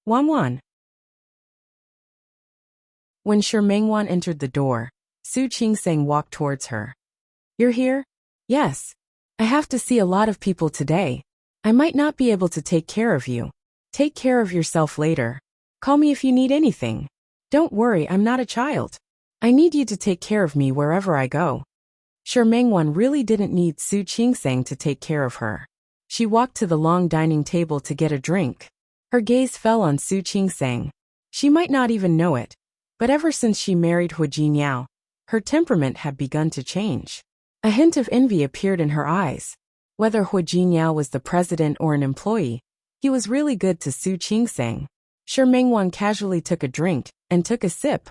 Wan. When Sure Mengwan entered the door, Su Qingseng walked towards her. You're here? Yes. I have to see a lot of people today. I might not be able to take care of you. Take care of yourself later. Call me if you need anything. Don't worry, I'm not a child. I need you to take care of me wherever I go. Sure Mengwan really didn't need Su Qingsang to take care of her. She walked to the long dining table to get a drink. Her gaze fell on Su Qingsang. She might not even know it, but ever since she married Hu Jinniao, her temperament had begun to change. A hint of envy appeared in her eyes. Whether Hu Jinniao was the president or an employee, he was really good to Su Qingsang. Sure Mengwan casually took a drink and took a sip,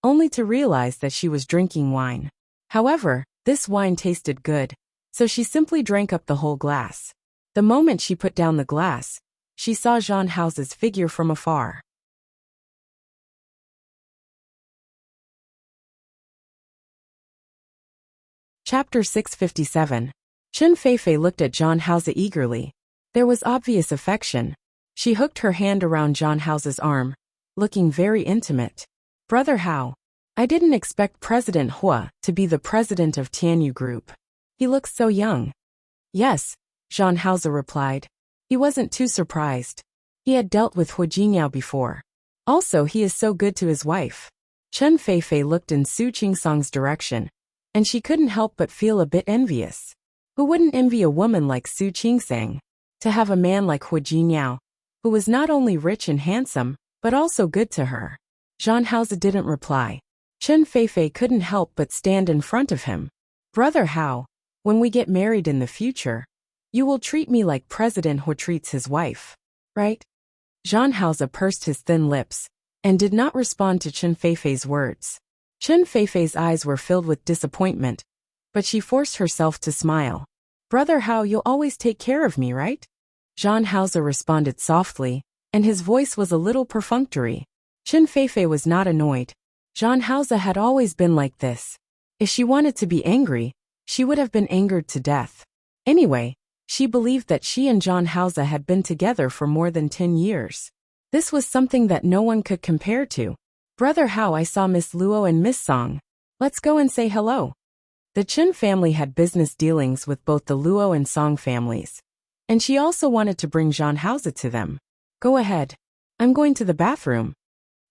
only to realize that she was drinking wine. However, this wine tasted good, so she simply drank up the whole glass. The moment she put down the glass, she saw Zhang Hao's figure from afar. Chapter 657. Chen Feifei looked at Zhang Hao eagerly. There was obvious affection. She hooked her hand around Zhang Hao's arm, looking very intimate. Brother Hao, I didn't expect President Hua to be the president of Tianyu Group. He looks so young. Yes, Zhang Hao replied. He wasn't too surprised. He had dealt with Hu Jinniao before. Also, he is so good to his wife. Chen Feifei looked in Su Qingsang's direction, and she couldn't help but feel a bit envious. Who wouldn't envy a woman like Su Qingsang? To have a man like Hu Jinniao, who was not only rich and handsome, but also good to her. Zhang Hao didn't reply. Chen Feifei couldn't help but stand in front of him. Brother Hao, when we get married in the future, you will treat me like President Hu treats his wife, right? Zhang Hao pursed his thin lips and did not respond to Chen Feifei's words. Chen Feifei's eyes were filled with disappointment, but she forced herself to smile. Brother Hao, you'll always take care of me, right? Zhang Hao responded softly, and his voice was a little perfunctory. Chen Feifei was not annoyed. Zhang Hao had always been like this. If she wanted to be angry, she would have been angered to death. Anyway, she believed that she and Zhang Hao had been together for more than 10 years. This was something that no one could compare to. Brother Hao, I saw Miss Luo and Miss Song. Let's go and say hello. The Chen family had business dealings with both the Luo and Song families, and she also wanted to bring Zhang Hao to them. Go ahead. I'm going to the bathroom.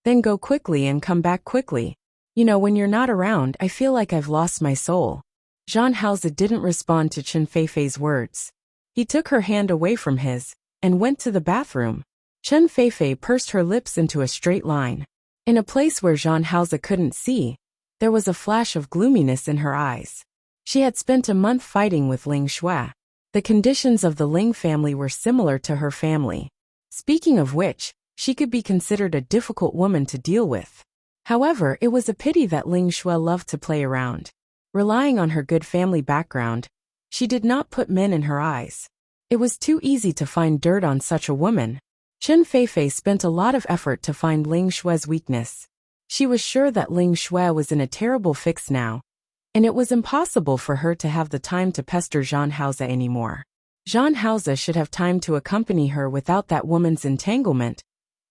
Then go quickly and come back quickly. You know, when you're not around, I feel like I've lost my soul. Zhang Hao didn't respond to Chen Feifei's words. He took her hand away from his and went to the bathroom. Chen Feifei pursed her lips into a straight line. In a place where Zhang Hao couldn't see, there was a flash of gloominess in her eyes. She had spent a month fighting with Ling Shui. The conditions of the Ling family were similar to her family. Speaking of which, she could be considered a difficult woman to deal with. However, it was a pity that Ling Shui loved to play around. Relying on her good family background, she did not put men in her eyes. It was too easy to find dirt on such a woman. Chen Feifei spent a lot of effort to find Ling Shui's weakness. She was sure that Ling Shui was in a terrible fix now, and it was impossible for her to have the time to pester Zhang Hao anymore. Zhang Hao should have time to accompany her without that woman's entanglement,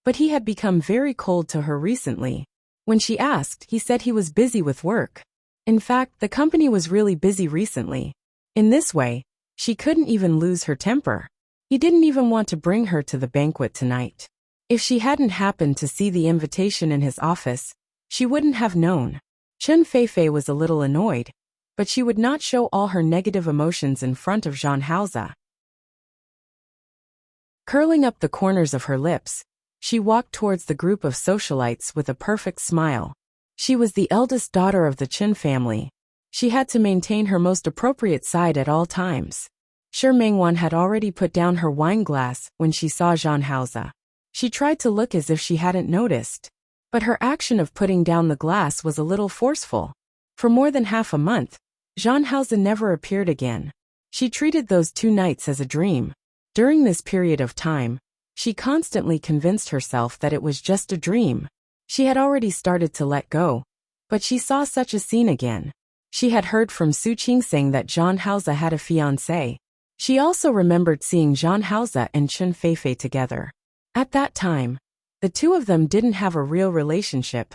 but he had become very cold to her recently. When she asked, he said he was busy with work. In fact, the company was really busy recently. In this way, she couldn't even lose her temper. He didn't even want to bring her to the banquet tonight. If she hadn't happened to see the invitation in his office, she wouldn't have known. Chen Feifei was a little annoyed, but she would not show all her negative emotions in front of Zhang Hao. Curling up the corners of her lips, she walked towards the group of socialites with a perfect smile. She was the eldest daughter of the Chen family. She had to maintain her most appropriate side at all times. Sure Mengwan had already put down her wine glass when she saw Zhang Hao. She tried to look as if she hadn't noticed, but her action of putting down the glass was a little forceful. For more than half a month, Zhang Hao never appeared again. She treated those 2 nights as a dream. During this period of time, she constantly convinced herself that it was just a dream. She had already started to let go, but she saw such a scene again. She had heard from Su Qingsang that Zhang Hao had a fiancé. She also remembered seeing Zhang Hao and Chen Feifei together. At that time, the two of them didn't have a real relationship,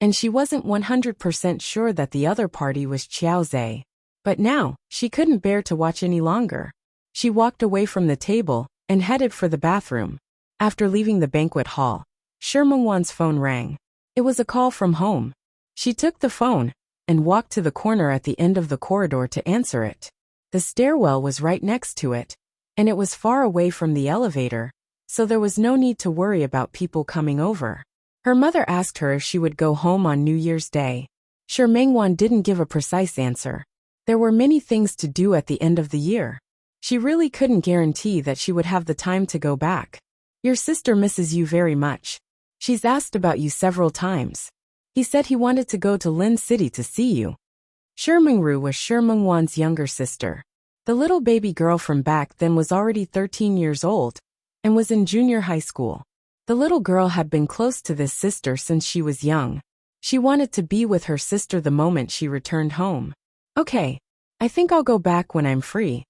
and she wasn't 100% sure that the other party was Qiao Zhe. But now, she couldn't bear to watch any longer. She walked away from the table and headed for the bathroom. After leaving the banquet hall, Shi Mengwan's phone rang. It was a call from home. She took the phone and walked to the corner at the end of the corridor to answer it. The stairwell was right next to it, and it was far away from the elevator, so there was no need to worry about people coming over. Her mother asked her if she would go home on New Year's Day. Sure, Mengwan didn't give a precise answer. There were many things to do at the end of the year. She really couldn't guarantee that she would have the time to go back. Your sister misses you very much. She's asked about you several times. He said he wanted to go to Lin City to see you. Sure Mengru was Sure Mengwan's younger sister. The little baby girl from back then was already 13 years old and was in junior high school. The little girl had been close to this sister since she was young. She wanted to be with her sister the moment she returned home. Okay, I think I'll go back when I'm free.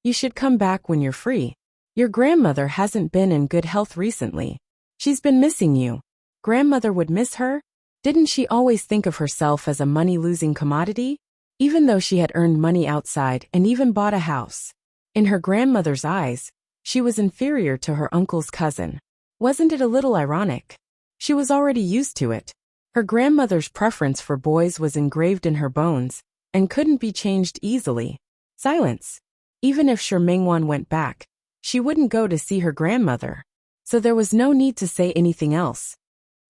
You should come back when you're free. Your grandmother hasn't been in good health recently. She's been missing you. Grandmother would miss her? Didn't she always think of herself as a money-losing commodity? Even though she had earned money outside and even bought a house. In her grandmother's eyes, she was inferior to her uncle's cousin. Wasn't it a little ironic? She was already used to it. Her grandmother's preference for boys was engraved in her bones and couldn't be changed easily. Silence. Even if Sure Mengwan went back, she wouldn't go to see her grandmother. So there was no need to say anything else.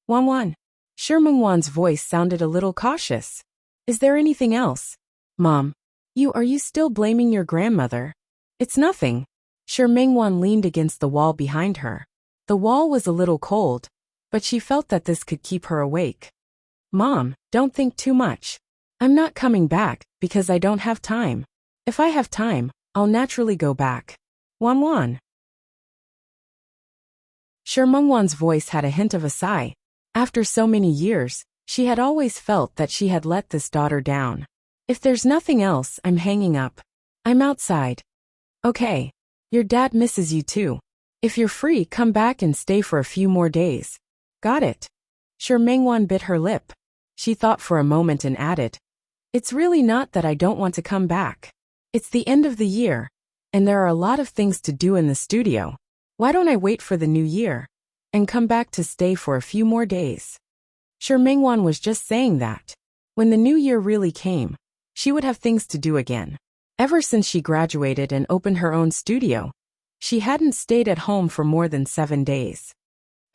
Wan. Sure Mengwan's voice sounded a little cautious. Is there anything else? Mom, are you still blaming your grandmother? It's nothing. Sure Mengwan leaned against the wall behind her. The wall was a little cold, but she felt that this could keep her awake. Mom, don't think too much. I'm not coming back because I don't have time. If I have time, I'll naturally go back. Wan. Sure Mengwan's voice had a hint of a sigh. After so many years, she had always felt that she had let this daughter down. If there's nothing else, I'm hanging up. I'm outside. Okay. Your dad misses you too. If you're free, come back and stay for a few more days. Got it. Sure Mengwan bit her lip. She thought for a moment and added, it's really not that I don't want to come back. It's the end of the year, and there are a lot of things to do in the studio. Why don't I wait for the new year and come back to stay for a few more days? Sure Mengwan was just saying that. When the new year really came, she would have things to do again. Ever since she graduated and opened her own studio, she hadn't stayed at home for more than 7 days.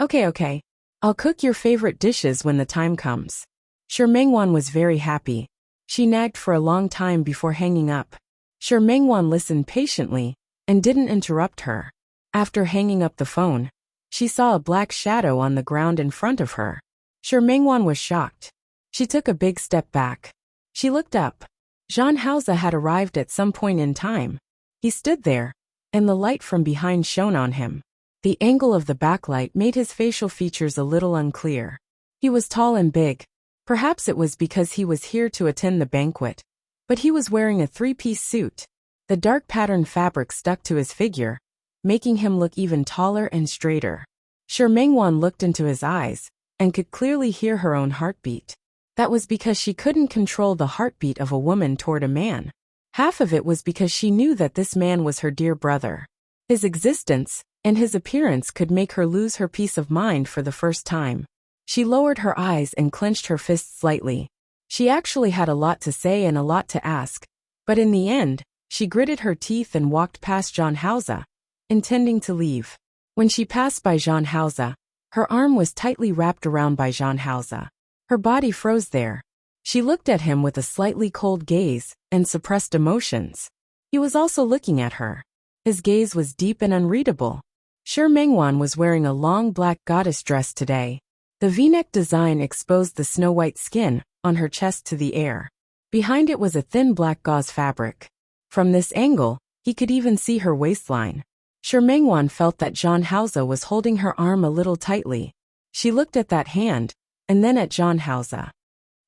Okay. I'll cook your favorite dishes when the time comes. Sure Mengwan was very happy. She nagged for a long time before hanging up. Sure Mengwan listened patiently and didn't interrupt her. After hanging up the phone, she saw a black shadow on the ground in front of her. Sure Mengwan was shocked. She took a big step back. She looked up. Jean Hauze had arrived at some point in time. He stood there, and the light from behind shone on him. The angle of the backlight made his facial features a little unclear. He was tall and big. Perhaps it was because he was here to attend the banquet, but he was wearing a 3-piece suit. The dark patterned fabric stuck to his figure, making him look even taller and straighter. Sure Mengwan looked into his eyes and could clearly hear her own heartbeat. That was because she couldn't control the heartbeat of a woman toward a man. Half of it was because she knew that this man was her dear brother. His existence and his appearance could make her lose her peace of mind for the first time. She lowered her eyes and clenched her fists slightly. She actually had a lot to say and a lot to ask, but in the end, she gritted her teeth and walked past Jean Hauze, intending to leave. When she passed by Jean Hauze, her arm was tightly wrapped around by Jean Hauze. Her body froze there. She looked at him with a slightly cold gaze and suppressed emotions. He was also looking at her. His gaze was deep and unreadable. Sure Mengwan was wearing a long black goddess dress today. The V-neck design exposed the snow-white skin on her chest to the air. Behind it was a thin black gauze fabric. From this angle, he could even see her waistline. Sure Mengwan felt that Jean Hauze was holding her arm a little tightly. She looked at that hand, and then at Jean Hauze.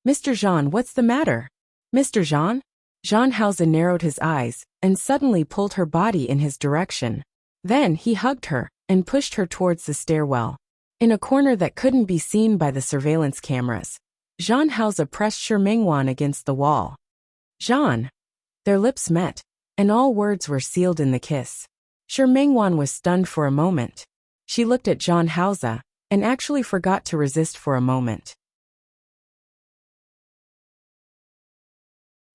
Mr. Jean, what's the matter? Mr. Jean? Jean Hauze narrowed his eyes and suddenly pulled her body in his direction. Then he hugged her and pushed her towards the stairwell. In a corner that couldn't be seen by the surveillance cameras, Jean Hauze pressed Sure Mengwan against the wall. Jean! Their lips met, and all words were sealed in the kiss. Sure Mengwan was stunned for a moment. She looked at Jean Hauze and actually forgot to resist for a moment.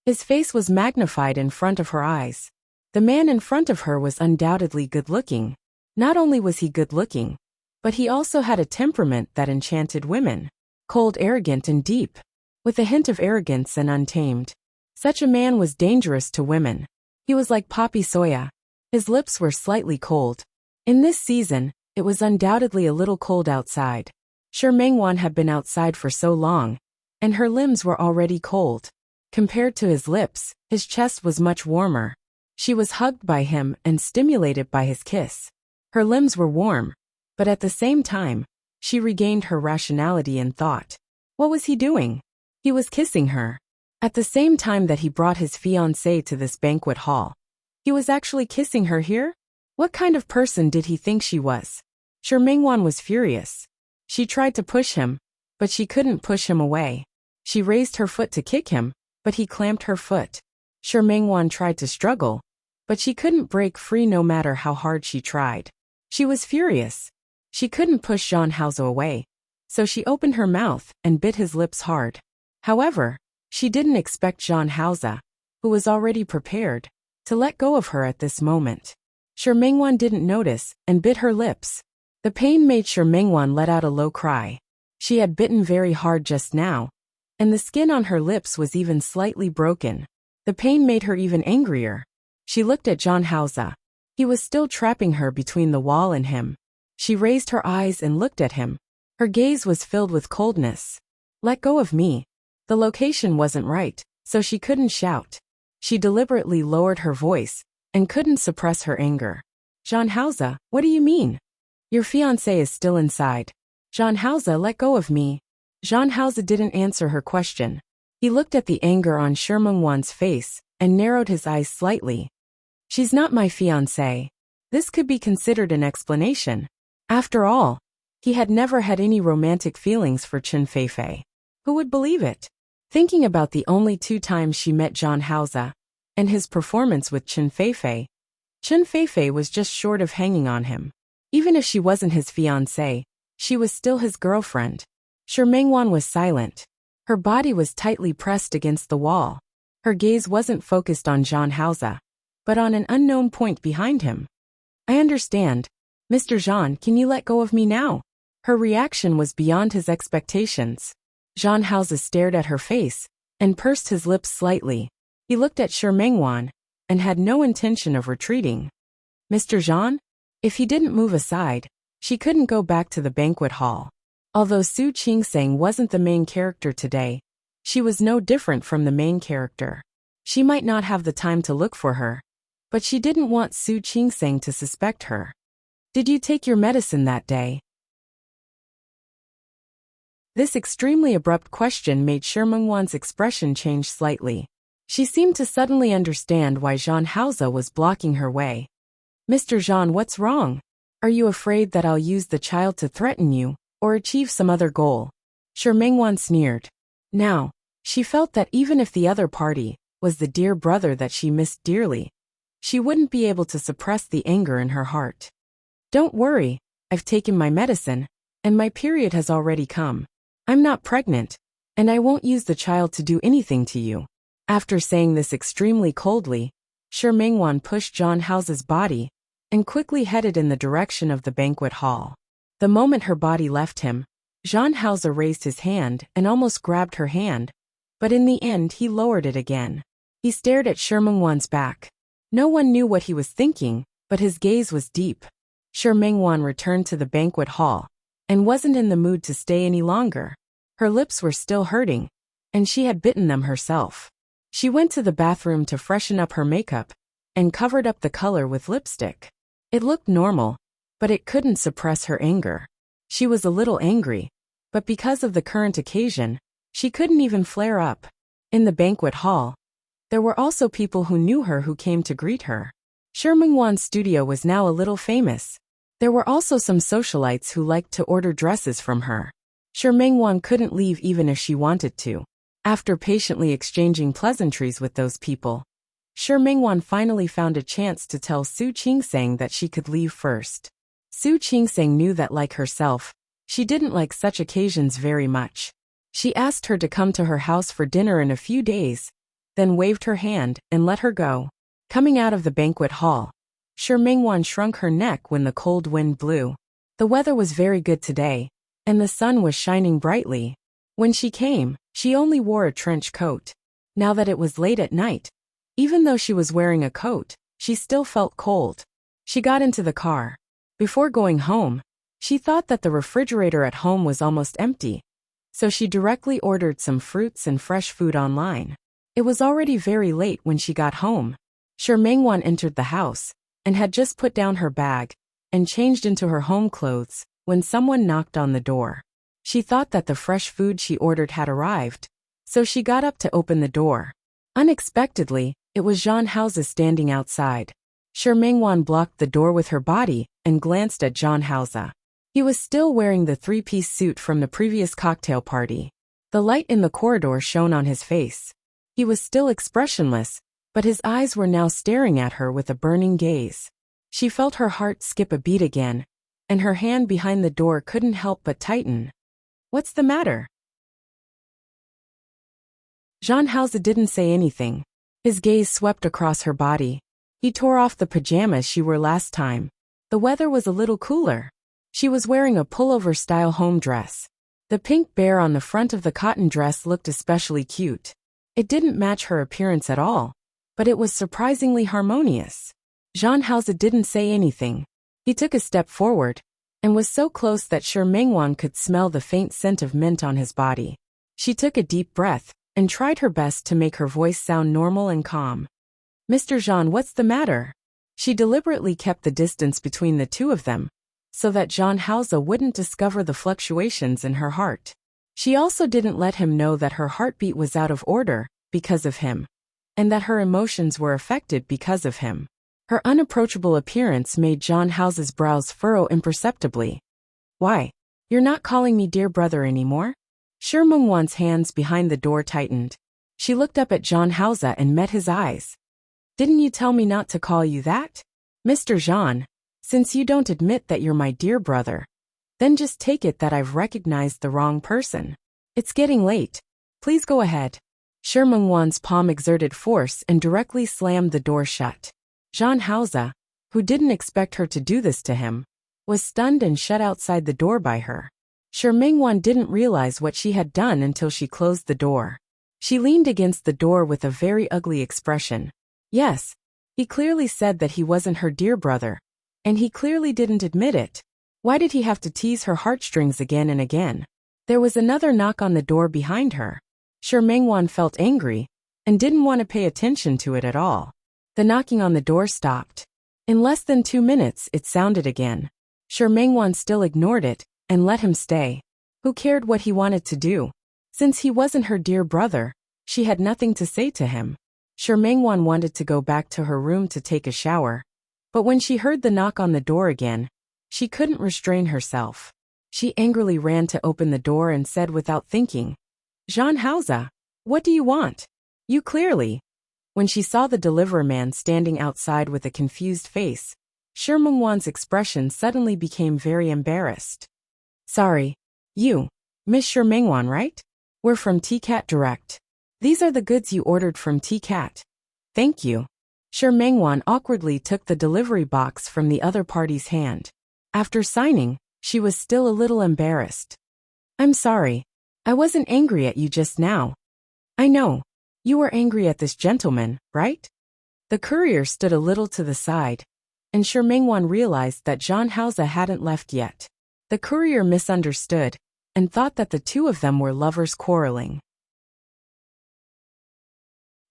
His face was magnified in front of her eyes. The man in front of her was undoubtedly good-looking. Not only was he good-looking, but he also had a temperament that enchanted women. Cold, arrogant, and deep, with a hint of arrogance and untamed. Such a man was dangerous to women. He was like poppy soya. His lips were slightly cold. In this season, it was undoubtedly a little cold outside. Sure, Mengwan had been outside for so long, and her limbs were already cold. Compared to his lips, his chest was much warmer. She was hugged by him and stimulated by his kiss. Her limbs were warm, but at the same time, she regained her rationality and thought. What was he doing? He was kissing her. At the same time that he brought his fiancée to this banquet hall. He was actually kissing her here? What kind of person did he think she was? Sure, Mengwan was furious. She tried to push him, but she couldn't push him away. She raised her foot to kick him, but he clamped her foot. Sure, Mengwan tried to struggle, but she couldn't break free no matter how hard she tried. She was furious. She couldn't push Jean Hauser away, so she opened her mouth and bit his lips hard. However, she didn't expect Jean Hauser, who was already prepared, to let go of her at this moment. Sure, Mengwan didn't notice and bit her lips. The pain made Sure Mengwan let out a low cry. She had bitten very hard just now, and the skin on her lips was even slightly broken. The pain made her even angrier. She looked at Jean Hauser. He was still trapping her between the wall and him. She raised her eyes and looked at him. Her gaze was filled with coldness. Let go of me. The location wasn't right, so she couldn't shout. She deliberately lowered her voice and couldn't suppress her anger. Jean Hauser, what do you mean? Your fiancé is still inside. Jean Hauser, let go of me. Jean Hauser didn't answer her question. He looked at the anger on Sure Mengwan's face and narrowed his eyes slightly. She's not my fiancé. This could be considered an explanation. After all, he had never had any romantic feelings for Chen Feifei. Who would believe it? Thinking about the only 2 times she met Jean Hauser and his performance with Chen Feifei was just short of hanging on him. Even if she wasn't his fiancée, she was still his girlfriend. Sure, Mengwan was silent. Her body was tightly pressed against the wall. Her gaze wasn't focused on Jean Hauser, but on an unknown point behind him. I understand. Mr. Jean, can you let go of me now? Her reaction was beyond his expectations. Jean Hauser stared at her face and pursed his lips slightly. He looked at Sure Mengwan and had no intention of retreating. Mr. Jean? If he didn't move aside, she couldn't go back to the banquet hall. Although Su Qingsang wasn't the main character today, she was no different from the main character. She might not have the time to look for her, but she didn't want Su Qingsang to suspect her. Did you take your medicine that day? This extremely abrupt question made Sure Mengwan's expression change slightly. She seemed to suddenly understand why Jean Hauser was blocking her way. Mr. Jean, what's wrong? Are you afraid that I'll use the child to threaten you, or achieve some other goal? Sure Mengwan sneered. Now, she felt that even if the other party was the dear brother that she missed dearly, she wouldn't be able to suppress the anger in her heart. Don't worry, I've taken my medicine, and my period has already come. I'm not pregnant, and I won't use the child to do anything to you. After saying this extremely coldly, Sure Mengwan pushed Jean Hauser's body and quickly headed in the direction of the banquet hall. The moment her body left him, Jean Hauser raised his hand and almost grabbed her hand, but in the end he lowered it again. He stared at Sure Mengwan's back. No one knew what he was thinking, but his gaze was deep. Sure Mengwan returned to the banquet hall and wasn't in the mood to stay any longer. Her lips were still hurting, and she had bitten them herself. She went to the bathroom to freshen up her makeup and covered up the color with lipstick. It looked normal, but it couldn't suppress her anger. She was a little angry, but because of the current occasion, she couldn't even flare up. In the banquet hall, there were also people who knew her who came to greet her. Sure Mengwan's studio was now a little famous. There were also some socialites who liked to order dresses from her. Sure Mengwan couldn't leave even if she wanted to. After patiently exchanging pleasantries with those people, Sure Mengwan finally found a chance to tell Su Qingsang that she could leave first. Su Qingsang knew that, like herself, she didn't like such occasions very much. She asked her to come to her house for dinner in a few days, then waved her hand and let her go. Coming out of the banquet hall, Shi Mingwan shrunk her neck when the cold wind blew. The weather was very good today, and the sun was shining brightly. When she came, she only wore a trench coat. Now that it was late at night, even though she was wearing a coat, she still felt cold. She got into the car. Before going home, she thought that the refrigerator at home was almost empty, so she directly ordered some fruits and fresh food online. It was already very late when she got home. Shi Mingwan entered the house and had just put down her bag and changed into her home clothes when someone knocked on the door. She thought that the fresh food she ordered had arrived, so she got up to open the door. Unexpectedly, it was Zhang Haozi standing outside. Shi Mingwan blocked the door with her body and glanced at Zhang Haozi. He was still wearing the three-piece suit from the previous cocktail party. The light in the corridor shone on his face. He was still expressionless, but his eyes were now staring at her with a burning gaze. She felt her heart skip a beat again, and her hand behind the door couldn't help but tighten. "What's the matter?" Zhang Haozi didn't say anything. His gaze swept across her body. He tore off the pajamas she wore last time. The weather was a little cooler. She was wearing a pullover-style home dress. The pink bear on the front of the cotton dress looked especially cute. It didn't match her appearance at all, but it was surprisingly harmonious. Zhang Haozi didn't say anything. He took a step forward, and was so close that Shi Mingwan could smell the faint scent of mint on his body. She took a deep breath, and tried her best to make her voice sound normal and calm. "Mr. Zhang, what's the matter?" She deliberately kept the distance between the two of them, so that Zhang Haozi wouldn't discover the fluctuations in her heart. She also didn't let him know that her heartbeat was out of order because of him, and that her emotions were affected because of him. Her unapproachable appearance made Zhang Haozi's brows furrow imperceptibly. "Why? You're not calling me dear brother anymore?" Shi Mingwan's hands behind the door tightened. She looked up at Zhang Haozi and met his eyes. "Didn't you tell me not to call you that? Mr. Zhang, since you don't admit that you're my dear brother, then just take it that I've recognized the wrong person. It's getting late. Please go ahead." Shi Mingwan's palm exerted force and directly slammed the door shut. Zhang Haozi, who didn't expect her to do this to him, was stunned and shut outside the door by her. Shi Mingwan didn't realize what she had done until she closed the door. She leaned against the door with a very ugly expression. Yes, he clearly said that he wasn't her dear brother, and he clearly didn't admit it. Why did he have to tease her heartstrings again and again? There was another knock on the door behind her. Shi Mingwan felt angry, and didn't want to pay attention to it at all. The knocking on the door stopped. In less than 2 minutes it sounded again. Shi Mingwan still ignored it, and let him stay. Who cared what he wanted to do? Since he wasn't her dear brother, she had nothing to say to him. Shi Mingwan wanted to go back to her room to take a shower, but when she heard the knock on the door again, she couldn't restrain herself. She angrily ran to open the door and said without thinking, "Zhang Haozi, what do you want? You clearly..." When she saw the delivery man standing outside with a confused face, Shi Mingwan's expression suddenly became very embarrassed. "Sorry. You, Miss Shi Mingwan, right? We're from T-Cat Direct. These are the goods you ordered from T-Cat. Thank you." Shi Mingwan awkwardly took the delivery box from the other party's hand. After signing, she was still a little embarrassed. "I'm sorry. I wasn't angry at you just now." "I know. You were angry at this gentleman, right?" The courier stood a little to the side, and Shi Mingwan realized that Zhang Haozi hadn't left yet. The courier misunderstood, and thought that the two of them were lovers quarreling.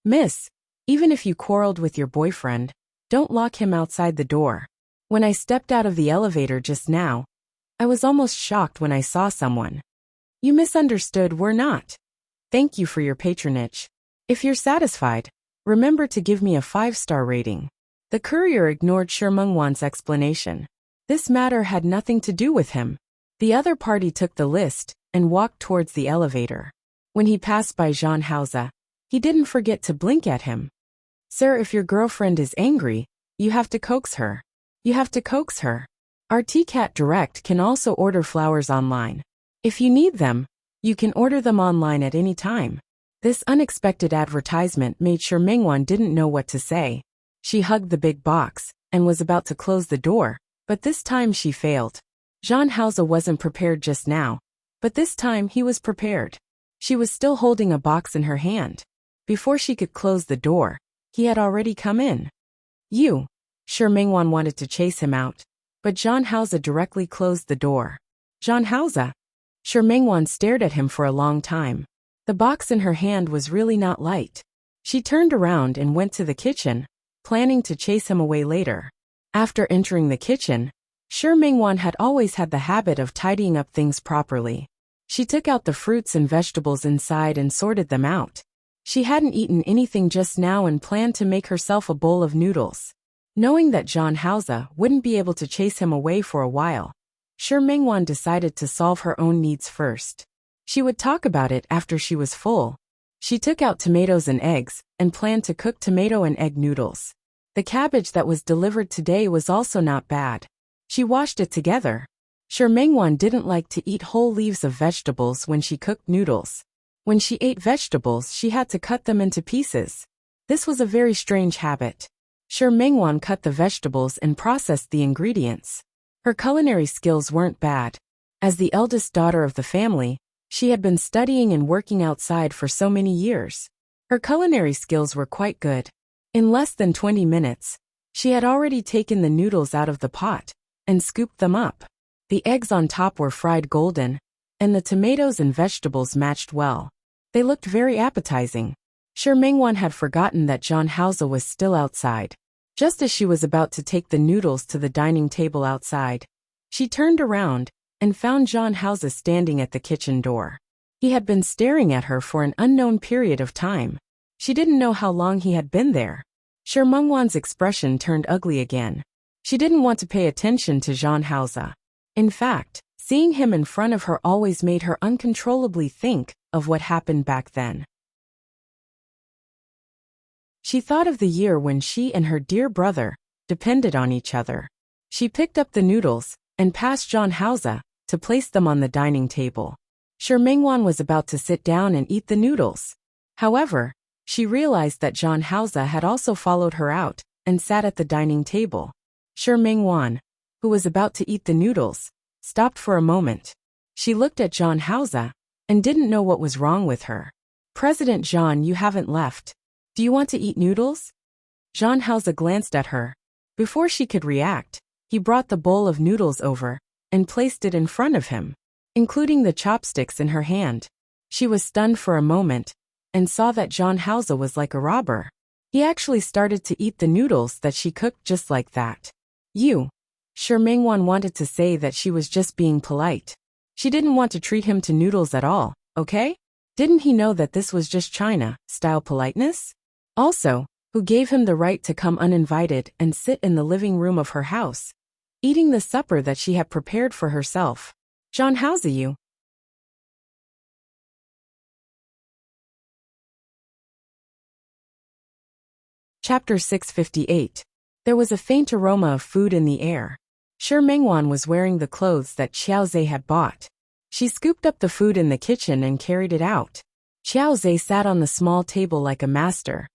"Miss, even if you quarreled with your boyfriend, don't lock him outside the door. When I stepped out of the elevator just now, I was almost shocked when I saw someone." "You misunderstood, we're not. Thank you for your patronage. If you're satisfied, remember to give me a 5-star rating." The courier ignored Shi Mingwan's explanation. This matter had nothing to do with him. The other party took the list and walked towards the elevator. When he passed by Zhang Haozi, he didn't forget to blink at him. "Sir, if your girlfriend is angry, you have to coax her. You have to coax her. Our T-Cat Direct can also order flowers online. If you need them, you can order them online at any time. This unexpected advertisement made sure Mingwan didn't know what to say. She hugged the big box and was about to close the door, but this time she failed. Zhang Haoze wasn't prepared just now, but this time he was prepared. She was still holding a box in her hand. Before she could close the door, he had already come in. You. Sure, Mingwan wanted to chase him out, but Zhang Haoze directly closed the door. Zhang Haoze. Sure, Mingwan stared at him for a long time. The box in her hand was really not light. She turned around and went to the kitchen, planning to chase him away later. After entering the kitchen, Sure Mingwan had always had the habit of tidying up things properly. She took out the fruits and vegetables inside and sorted them out. She hadn't eaten anything just now and planned to make herself a bowl of noodles. Knowing that Zhang Haoze wouldn't be able to chase him away for a while, Sure Mingwan decided to solve her own needs first. She would talk about it after she was full. She took out tomatoes and eggs and planned to cook tomato and egg noodles. The cabbage that was delivered today was also not bad. She washed it together. Sure Mingwan didn't like to eat whole leaves of vegetables when she cooked noodles. When she ate vegetables, she had to cut them into pieces. This was a very strange habit. Sure Mingwan cut the vegetables and processed the ingredients. Her culinary skills weren't bad. As the eldest daughter of the family, she had been studying and working outside for so many years. Her culinary skills were quite good. In less than 20 minutes, she had already taken the noodles out of the pot and scooped them up. The eggs on top were fried golden, and the tomatoes and vegetables matched well. They looked very appetizing. Sure Mingwan had forgotten that Zhang Haoze was still outside. Just as she was about to take the noodles to the dining table outside, she turned around and found Zhang Haoze standing at the kitchen door. He had been staring at her for an unknown period of time. She didn't know how long he had been there. Sure Mingwan's expression turned ugly again. She didn't want to pay attention to Zhang Haoze. In fact, seeing him in front of her always made her uncontrollably think of what happened back then. She thought of the year when she and her dear brother depended on each other. She picked up the noodles and passed Zhang Haoze to place them on the dining table. Sure Mingwan was about to sit down and eat the noodles. However, she realized that Zhang Haoze had also followed her out and sat at the dining table. Sure Mingwan, who was about to eat the noodles, stopped for a moment. She looked at Zhang Haoze and didn't know what was wrong with her. President Zhang, you haven't left. Do you want to eat noodles? Zhang Haoze glanced at her. Before she could react, he brought the bowl of noodles over and placed it in front of him, including the chopsticks in her hand. She was stunned for a moment and saw that Zhang Haoze was like a robber. He actually started to eat the noodles that she cooked just like that. Sure Mingwan wanted to say that she was just being polite. She didn't want to treat him to noodles at all, okay? Didn't he know that this was just China-style politeness? Also, who gave him the right to come uninvited and sit in the living room of her house, eating the supper that she had prepared for herself? Zhang Haoze, you. Chapter 658. There was a faint aroma of food in the air. Sure Mingwan was wearing the clothes that Xiaoze had bought. She scooped up the food in the kitchen and carried it out. Xiaoze sat on the small table like a master.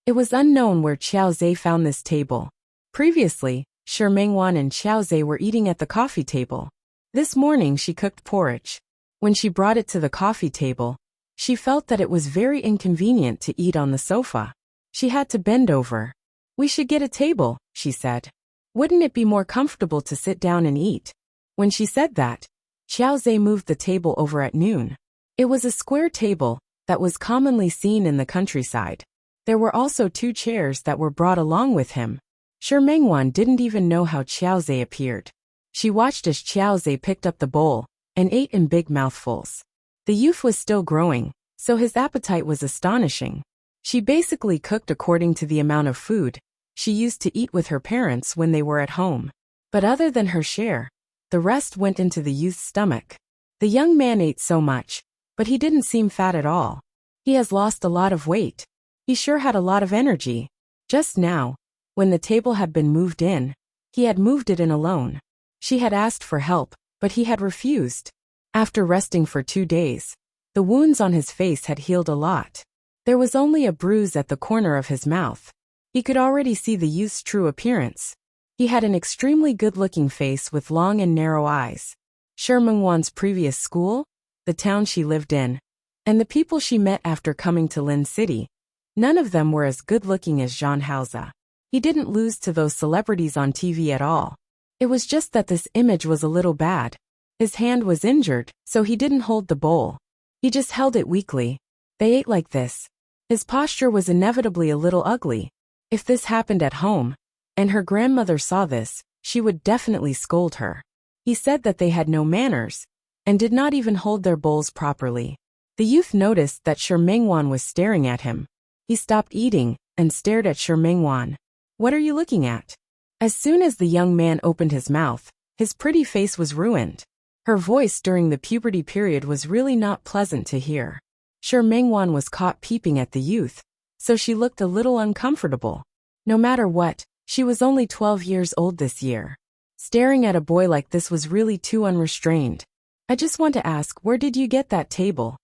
It was unknown where Xiaoze found this table. Previously, Sure Mingwan and Xiaoze were eating at the coffee table. This morning she cooked porridge. When she brought it to the coffee table, she felt that it was very inconvenient to eat on the sofa. She had to bend over. We should get a table, she said. Wouldn't it be more comfortable to sit down and eat? When she said that, Xiaoze moved the table over at noon. It was a square table that was commonly seen in the countryside. There were also 2 chairs that were brought along with him. Sure Mingwan didn't even know how Xiaoze appeared. She watched as Xiaoze picked up the bowl and ate in big mouthfuls. The youth was still growing, so his appetite was astonishing. She basically cooked according to the amount of food she used to eat with her parents when they were at home. But other than her share, the rest went into the youth's stomach. The young man ate so much, but he didn't seem fat at all. He has lost a lot of weight. He sure had a lot of energy. Just now, when the table had been moved in, he had moved it in alone. She had asked for help, but he had refused. After resting for 2 days, The wounds on his face had healed a lot. There was only a bruise at the corner of his mouth. He could already see the youth's true appearance. He had an extremely good-looking face with long and narrow eyes. Mengwan's previous school, the town she lived in, and the people she met after coming to Lin City, none of them were as good-looking as Zhang Haoze. He didn't lose to those celebrities on TV at all. It was just that this image was a little bad. His hand was injured, so he didn't hold the bowl. He just held it weakly. They ate like this. His posture was inevitably a little ugly. If this happened at home, and her grandmother saw this, she would definitely scold her. He said that they had no manners, and did not even hold their bowls properly. The youth noticed that Mengwan was staring at him. He stopped eating, and stared at Mengwan. "What are you looking at?" As soon as the young man opened his mouth, his pretty face was ruined. Her voice during the puberty period was really not pleasant to hear. Mengwan was caught peeping at the youth, so she looked a little uncomfortable. No matter what, she was only 12 years old this year. Staring at a boy like this was really too unrestrained. "I just want to ask, where did you get that table?"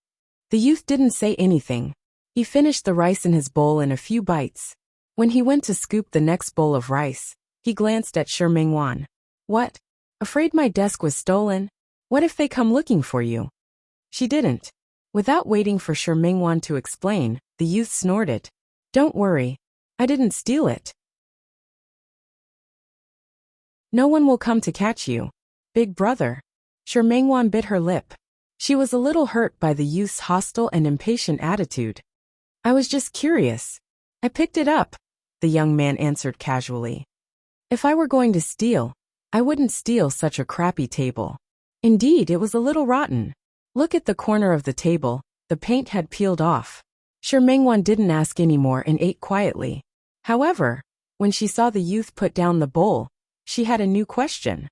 The youth didn't say anything. He finished the rice in his bowl in a few bites. When he went to scoop the next bowl of rice, he glanced at Mengwan. "What? Afraid my desk was stolen? What if they come looking for you?" She didn't. Without waiting for Mengwan to explain, the youth snorted. "Don't worry. I didn't steal it. No one will come to catch you, big brother." Mengwan bit her lip. She was a little hurt by the youth's hostile and impatient attitude. "I was just curious. I picked it up," the young man answered casually. "If I were going to steal, I wouldn't steal such a crappy table. Indeed, it was a little rotten. Look at the corner of the table, the paint had peeled off." Mengwan didn't ask any more and ate quietly. However, when she saw the youth put down the bowl, she had a new question.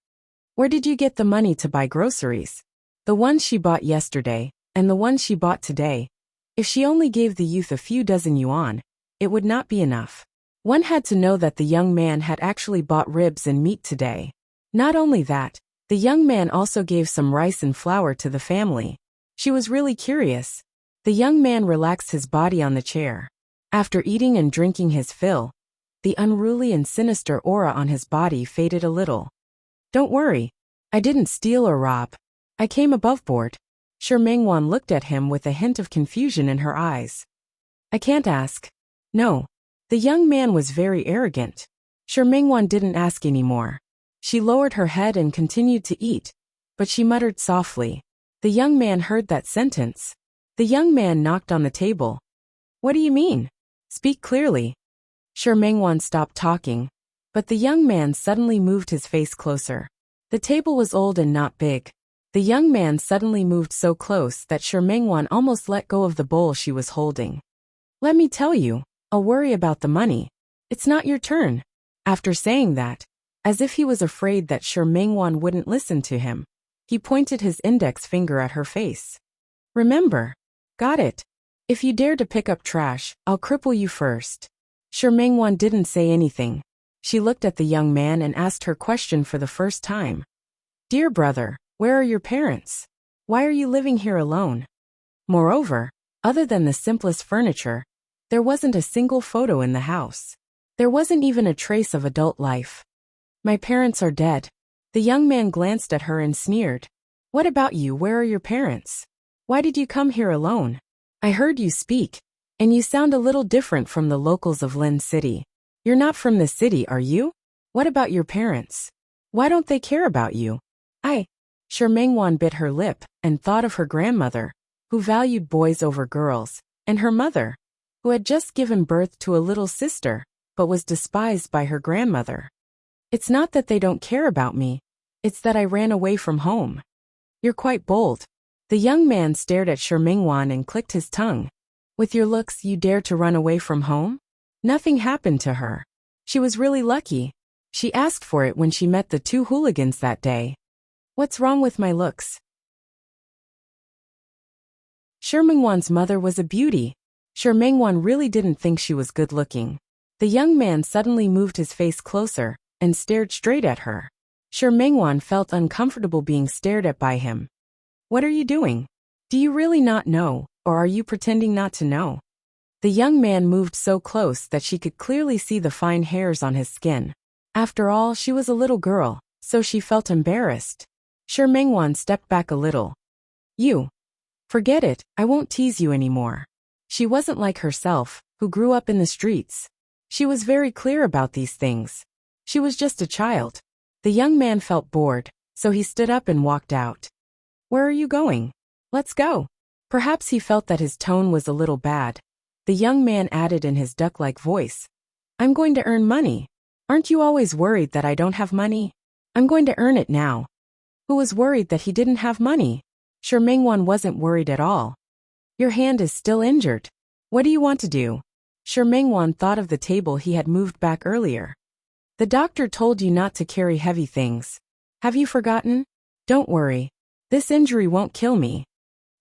"Where did you get the money to buy groceries? The ones she bought yesterday, and the ones she bought today?" If she only gave the youth a few dozen yuan, it would not be enough. One had to know that the young man had actually bought ribs and meat today. Not only that, the young man also gave some rice and flour to the family. She was really curious. The young man relaxed his body on the chair. After eating and drinking his fill, the unruly and sinister aura on his body faded a little. "Don't worry. I didn't steal or rob. I came above board." Mengwan looked at him with a hint of confusion in her eyes. "I can't ask." "No." The young man was very arrogant. Mengwan didn't ask any more. She lowered her head and continued to eat, but she muttered softly. The young man heard that sentence. The young man knocked on the table. "What do you mean? Speak clearly." Mengwan stopped talking, but the young man suddenly moved his face closer. The table was old and not big. The young man suddenly moved so close that Mengwan almost let go of the bowl she was holding. "Let me tell you, I'll worry about the money. It's not your turn." After saying that, as if he was afraid that Mengwan wouldn't listen to him, he pointed his index finger at her face. "Remember. Got it? If you dare to pick up trash, I'll cripple you first." Mengwan didn't say anything. She looked at the young man and asked her question for the first time. "Dear brother, where are your parents? Why are you living here alone?" Moreover, other than the simplest furniture, there wasn't a single photo in the house. There wasn't even a trace of adult life. "My parents are dead." The young man glanced at her and sneered. "What about you? Where are your parents? Why did you come here alone? I heard you speak, and you sound a little different from the locals of Lin City. You're not from the city, are you? What about your parents? Why don't they care about you?" Mengwan bit her lip and thought of her grandmother, who valued boys over girls, and her mother, who had just given birth to a little sister, but was despised by her grandmother. "It's not that they don't care about me, it's that I ran away from home." "You're quite bold." The young man stared at Mengwan and clicked his tongue. "With your looks, you dare to run away from home?" Nothing happened to her. She was really lucky. She asked for it when she met the two hooligans that day. "What's wrong with my looks?" Mengwan's mother was a beauty. Mengwan really didn't think she was good looking. The young man suddenly moved his face closer and stared straight at her. Mengwan felt uncomfortable being stared at by him. "What are you doing? Do you really not know, or are you pretending not to know? The young man moved so close that she could clearly see the fine hairs on his skin. After all, she was a little girl, so she felt embarrassed. Shi Mengwan stepped back a little. You. Forget it, I won't tease you anymore. She wasn't like herself, who grew up in the streets. She was very clear about these things. She was just a child. The young man felt bored, so he stood up and walked out. Where are you going? Let's go. Perhaps he felt that his tone was a little bad. The young man added in his duck-like voice. I'm going to earn money. Aren't you always worried that I don't have money? I'm going to earn it now. Who was worried that he didn't have money? Shi Mengwan wasn't worried at all. Your hand is still injured. What do you want to do? Shi Mengwan thought of the table he had moved back earlier. The doctor told you not to carry heavy things. Have you forgotten? Don't worry. This injury won't kill me.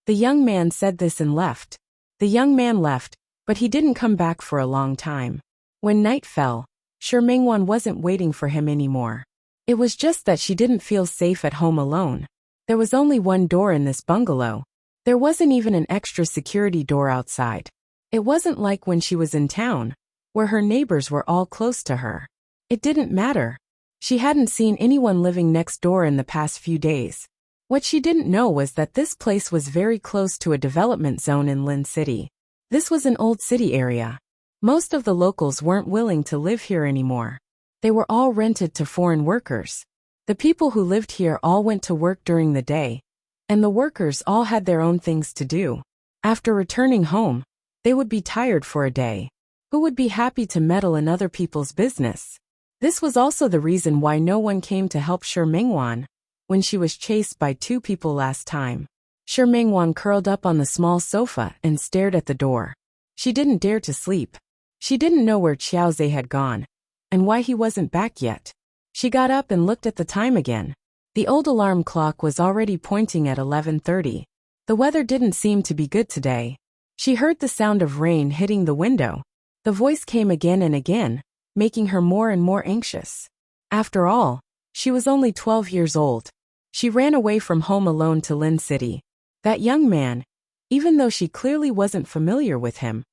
The young man said this and left. The young man left, but he didn't come back for a long time. When night fell, Shi Mengwan wasn't waiting for him anymore. It was just that she didn't feel safe at home alone. There was only one door in this bungalow. There wasn't even an extra security door outside. It wasn't like when she was in town, where her neighbors were all close to her. It didn't matter. She hadn't seen anyone living next door in the past few days. What she didn't know was that this place was very close to a development zone in Lin City. This was an old city area. Most of the locals weren't willing to live here anymore. They were all rented to foreign workers. The people who lived here all went to work during the day, and the workers all had their own things to do. After returning home, they would be tired for a day. Who would be happy to meddle in other people's business? This was also the reason why no one came to help Shi Mengwan when she was chased by two people last time. Shi Mengwan curled up on the small sofa and stared at the door. She didn't dare to sleep. She didn't know where Xiaozhe had gone, and why he wasn't back yet. She got up and looked at the time again. The old alarm clock was already pointing at 11:30. The weather didn't seem to be good today. She heard the sound of rain hitting the window. The voice came again and again, making her more and more anxious. After all, she was only 12 years old. She ran away from home alone to Lin City. That young man, even though she clearly wasn't familiar with him,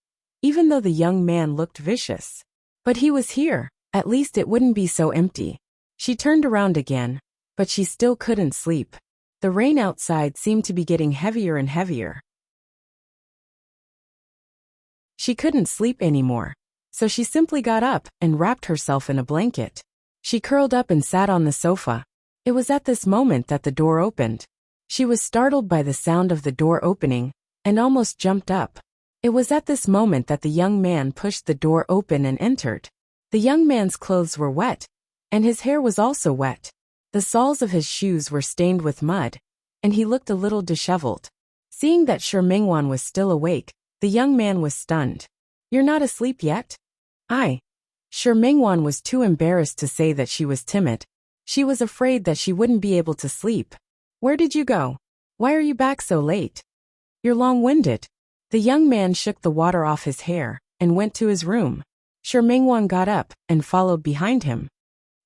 even though the young man looked vicious. But he was here, at least it wouldn't be so empty. She turned around again, but she still couldn't sleep. The rain outside seemed to be getting heavier and heavier. She couldn't sleep anymore, so she simply got up and wrapped herself in a blanket. She curled up and sat on the sofa. It was at this moment that the door opened. She was startled by the sound of the door opening, and almost jumped up. It was at this moment that the young man pushed the door open and entered. The young man's clothes were wet, and his hair was also wet. The soles of his shoes were stained with mud, and he looked a little disheveled. Seeing that Shi Mengwan was still awake, the young man was stunned. You're not asleep yet? Shi Mengwan was too embarrassed to say that she was timid. She was afraid that she wouldn't be able to sleep. Where did you go? Why are you back so late? You're long-winded. The young man shook the water off his hair and went to his room. Shi Mengwan got up and followed behind him.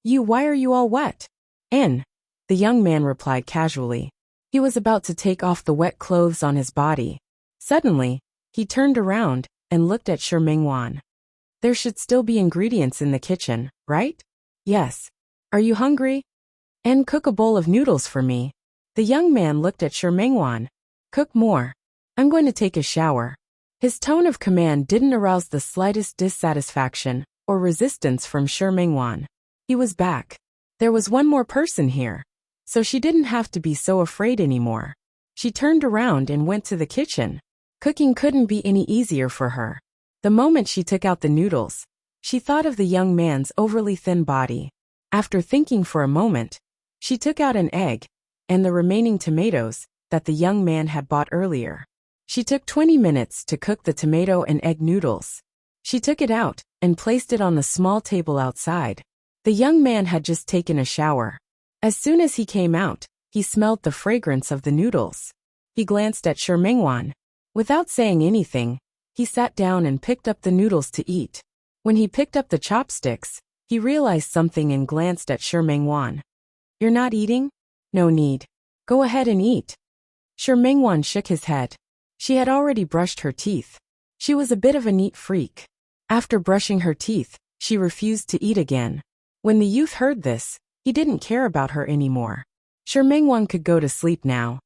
Why are you all wet? The young man replied casually. He was about to take off the wet clothes on his body. Suddenly, he turned around and looked at Shi Mengwan. There should still be ingredients in the kitchen, right? Yes. Are you hungry? Cook a bowl of noodles for me. The young man looked at Shi Mengwan. Cook more. I'm going to take a shower. His tone of command didn't arouse the slightest dissatisfaction or resistance from Shi Mengwan. He was back. There was one more person here, so she didn't have to be so afraid anymore. She turned around and went to the kitchen. Cooking couldn't be any easier for her. The moment she took out the noodles, she thought of the young man's overly thin body. After thinking for a moment, she took out an egg and the remaining tomatoes that the young man had bought earlier. She took 20 minutes to cook the tomato and egg noodles. She took it out and placed it on the small table outside. The young man had just taken a shower. As soon as he came out, he smelled the fragrance of the noodles. He glanced at Shi Mengwan. Without saying anything, he sat down and picked up the noodles to eat. When he picked up the chopsticks, he realized something and glanced at Shi Mengwan. You're not eating? No need. Go ahead and eat. Sure Mingwan shook his head. She had already brushed her teeth. She was a bit of a neat freak. After brushing her teeth, she refused to eat again. When the youth heard this, he didn't care about her anymore. Sure Mingwan could go to sleep now.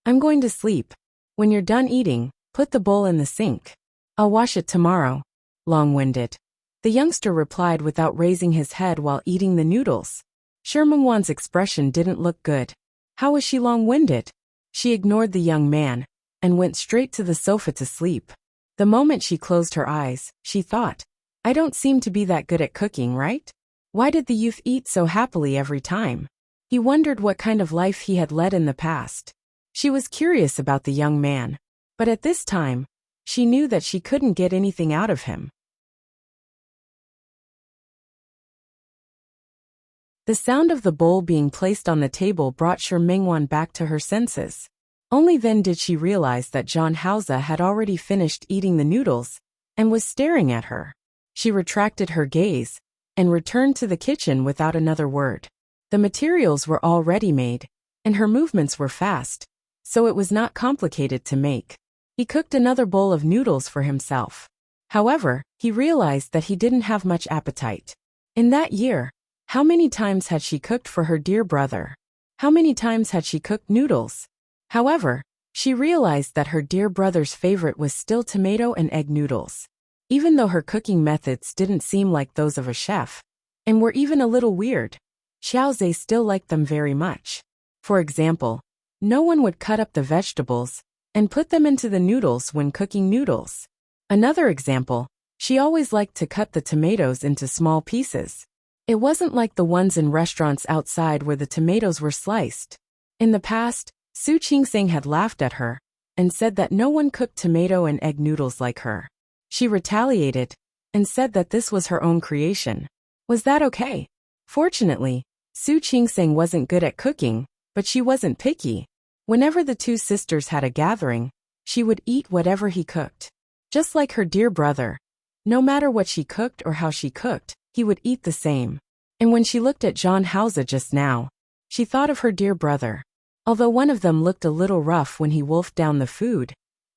I'm going to sleep. When you're done eating, put the bowl in the sink. I'll wash it tomorrow. Long-winded. The youngster replied without raising his head while eating the noodles. Sure Mingwan's expression didn't look good. How was she long-winded? She ignored the young man and went straight to the sofa to sleep. The moment she closed her eyes, she thought, I don't seem to be that good at cooking, right? Why did the youth eat so happily every time? He wondered what kind of life he had led in the past. She was curious about the young man, but at this time, she knew that she couldn't get anything out of him. The sound of the bowl being placed on the table brought Sure Mingwan back to her senses. Only then did she realize that John Hausa had already finished eating the noodles and was staring at her. She retracted her gaze and returned to the kitchen without another word. The materials were all ready-made, and her movements were fast, so it was not complicated to make. He cooked another bowl of noodles for himself. However, he realized that he didn't have much appetite. In that year, how many times had she cooked for her dear brother? How many times had she cooked noodles? However, she realized that her dear brother's favorite was still tomato and egg noodles. Even though her cooking methods didn't seem like those of a chef, and were even a little weird, Xiaozhe still liked them very much. For example, no one would cut up the vegetables and put them into the noodles when cooking noodles. Another example, she always liked to cut the tomatoes into small pieces. It wasn't like the ones in restaurants outside where the tomatoes were sliced. In the past, Su Qingsing had laughed at her and said that no one cooked tomato and egg noodles like her. She retaliated and said that this was her own creation. Was that okay? Fortunately, Su Qingsing wasn't good at cooking, but she wasn't picky. Whenever the two sisters had a gathering, she would eat whatever he cooked. Just like her dear brother, no matter what she cooked or how she cooked, he would eat the same. And when she looked at John Hausa just now, she thought of her dear brother. Although one of them looked a little rough when he wolfed down the food,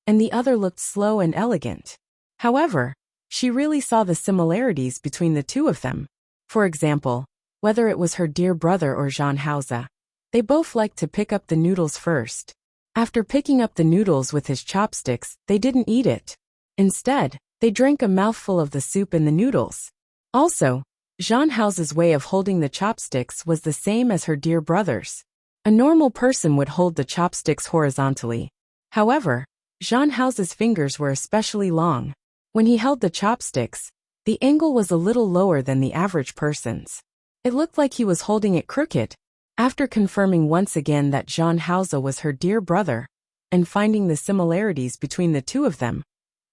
and the other looked slow and elegant. However, she really saw the similarities between the two of them. For example, whether it was her dear brother or John Hausa, they both liked to pick up the noodles first. After picking up the noodles with his chopsticks, they didn't eat it. Instead, they drank a mouthful of the soup in the noodles. Also, Jean Hausa's way of holding the chopsticks was the same as her dear brother's. A normal person would hold the chopsticks horizontally. However, Jean Hausa's fingers were especially long. When he held the chopsticks, the angle was a little lower than the average person's. It looked like he was holding it crooked. After confirming once again that Jean Hausa was her dear brother, and finding the similarities between the two of them,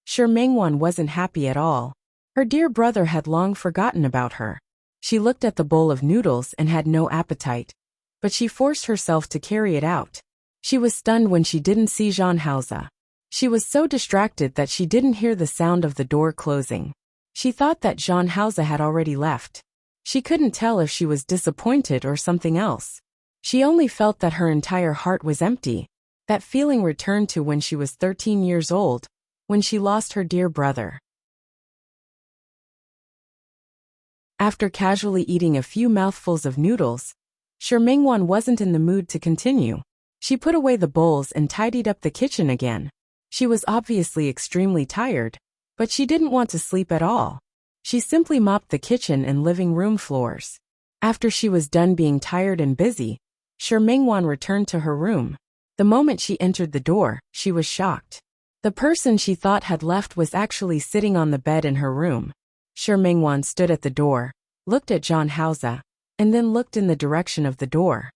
Sure Mingwan wasn't happy at all. Her dear brother had long forgotten about her. She looked at the bowl of noodles and had no appetite, but she forced herself to carry it out. She was stunned when she didn't see Jean Hausa. She was so distracted that she didn't hear the sound of the door closing. She thought that Jean Hausa had already left. She couldn't tell if she was disappointed or something else. She only felt that her entire heart was empty. That feeling returned to when she was 13 years old, when she lost her dear brother. After casually eating a few mouthfuls of noodles, Sure Mingwan wasn't in the mood to continue. She put away the bowls and tidied up the kitchen again. She was obviously extremely tired, but she didn't want to sleep at all. She simply mopped the kitchen and living room floors. After she was done being tired and busy, Sure Mingwan returned to her room. The moment she entered the door, she was shocked. The person she thought had left was actually sitting on the bed in her room. Sure Mingwan stood at the door, looked at John Hausa, and then looked in the direction of the door.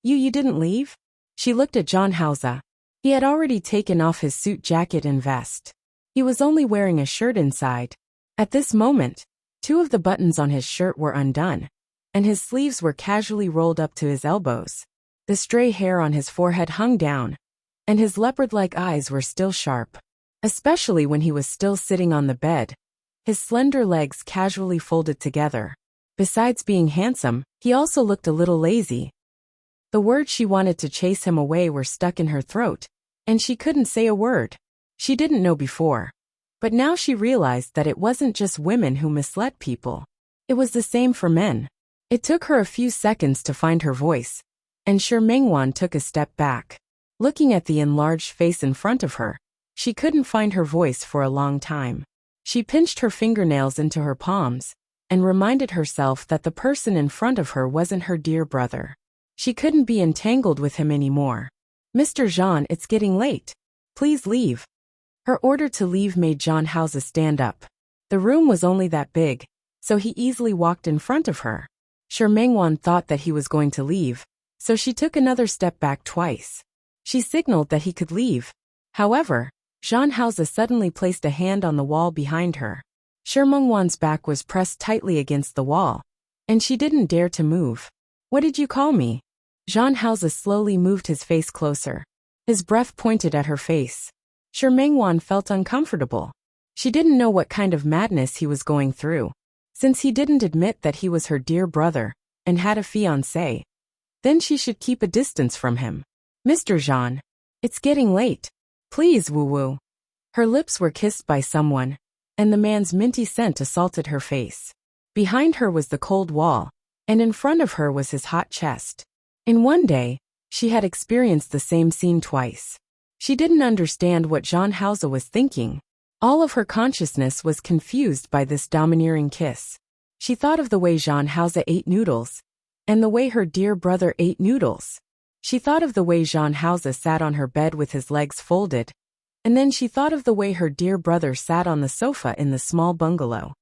You didn't leave? She looked at John Hausa. He had already taken off his suit jacket and vest. He was only wearing a shirt inside. At this moment, two of the buttons on his shirt were undone, and his sleeves were casually rolled up to his elbows. The stray hair on his forehead hung down, and his leopard-like eyes were still sharp. Especially when he was still sitting on the bed, his slender legs casually folded together. Besides being handsome, he also looked a little lazy. The words she wanted to chase him away were stuck in her throat, and she couldn't say a word. She didn't know before. But now she realized that it wasn't just women who misled people. It was the same for men. It took her a few seconds to find her voice, and Shi Mengwan took a step back. Looking at the enlarged face in front of her, she couldn't find her voice for a long time. She pinched her fingernails into her palms, and reminded herself that the person in front of her wasn't her dear brother. She couldn't be entangled with him anymore. "Mr. Jean, it's getting late. Please leave." Her order to leave made Jean Hauser stand up. The room was only that big, so he easily walked in front of her. Shi Mengwan thought that he was going to leave, so she took another step back twice. She signaled that he could leave. However, Jean Hauser suddenly placed a hand on the wall behind her. Shi Mengwan's back was pressed tightly against the wall, and she didn't dare to move. "What did you call me?" Jean Hauser slowly moved his face closer. His breath pointed at her face. Shi Mengwan felt uncomfortable. She didn't know what kind of madness he was going through. Since he didn't admit that he was her dear brother, and had a fiancé, then she should keep a distance from him. "Mr. Jean, it's getting late. Please, woo-woo." Her lips were kissed by someone, and the man's minty scent assaulted her face. Behind her was the cold wall, and in front of her was his hot chest. In one day, she had experienced the same scene twice. She didn't understand what Jean Hauser was thinking. All of her consciousness was confused by this domineering kiss. She thought of the way Jean Hauser ate noodles, and the way her dear brother ate noodles. She thought of the way Jean Hauser sat on her bed with his legs folded, and then she thought of the way her dear brother sat on the sofa in the small bungalow.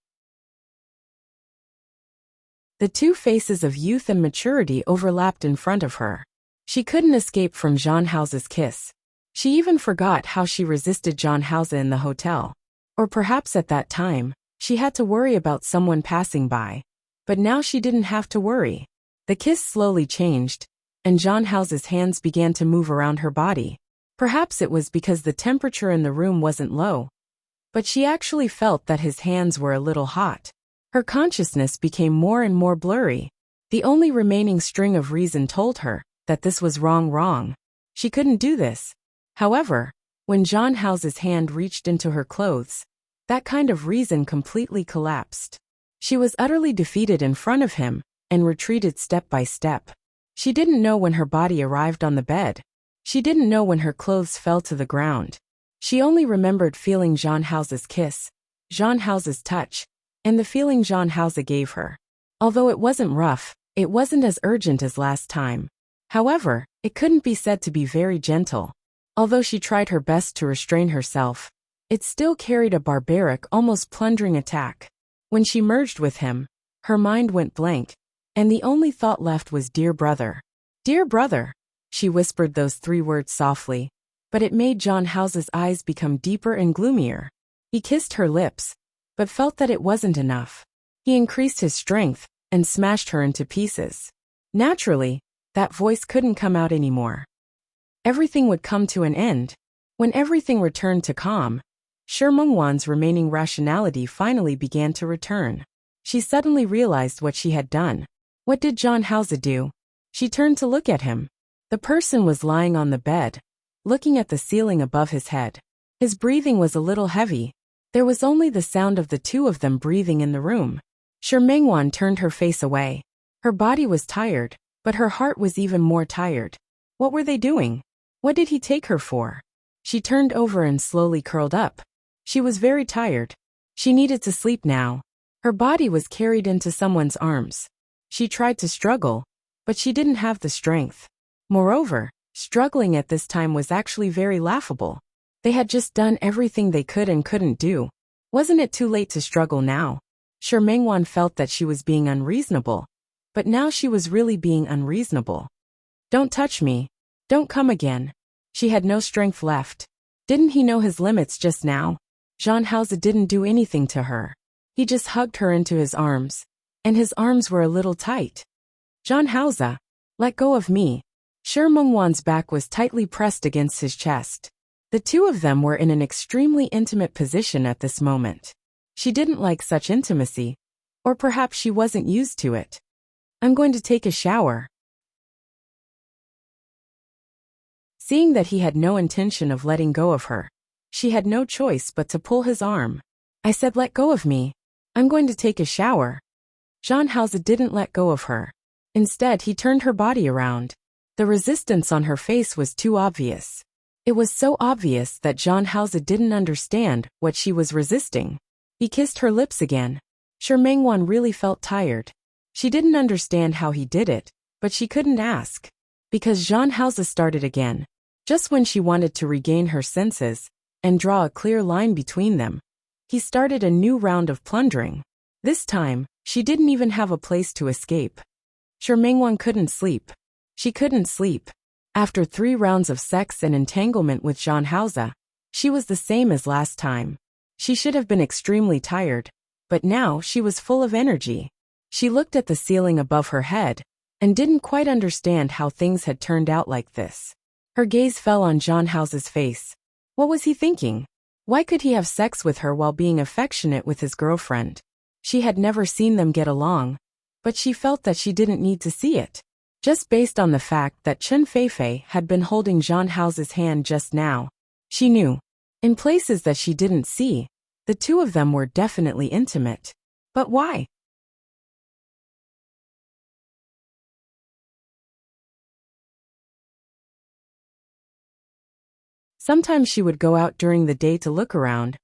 The two faces of youth and maturity overlapped in front of her. She couldn't escape from Jean Hauser's kiss. She even forgot how she resisted Jean Hauser in the hotel. Or perhaps at that time, she had to worry about someone passing by. But now she didn't have to worry. The kiss slowly changed, and Jean Hauser's hands began to move around her body. Perhaps it was because the temperature in the room wasn't low, but she actually felt that his hands were a little hot. Her consciousness became more and more blurry. The only remaining string of reason told her that this was wrong. She couldn't do this. However, when Jean Hauser's hand reached into her clothes, that kind of reason completely collapsed. She was utterly defeated in front of him, and retreated step by step. She didn't know when her body arrived on the bed. She didn't know when her clothes fell to the ground. She only remembered feeling Jean Hauser's kiss, Jean Hauser's touch, and the feeling Jean Hauser gave her. Although it wasn't rough, it wasn't as urgent as last time. However, it couldn't be said to be very gentle. Although she tried her best to restrain herself, it still carried a barbaric, almost plundering attack. When she merged with him, her mind went blank, and the only thought left was dear brother. Dear brother, she whispered those three words softly, but it made Jean Hauser's eyes become deeper and gloomier. He kissed her lips, but felt that it wasn't enough. He increased his strength, and smashed her into pieces. Naturally, that voice couldn't come out anymore. Everything would come to an end. When everything returned to calm, Shi Mengwan's remaining rationality finally began to return. She suddenly realized what she had done. What did Jean Hauser do? She turned to look at him. The person was lying on the bed, looking at the ceiling above his head. His breathing was a little heavy. There was only the sound of the two of them breathing in the room. Shi Mengwan turned her face away. Her body was tired, but her heart was even more tired. What were they doing? What did he take her for? She turned over and slowly curled up. She was very tired. She needed to sleep now. Her body was carried into someone's arms. She tried to struggle, but she didn't have the strength. Moreover, struggling at this time was actually very laughable. They had just done everything they could and couldn't do. Wasn't it too late to struggle now? Shi Mengwan felt that she was being unreasonable, but now she was really being unreasonable. "Don't touch me. Don't come again." She had no strength left. Didn't he know his limits just now? Jean Hauser didn't do anything to her. He just hugged her into his arms, and his arms were a little tight. "Jean Hauser, let go of me." Shi Mengwan's back was tightly pressed against his chest. The two of them were in an extremely intimate position at this moment. She didn't like such intimacy, or perhaps she wasn't used to it. "I'm going to take a shower." Seeing that he had no intention of letting go of her, she had no choice but to pull his arm. I said, let go of me. I'm going to take a shower. Jean Hauser didn't let go of her. Instead, he turned her body around. The resistance on her face was too obvious. It was so obvious that Jean Hauser didn't understand what she was resisting. He kissed her lips again. Sure, Mengwan really felt tired. She didn't understand how he did it, but she couldn't ask. Because Jean Hauser started again. Just when she wanted to regain her senses and draw a clear line between them, he started a new round of plundering. This time, she didn't even have a place to escape. Sure, Mengwan couldn't sleep. She couldn't sleep. After 3 rounds of sex and entanglement with Jean Hauser, she was the same as last time. She should have been extremely tired, but now she was full of energy. She looked at the ceiling above her head and didn't quite understand how things had turned out like this. Her gaze fell on Jean Hauser's face. What was he thinking? Why could he have sex with her while being affectionate with his girlfriend? She had never seen them get along, but she felt that she didn't need to see it. Just based on the fact that Chen Feifei had been holding Jean Hauser's hand just now, she knew. In places that she didn't see, the two of them were definitely intimate. But why? Sometimes she would go out during the day to look around,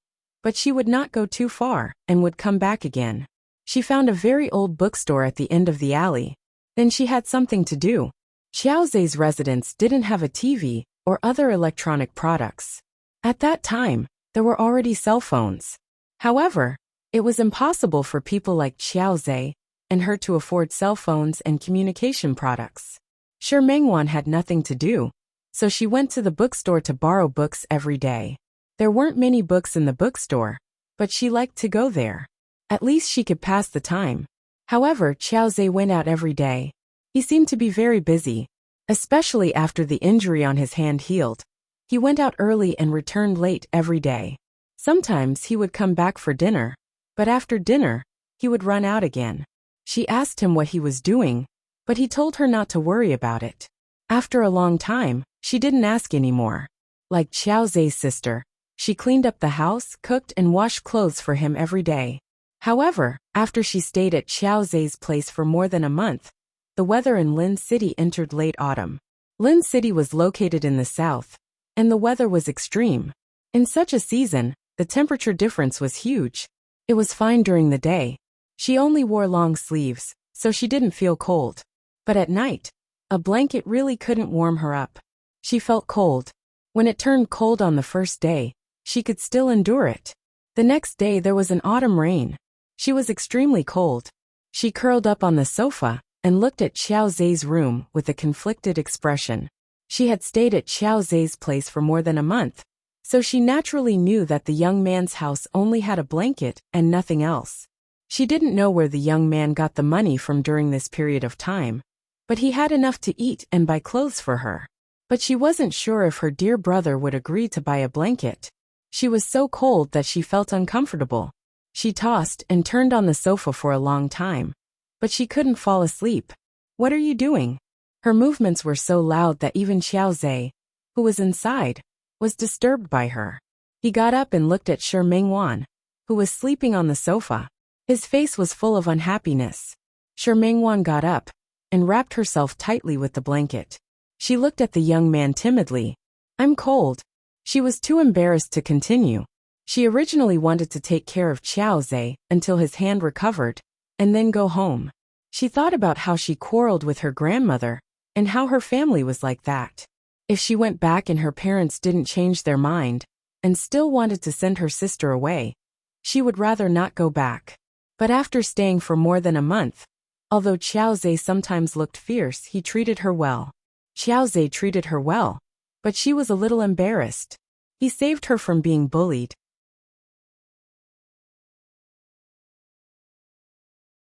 but she would not go too far and would come back again. She found a very old bookstore at the end of the alley. Then she had something to do. Xiaozhe's residence didn't have a TV or other electronic products. At that time, there were already cell phones. However, it was impossible for people like Xiaozhe and her to afford cell phones and communication products. Sure, Mengwan had nothing to do, so she went to the bookstore to borrow books every day. There weren't many books in the bookstore, but she liked to go there. At least she could pass the time. However, Xiaozhe went out every day. He seemed to be very busy, especially after the injury on his hand healed. He went out early and returned late every day. Sometimes he would come back for dinner, but after dinner, he would run out again. She asked him what he was doing, but he told her not to worry about it. After a long time, she didn't ask anymore. Like Xiaozhe's sister, she cleaned up the house, cooked and washed clothes for him every day. However, after she stayed at Xiaozhe's place for more than a month, the weather in Lin City entered late autumn. Lin City was located in the south, and the weather was extreme. In such a season, the temperature difference was huge. It was fine during the day. She only wore long sleeves, so she didn't feel cold. But at night, a blanket really couldn't warm her up. She felt cold. When it turned cold on the first day, she could still endure it. The next day there was an autumn rain. She was extremely cold. She curled up on the sofa and looked at Xiaozhe's room with a conflicted expression. She had stayed at Xiaozhe's place for more than a month, so she naturally knew that the young man's house only had a blanket and nothing else. She didn't know where the young man got the money from during this period of time, but he had enough to eat and buy clothes for her. But she wasn't sure if her dear brother would agree to buy a blanket. She was so cold that she felt uncomfortable. She tossed and turned on the sofa for a long time, but she couldn't fall asleep. What are you doing? Her movements were so loud that even Xiaozhe, who was inside, was disturbed by her. He got up and looked at Shi Mengwan, who was sleeping on the sofa. His face was full of unhappiness. Shi Mengwan got up and wrapped herself tightly with the blanket. She looked at the young man timidly. I'm cold. She was too embarrassed to continue. She originally wanted to take care of Xiaozhe until his hand recovered, and then go home. She thought about how she quarreled with her grandmother, and how her family was like that. If she went back and her parents didn't change their mind, and still wanted to send her sister away, she would rather not go back. But after staying for more than a month, although Xiaozhe sometimes looked fierce, he treated her well. Xiaozhe treated her well, but she was a little embarrassed. He saved her from being bullied.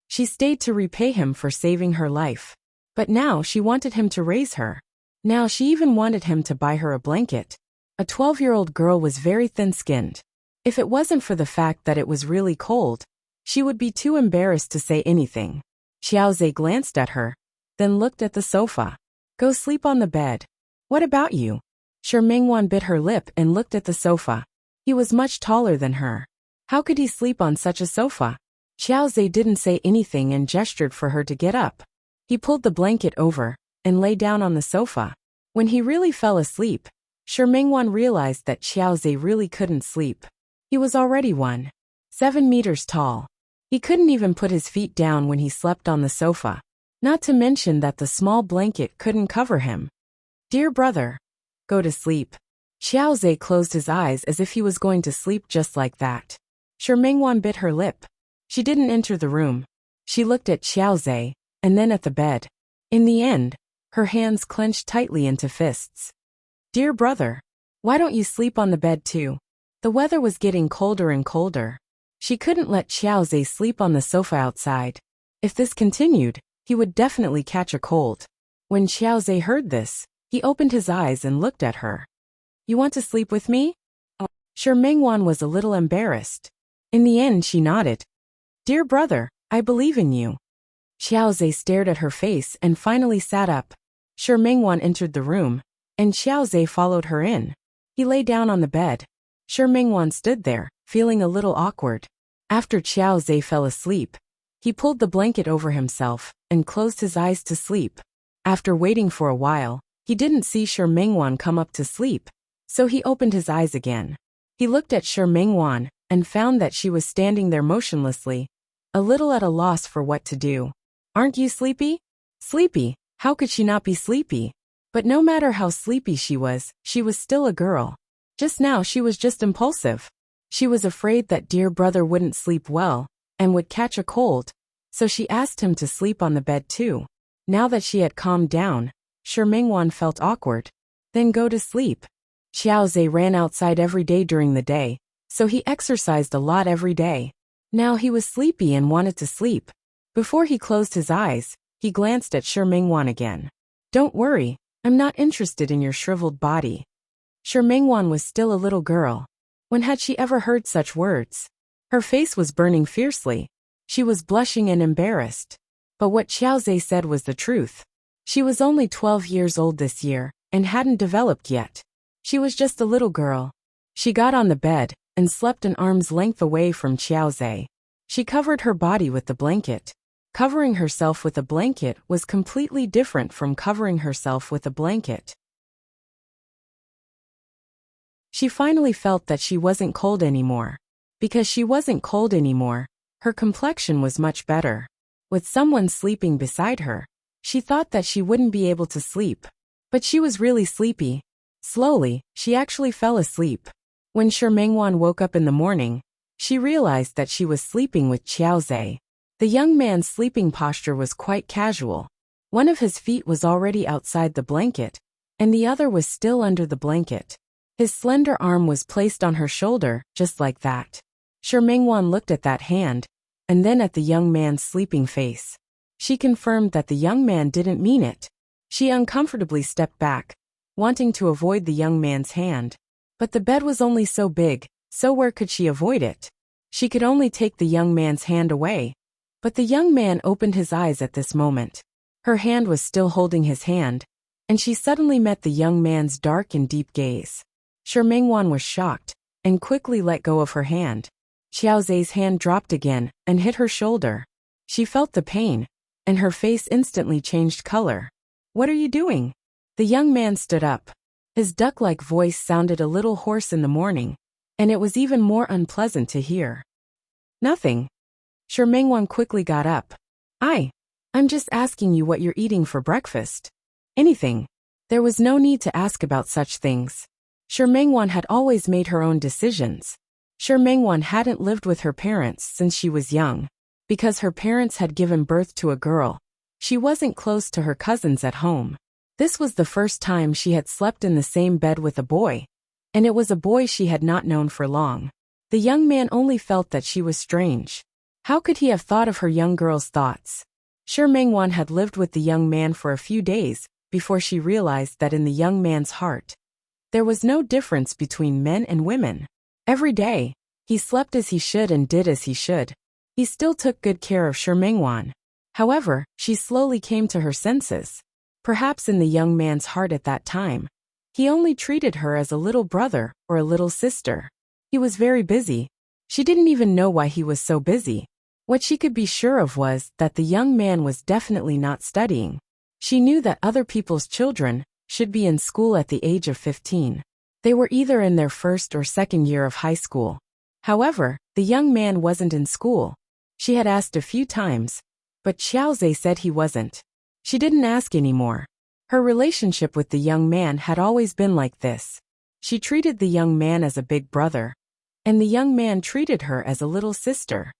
She stayed to repay him for saving her life. But now she wanted him to raise her. Now she even wanted him to buy her a blanket. A 12-year-old girl was very thin-skinned. If it wasn't for the fact that it was really cold, she would be too embarrassed to say anything. Xiaozhe glanced at her, then looked at the sofa. Go sleep on the bed. What about you? Shi Mingwan bit her lip and looked at the sofa. He was much taller than her. How could he sleep on such a sofa? Xiaozhe didn't say anything and gestured for her to get up. He pulled the blanket over and lay down on the sofa. When he really fell asleep, Shi Mingwan realized that Xiaozhe really couldn't sleep. He was already 1.7 meters tall. He couldn't even put his feet down when he slept on the sofa. Not to mention that the small blanket couldn't cover him. Dear brother, go to sleep. Xiaozhe closed his eyes as if he was going to sleep just like that. Shi Mingwan bit her lip. She didn't enter the room. She looked at Xiaozhe, and then at the bed. In the end, her hands clenched tightly into fists. Dear brother, why don't you sleep on the bed too? The weather was getting colder and colder. She couldn't let Xiaozhe sleep on the sofa outside. If this continued, he would definitely catch a cold. When Xiaozhe heard this, he opened his eyes and looked at her. You want to sleep with me? Shi Mingwan was a little embarrassed. In the end, she nodded. Dear brother, I believe in you. Xiaozhe stared at her face and finally sat up. Shi Mingwan entered the room, and Xiaozhe followed her in. He lay down on the bed. Shi Mingwan stood there, feeling a little awkward. After Xiaozhe fell asleep, he pulled the blanket over himself and closed his eyes to sleep. After waiting for a while, he didn't see Shi Mingwan come up to sleep, so he opened his eyes again. He looked at Shi Mingwan and found that she was standing there motionlessly, a little at a loss for what to do. Aren't you sleepy? Sleepy? How could she not be sleepy? But no matter how sleepy she was still a girl. Just now she was just impulsive. She was afraid that dear brother wouldn't sleep well and would catch a cold, so she asked him to sleep on the bed too. Now that she had calmed down, Shi Mingwan felt awkward. Then go to sleep. Xiaozhe ran outside every day during the day, so he exercised a lot every day. Now he was sleepy and wanted to sleep. Before he closed his eyes, he glanced at Shi Mingwan again. Don't worry, I'm not interested in your shriveled body. Shi Mingwan was still a little girl. When had she ever heard such words? Her face was burning fiercely. She was blushing and embarrassed. But what Xiaozhe said was the truth. She was only 12 years old this year and hadn't developed yet. She was just a little girl. She got on the bed and slept an arm's length away from Xiaozhe. She covered her body with the blanket. Covering herself with a blanket was completely different from covering herself with a blanket. She finally felt that she wasn't cold anymore. Because she wasn't cold anymore, her complexion was much better. With someone sleeping beside her, she thought that she wouldn't be able to sleep. But she was really sleepy. Slowly, she actually fell asleep. When Shi Mingwan woke up in the morning, she realized that she was sleeping with Xiaozhe. The young man's sleeping posture was quite casual. One of his feet was already outside the blanket, and the other was still under the blanket. His slender arm was placed on her shoulder, just like that. Shi Mingwan looked at that hand, and then at the young man's sleeping face. She confirmed that the young man didn't mean it. She uncomfortably stepped back, wanting to avoid the young man's hand. But the bed was only so big, so where could she avoid it? She could only take the young man's hand away. But the young man opened his eyes at this moment. Her hand was still holding his hand, and she suddenly met the young man's dark and deep gaze. Shi Mingwan was shocked, and quickly let go of her hand. Xiaozhe's hand dropped again, and hit her shoulder. She felt the pain, and her face instantly changed color. What are you doing? The young man stood up. His duck-like voice sounded a little hoarse in the morning, and it was even more unpleasant to hear. Nothing. Shi Mingwan quickly got up. I'm just asking you what you're eating for breakfast. Anything. There was no need to ask about such things. Shi Mingwan had always made her own decisions. Shi Mingwan hadn't lived with her parents since she was young. Because her parents had given birth to a girl, she wasn't close to her cousins at home. This was the first time she had slept in the same bed with a boy, and it was a boy she had not known for long. The young man only felt that she was strange. How could he have thought of her young girl's thoughts? Shi Mingwan had lived with the young man for a few days before she realized that in the young man's heart, there was no difference between men and women. Every day, he slept as he should and did as he should. He still took good care of Shi Mingwan. However, she slowly came to her senses. Perhaps in the young man's heart at that time, He only treated her as a little brother or a little sister. He was very busy. She didn't even know why he was so busy. What she could be sure of was that the young man was definitely not studying. She knew that other people's children should be in school at the age of 15. They were either in their first or second year of high school. However, the young man wasn't in school. She had asked a few times, but Xiaoze said he wasn't. She didn't ask anymore. Her relationship with the young man had always been like this. She treated the young man as a big brother, and the young man treated her as a little sister.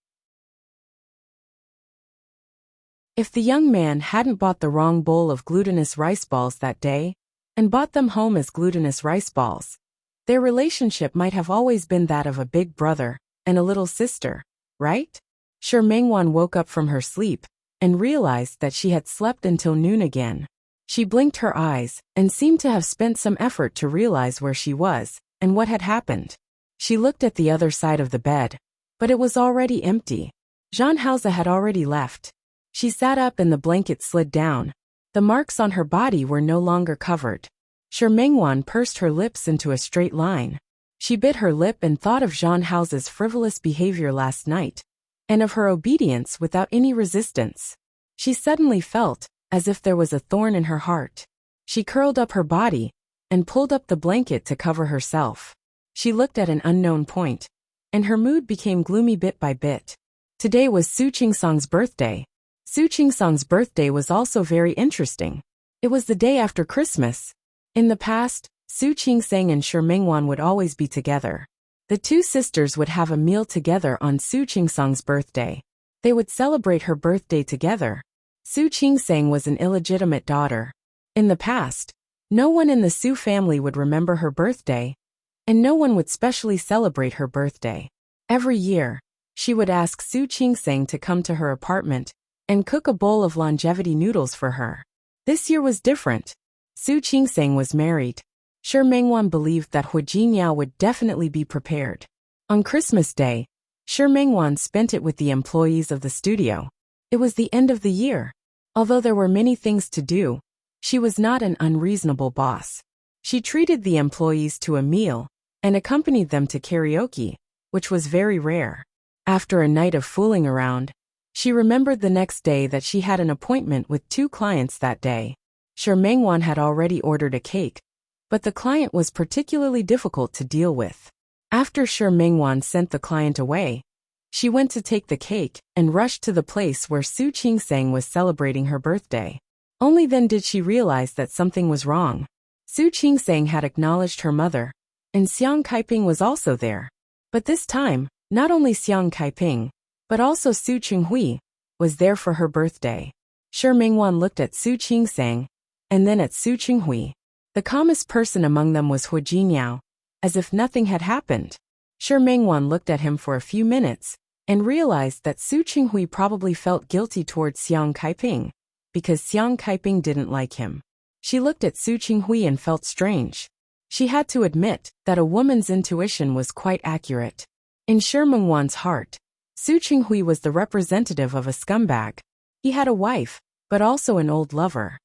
If the young man hadn't bought the wrong bowl of glutinous rice balls that day, and bought them home as glutinous rice balls, their relationship might have always been that of a big brother and a little sister, right? Sure, Mengwan woke up from her sleep and realized that she had slept until noon again. She blinked her eyes and seemed to have spent some effort to realize where she was and what had happened. She looked at the other side of the bed, but it was already empty. Zhang Haoze had already left. She sat up and the blanket slid down. The marks on her body were no longer covered. Sure, Mengwan pursed her lips into a straight line. She bit her lip and thought of Zhang Haoze's frivolous behavior last night, and of her obedience without any resistance. She suddenly felt as if there was a thorn in her heart. She curled up her body and pulled up the blanket to cover herself. She looked at an unknown point, and her mood became gloomy bit by bit. Today was Su Qingsang's birthday. Su Qingsang's birthday was also very interesting. It was the day after Christmas. In the past, Su Qingsang and Shi Mengwan would always be together. The two sisters would have a meal together on Su Qingsang's birthday. They would celebrate her birthday together. Su Qingsang was an illegitimate daughter. In the past, no one in the Su family would remember her birthday, and no one would specially celebrate her birthday. Every year, she would ask Su Qingsang to come to her apartment and cook a bowl of longevity noodles for her. This year was different. Su Qingsang was married. Shi Mengwan believed that Hu Jingyao would definitely be prepared. On Christmas Day, Shi Mengwan spent it with the employees of the studio. It was the end of the year. Although there were many things to do, she was not an unreasonable boss. She treated the employees to a meal and accompanied them to karaoke, which was very rare. After a night of fooling around, she remembered the next day that she had an appointment with 2 clients that day. Shi Mengwan had already ordered a cake, but the client was particularly difficult to deal with. After Shi Mengwan sent the client away, she went to take the cake and rushed to the place where Su Qingsang was celebrating her birthday. Only then did she realize that something was wrong. Su Qingsang had acknowledged her mother, and Xiang Kaiping was also there. But this time, not only Xiang Kaiping, but also Su Qinghui was there for her birthday. Shi Mengwan looked at Su Qingsang, and then at Su Qinghui. The calmest person among them was Hu Jingyao, as if nothing had happened. Shi Mengwan looked at him for a few minutes, and realized that Su Qinghui probably felt guilty towards Xiang Kaiping, because Xiang Kaiping didn't like him. She looked at Su Qinghui and felt strange. She had to admit that a woman's intuition was quite accurate. In Shi Mengwan's heart, Su Qinghui was the representative of a scumbag. He had a wife, but also an old lover.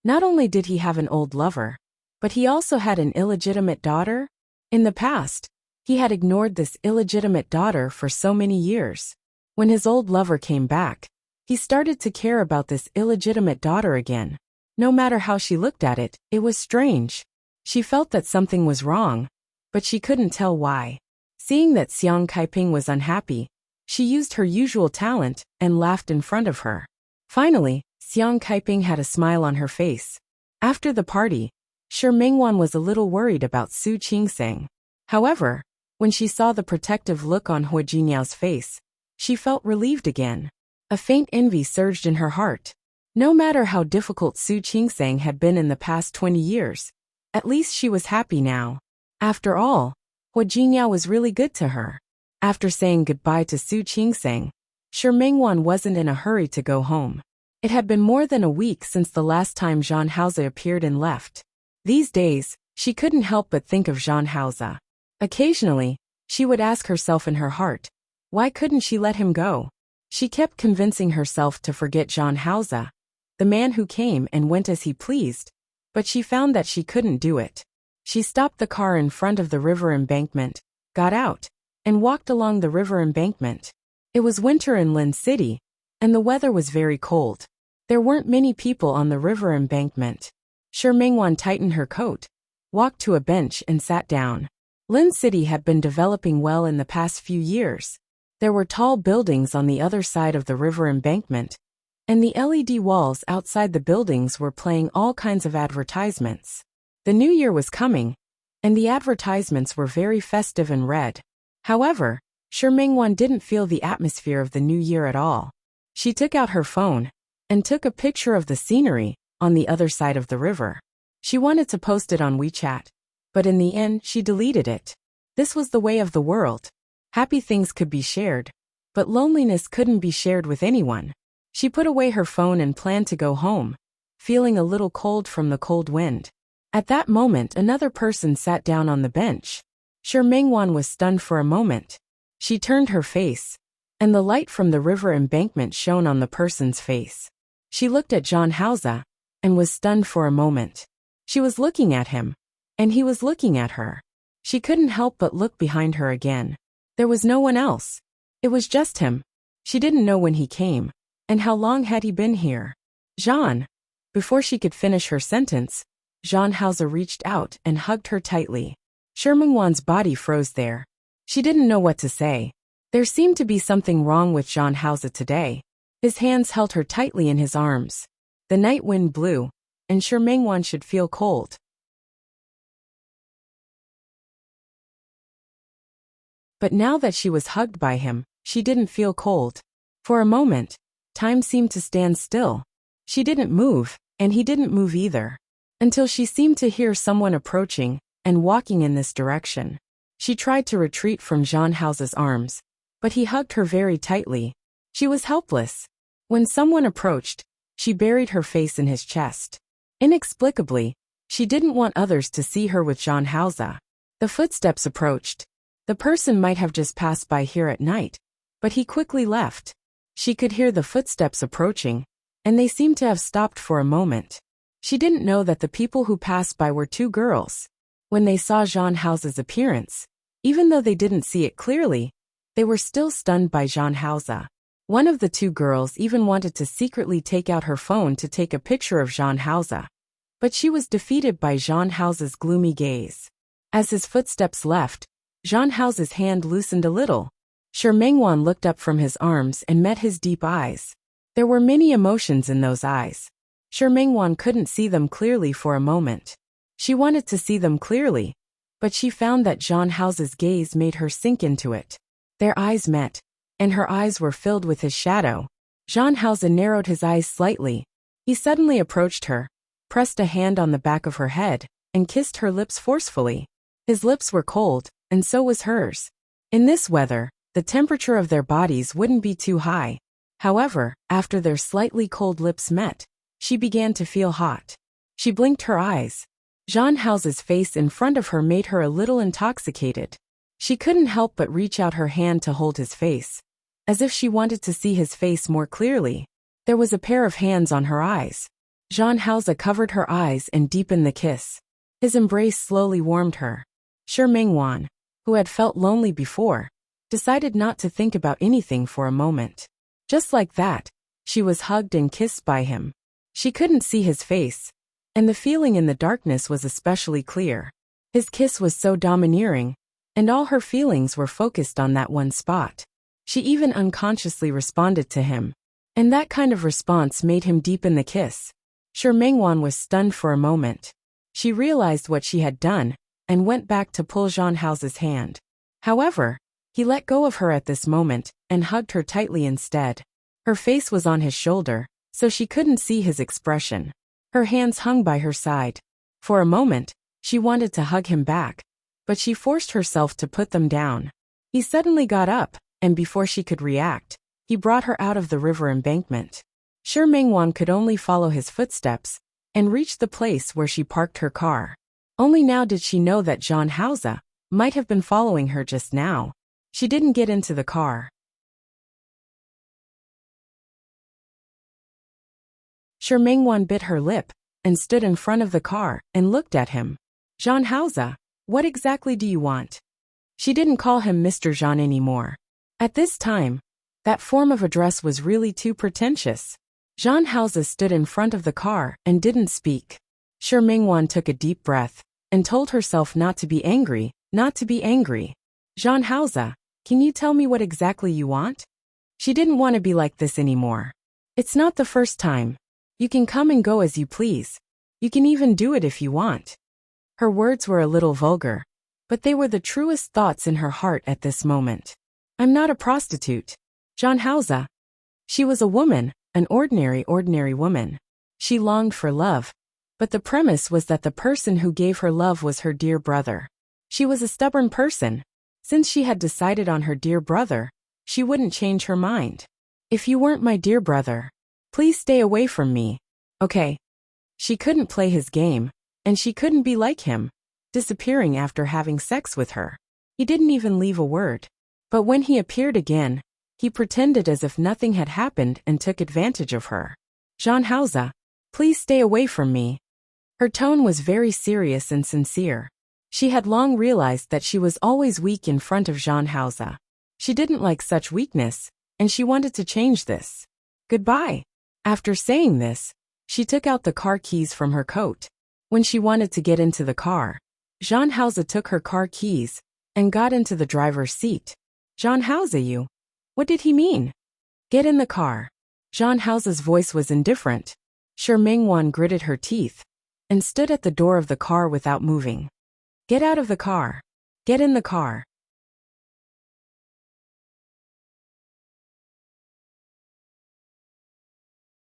Not only did he have an old lover, but he also had an illegitimate daughter. In the past, he had ignored this illegitimate daughter for so many years. When his old lover came back, he started to care about this illegitimate daughter again. No matter how she looked at it, it was strange. She felt that something was wrong, but she couldn't tell why. Seeing that Xiang Kaiping was unhappy, she used her usual talent and laughed in front of her. Finally, Xiang Kaiping had a smile on her face. After the party, Shi Mengwan was a little worried about Su Qingsang. However, when she saw the protective look on Hu Jinyao's face, she felt relieved again. A faint envy surged in her heart. No matter how difficult Su Qingsang had been in the past 20 years, at least she was happy now. After all, Hu Jinyao was really good to her. After saying goodbye to Su Qingsang, Shi Mengwan wasn't in a hurry to go home. It had been more than a week since the last time Zhang Haoze appeared and left. These days, she couldn't help but think of Zhang Haoze. Occasionally, she would ask herself in her heart, why couldn't she let him go? She kept convincing herself to forget Zhang Haoze, the man who came and went as he pleased, but she found that she couldn't do it. She stopped the car in front of the river embankment, got out, and walked along the river embankment. It was winter in Lin City, and the weather was very cold. There weren't many people on the river embankment. Shi Mingwan tightened her coat, walked to a bench and sat down. Lin City had been developing well in the past few years. There were tall buildings on the other side of the river embankment, and the LED walls outside the buildings were playing all kinds of advertisements. The new year was coming, and the advertisements were very festive and red. However, Shi Mingwan didn't feel the atmosphere of the new year at all. She took out her phone and took a picture of the scenery on the other side of the river. She wanted to post it on WeChat, but in the end she deleted it. This was the way of the world. Happy things could be shared, but loneliness couldn't be shared with anyone. She put away her phone and planned to go home, feeling a little cold from the cold wind. At that moment another person sat down on the bench. Shi Mingwan was stunned for a moment. She turned her face, and the light from the river embankment shone on the person's face. She looked at John Hausa, and was stunned for a moment. She was looking at him, and he was looking at her. She couldn't help but look behind her again. There was no one else. It was just him. She didn't know when he came, and how long had he been here. Jean. Before she could finish her sentence, Jean Hausa reached out and hugged her tightly. Shi Mingwan's body froze there. She didn't know what to say. There seemed to be something wrong with Jean Hausa today. His hands held her tightly in his arms. The night wind blew, and Shi Mingwan should feel cold. But now that she was hugged by him, she didn't feel cold. For a moment, time seemed to stand still. She didn't move, and he didn't move either. Until she seemed to hear someone approaching and walking in this direction. She tried to retreat from Jean Hausa's arms, but he hugged her very tightly. She was helpless. When someone approached, she buried her face in his chest. Inexplicably, she didn't want others to see her with Jean Hausa. The footsteps approached. The person might have just passed by here at night, but he quickly left. She could hear the footsteps approaching, and they seemed to have stopped for a moment. She didn't know that the people who passed by were two girls. When they saw Jean Hausa's appearance, even though they didn't see it clearly, they were still stunned by Jean Hausa. One of the two girls even wanted to secretly take out her phone to take a picture of Jean Hausa, but she was defeated by Jean Hausa's gloomy gaze. As his footsteps left, Jean Hausa's hand loosened a little. Shi Mingwan looked up from his arms and met his deep eyes. There were many emotions in those eyes. Shi Mingwan couldn't see them clearly for a moment. She wanted to see them clearly, but she found that Jean Hausa's gaze made her sink into it. Their eyes met, and her eyes were filled with his shadow. Jean Hausa narrowed his eyes slightly. He suddenly approached her, pressed a hand on the back of her head, and kissed her lips forcefully. His lips were cold, and so was hers. In this weather, the temperature of their bodies wouldn't be too high. However, after their slightly cold lips met, she began to feel hot. She blinked her eyes. Jean Hausa's face in front of her made her a little intoxicated. She couldn't help but reach out her hand to hold his face, as if she wanted to see his face more clearly. There was a pair of hands on her eyes. Jean Hausa covered her eyes and deepened the kiss. His embrace slowly warmed her. Shi Mingwan, who had felt lonely before, decided not to think about anything for a moment. Just like that, she was hugged and kissed by him. She couldn't see his face, and the feeling in the darkness was especially clear. His kiss was so domineering, and all her feelings were focused on that one spot. She even unconsciously responded to him, and that kind of response made him deepen the kiss. Shi Mingwan was stunned for a moment. She realized what she had done, and went back to pull Jean Hausa's hand. However, he let go of her at this moment, and hugged her tightly instead. Her face was on his shoulder, so she couldn't see his expression. Her hands hung by her side. For a moment, she wanted to hug him back, but she forced herself to put them down. He suddenly got up, and before she could react, he brought her out of the river embankment. Shi Mingwan could only follow his footsteps, and reach the place where she parked her car. Only now did she know that Jean Hausa might have been following her just now. She didn't get into the car. Mingwan bit her lip and stood in front of the car and looked at him. Jean Hausa, what exactly do you want? She didn't call him Mr. Jean anymore. At this time, that form of address was really too pretentious. Jean Hausa stood in front of the car and didn't speak. Mingwan took a deep breath and told herself not to be angry, not to be angry. Jean Hausa, can you tell me what exactly you want? She didn't want to be like this anymore. It's not the first time. You can come and go as you please. You can even do it if you want. Her words were a little vulgar, but they were the truest thoughts in her heart at this moment. I'm not a prostitute. Jean Hausa. She was a woman, an ordinary woman. She longed for love, but the premise was that the person who gave her love was her dear brother. She was a stubborn person. Since she had decided on her dear brother, she wouldn't change her mind. If you weren't my dear brother, please stay away from me. Okay. She couldn't play his game, and she couldn't be like him, disappearing after having sex with her. He didn't even leave a word. But when he appeared again, he pretended as if nothing had happened and took advantage of her. Jean Hausa, please stay away from me. Her tone was very serious and sincere. She had long realized that she was always weak in front of Jean Hausa. She didn't like such weakness, and she wanted to change this. Goodbye. After saying this, she took out the car keys from her coat. When she wanted to get into the car, Jean Hausa took her car keys and got into the driver's seat. Jean Hausa, you. What did he mean? Get in the car. Jean Hausa's voice was indifferent. Mingwan gritted her teeth and stood at the door of the car without moving. Get out of the car. Get in the car.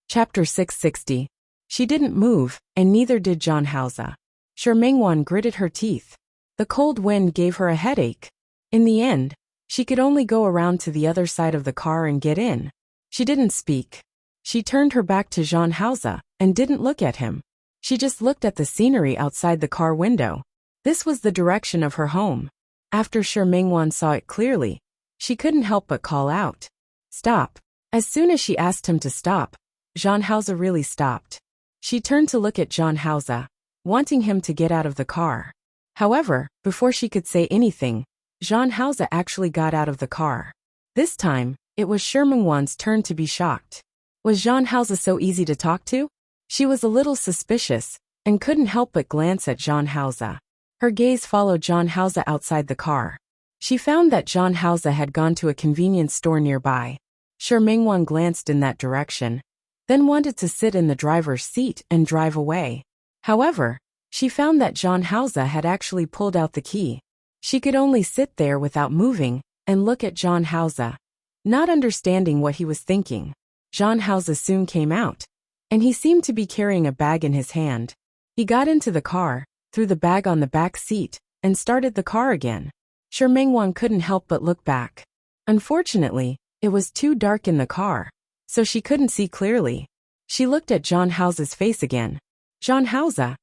Chapter 660. She didn't move, and neither did Jean Hausa. Mingwan gritted her teeth. The cold wind gave her a headache. In the end, she could only go around to the other side of the car and get in. She didn't speak. She turned her back to Jean Hausa and didn't look at him. She just looked at the scenery outside the car window. This was the direction of her home. After Mingwan saw it clearly, she couldn't help but call out. Stop. As soon as she asked him to stop, Jean Hausa really stopped. She turned to look at Jean Hausa, wanting him to get out of the car. However, before she could say anything, Jean Hausa actually got out of the car. This time, it was Mingwan's turn to be shocked. Was Jean Hausa so easy to talk to? She was a little suspicious and couldn't help but glance at Jean Hausa. Her gaze followed Jean Hausa outside the car. She found that Jean Hausa had gone to a convenience store nearby. Mingwan glanced in that direction, then wanted to sit in the driver's seat and drive away. However, she found that Jean Hausa had actually pulled out the key. She could only sit there without moving and look at Jean Hausa, not understanding what he was thinking. Jean Hausa soon came out, and he seemed to be carrying a bag in his hand. He got into the car, threw the bag on the back seat, and started the car again. Mingwan couldn't help but look back. Unfortunately, it was too dark in the car, so she couldn't see clearly. She looked at Jean Hausa's face again. Jean Hausa.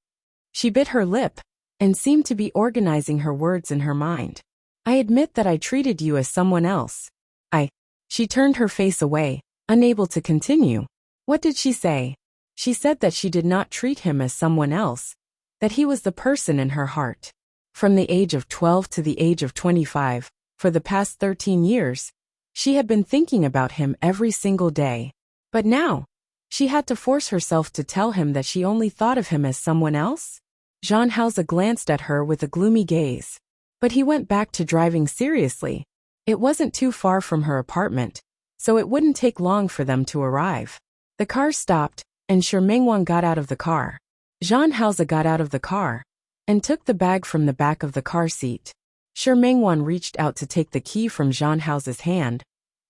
She bit her lip and seemed to be organizing her words in her mind. I admit that I treated you as someone else. She turned her face away, unable to continue. What did she say? She said that she did not treat him as someone else, that he was the person in her heart. From the age of 12 to the age of 25, for the past 13 years, she had been thinking about him every single day. But now, she had to force herself to tell him that she only thought of him as someone else? Jean Hausa glanced at her with a gloomy gaze. But he went back to driving seriously. It wasn't too far from her apartment, so it wouldn't take long for them to arrive. The car stopped, and Mingwan got out of the car. Jean Hausa got out of the car and took the bag from the back of the car seat. Mingwan reached out to take the key from Jean Hausa's hand,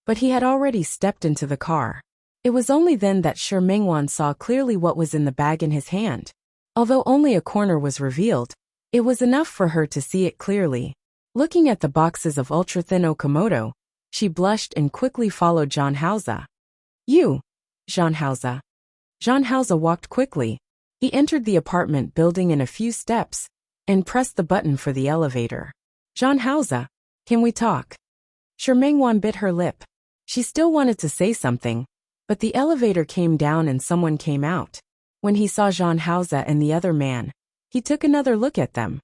but he had already stepped into the car. It was only then that Mingwan saw clearly what was in the bag in his hand. Although only a corner was revealed, it was enough for her to see it clearly. Looking at the boxes of ultra-thin Okamoto, she blushed and quickly followed Jean Hausa. You, Jean Hausa. Jean Hausa walked quickly. He entered the apartment building in a few steps and pressed the button for the elevator. Jean Hausa, can we talk? Mingwan bit her lip. She still wanted to say something, But the elevator came down and someone came out. When he saw Jean Hausa and the other man, he took another look at them.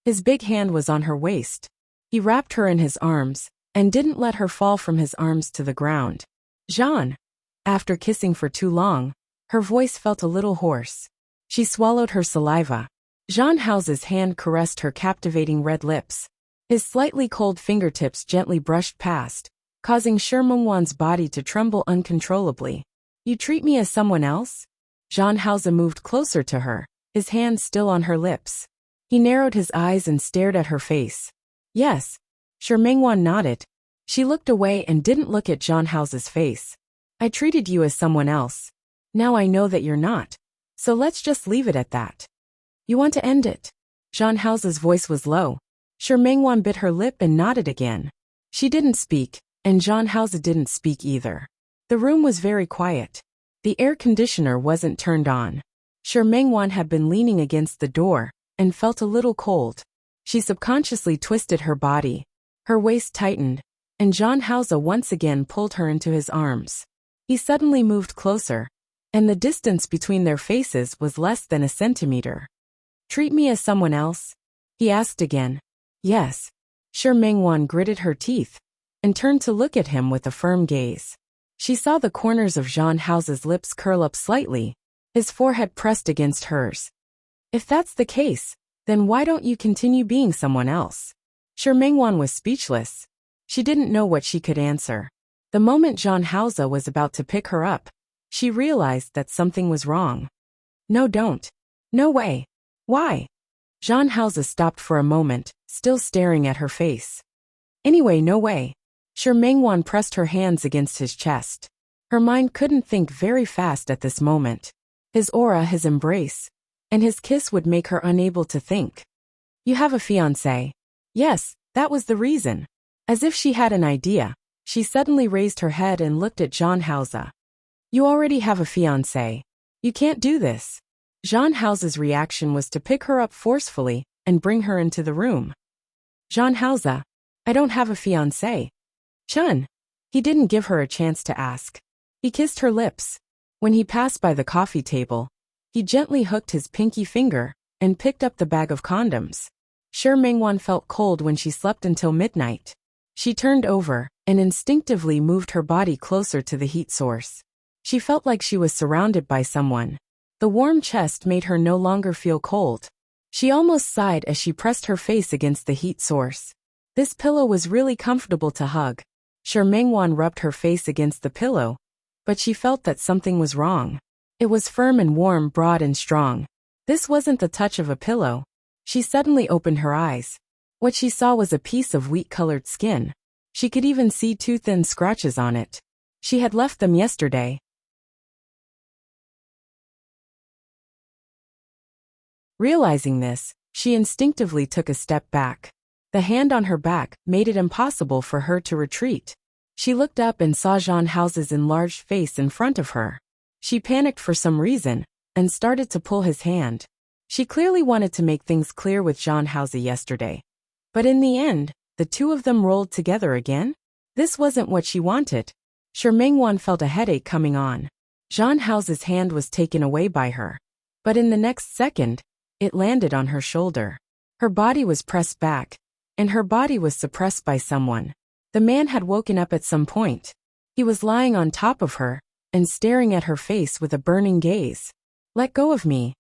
His big hand was on her waist. He wrapped her in his arms and didn't let her fall from his arms to the ground. Jean. After kissing for too long, her voice felt a little hoarse. She swallowed her saliva. Jean Hausa's hand caressed her captivating red lips. His slightly cold fingertips gently brushed past, causing Shi Mengwan's body to tremble uncontrollably. You treat me as someone else? Jean Hausa moved closer to her, his hand still on her lips. He narrowed his eyes and stared at her face. Yes. Shi Mengwan nodded. She looked away and didn't look at Jean Hausa's face. I treated you as someone else. Now I know that you're not. So let's just leave it at that. You want to end it? Jean Hausa's voice was low. Shi Mengwan bit her lip and nodded again. She didn't speak, and Jean Hausa didn't speak either. The room was very quiet. The air conditioner wasn't turned on. Shi Mengwan had been leaning against the door and felt a little cold. She subconsciously twisted her body. Her waist tightened, and Jean Hausa once again pulled her into his arms. He suddenly moved closer, and the distance between their faces was less than a centimeter. Treat me as someone else? He asked again. Yes. Shi Mengwan gritted her teeth and turned to look at him with a firm gaze. She saw the corners of Jean Hausa's lips curl up slightly, his forehead pressed against hers. If that's the case, then why don't you continue being someone else? Shi Mengwan was speechless. She didn't know what she could answer. The moment Jean Hausa was about to pick her up, she realized that something was wrong. No, don't. No way. Why? Jean Hausa stopped for a moment, still staring at her face. Anyway, no way. Shi Mengwan pressed her hands against his chest. Her mind couldn't think very fast at this moment. His aura, his embrace, and his kiss would make her unable to think. You have a fiancé? Yes, that was the reason. As if she had an idea, she suddenly raised her head and looked at Jean Hausa. You already have a fiancé. You can't do this. Jean Hausa's reaction was to pick her up forcefully and bring her into the room. Jean Hausa, I don't have a fiancé. Chun. He didn't give her a chance to ask. He kissed her lips. When he passed by the coffee table, he gently hooked his pinky finger and picked up the bag of condoms. Shi Mengwan felt cold when she slept until midnight. She turned over and instinctively moved her body closer to the heat source. She felt like she was surrounded by someone. The warm chest made her no longer feel cold. She almost sighed as she pressed her face against the heat source. This pillow was really comfortable to hug. Shi Mengwan rubbed her face against the pillow, but she felt that something was wrong. It was firm and warm, broad and strong. This wasn't the touch of a pillow. She suddenly opened her eyes. What she saw was a piece of wheat-colored skin. She could even see 2 thin scratches on it. She had left them yesterday. Realizing this, she instinctively took a step back. The hand on her back made it impossible for her to retreat. She looked up and saw Jean Hausa's enlarged face in front of her. She panicked for some reason and started to pull his hand. She clearly wanted to make things clear with Jean Hausa yesterday. But in the end, the two of them rolled together again? This wasn't what she wanted. Shi Mengwan felt a headache coming on. Jean Hausa's hand was taken away by her. But in the next second, it landed on her shoulder. Her body was pressed back, and her body was suppressed by someone. The man had woken up at some point. He was lying on top of her and staring at her face with a burning gaze. Let go of me.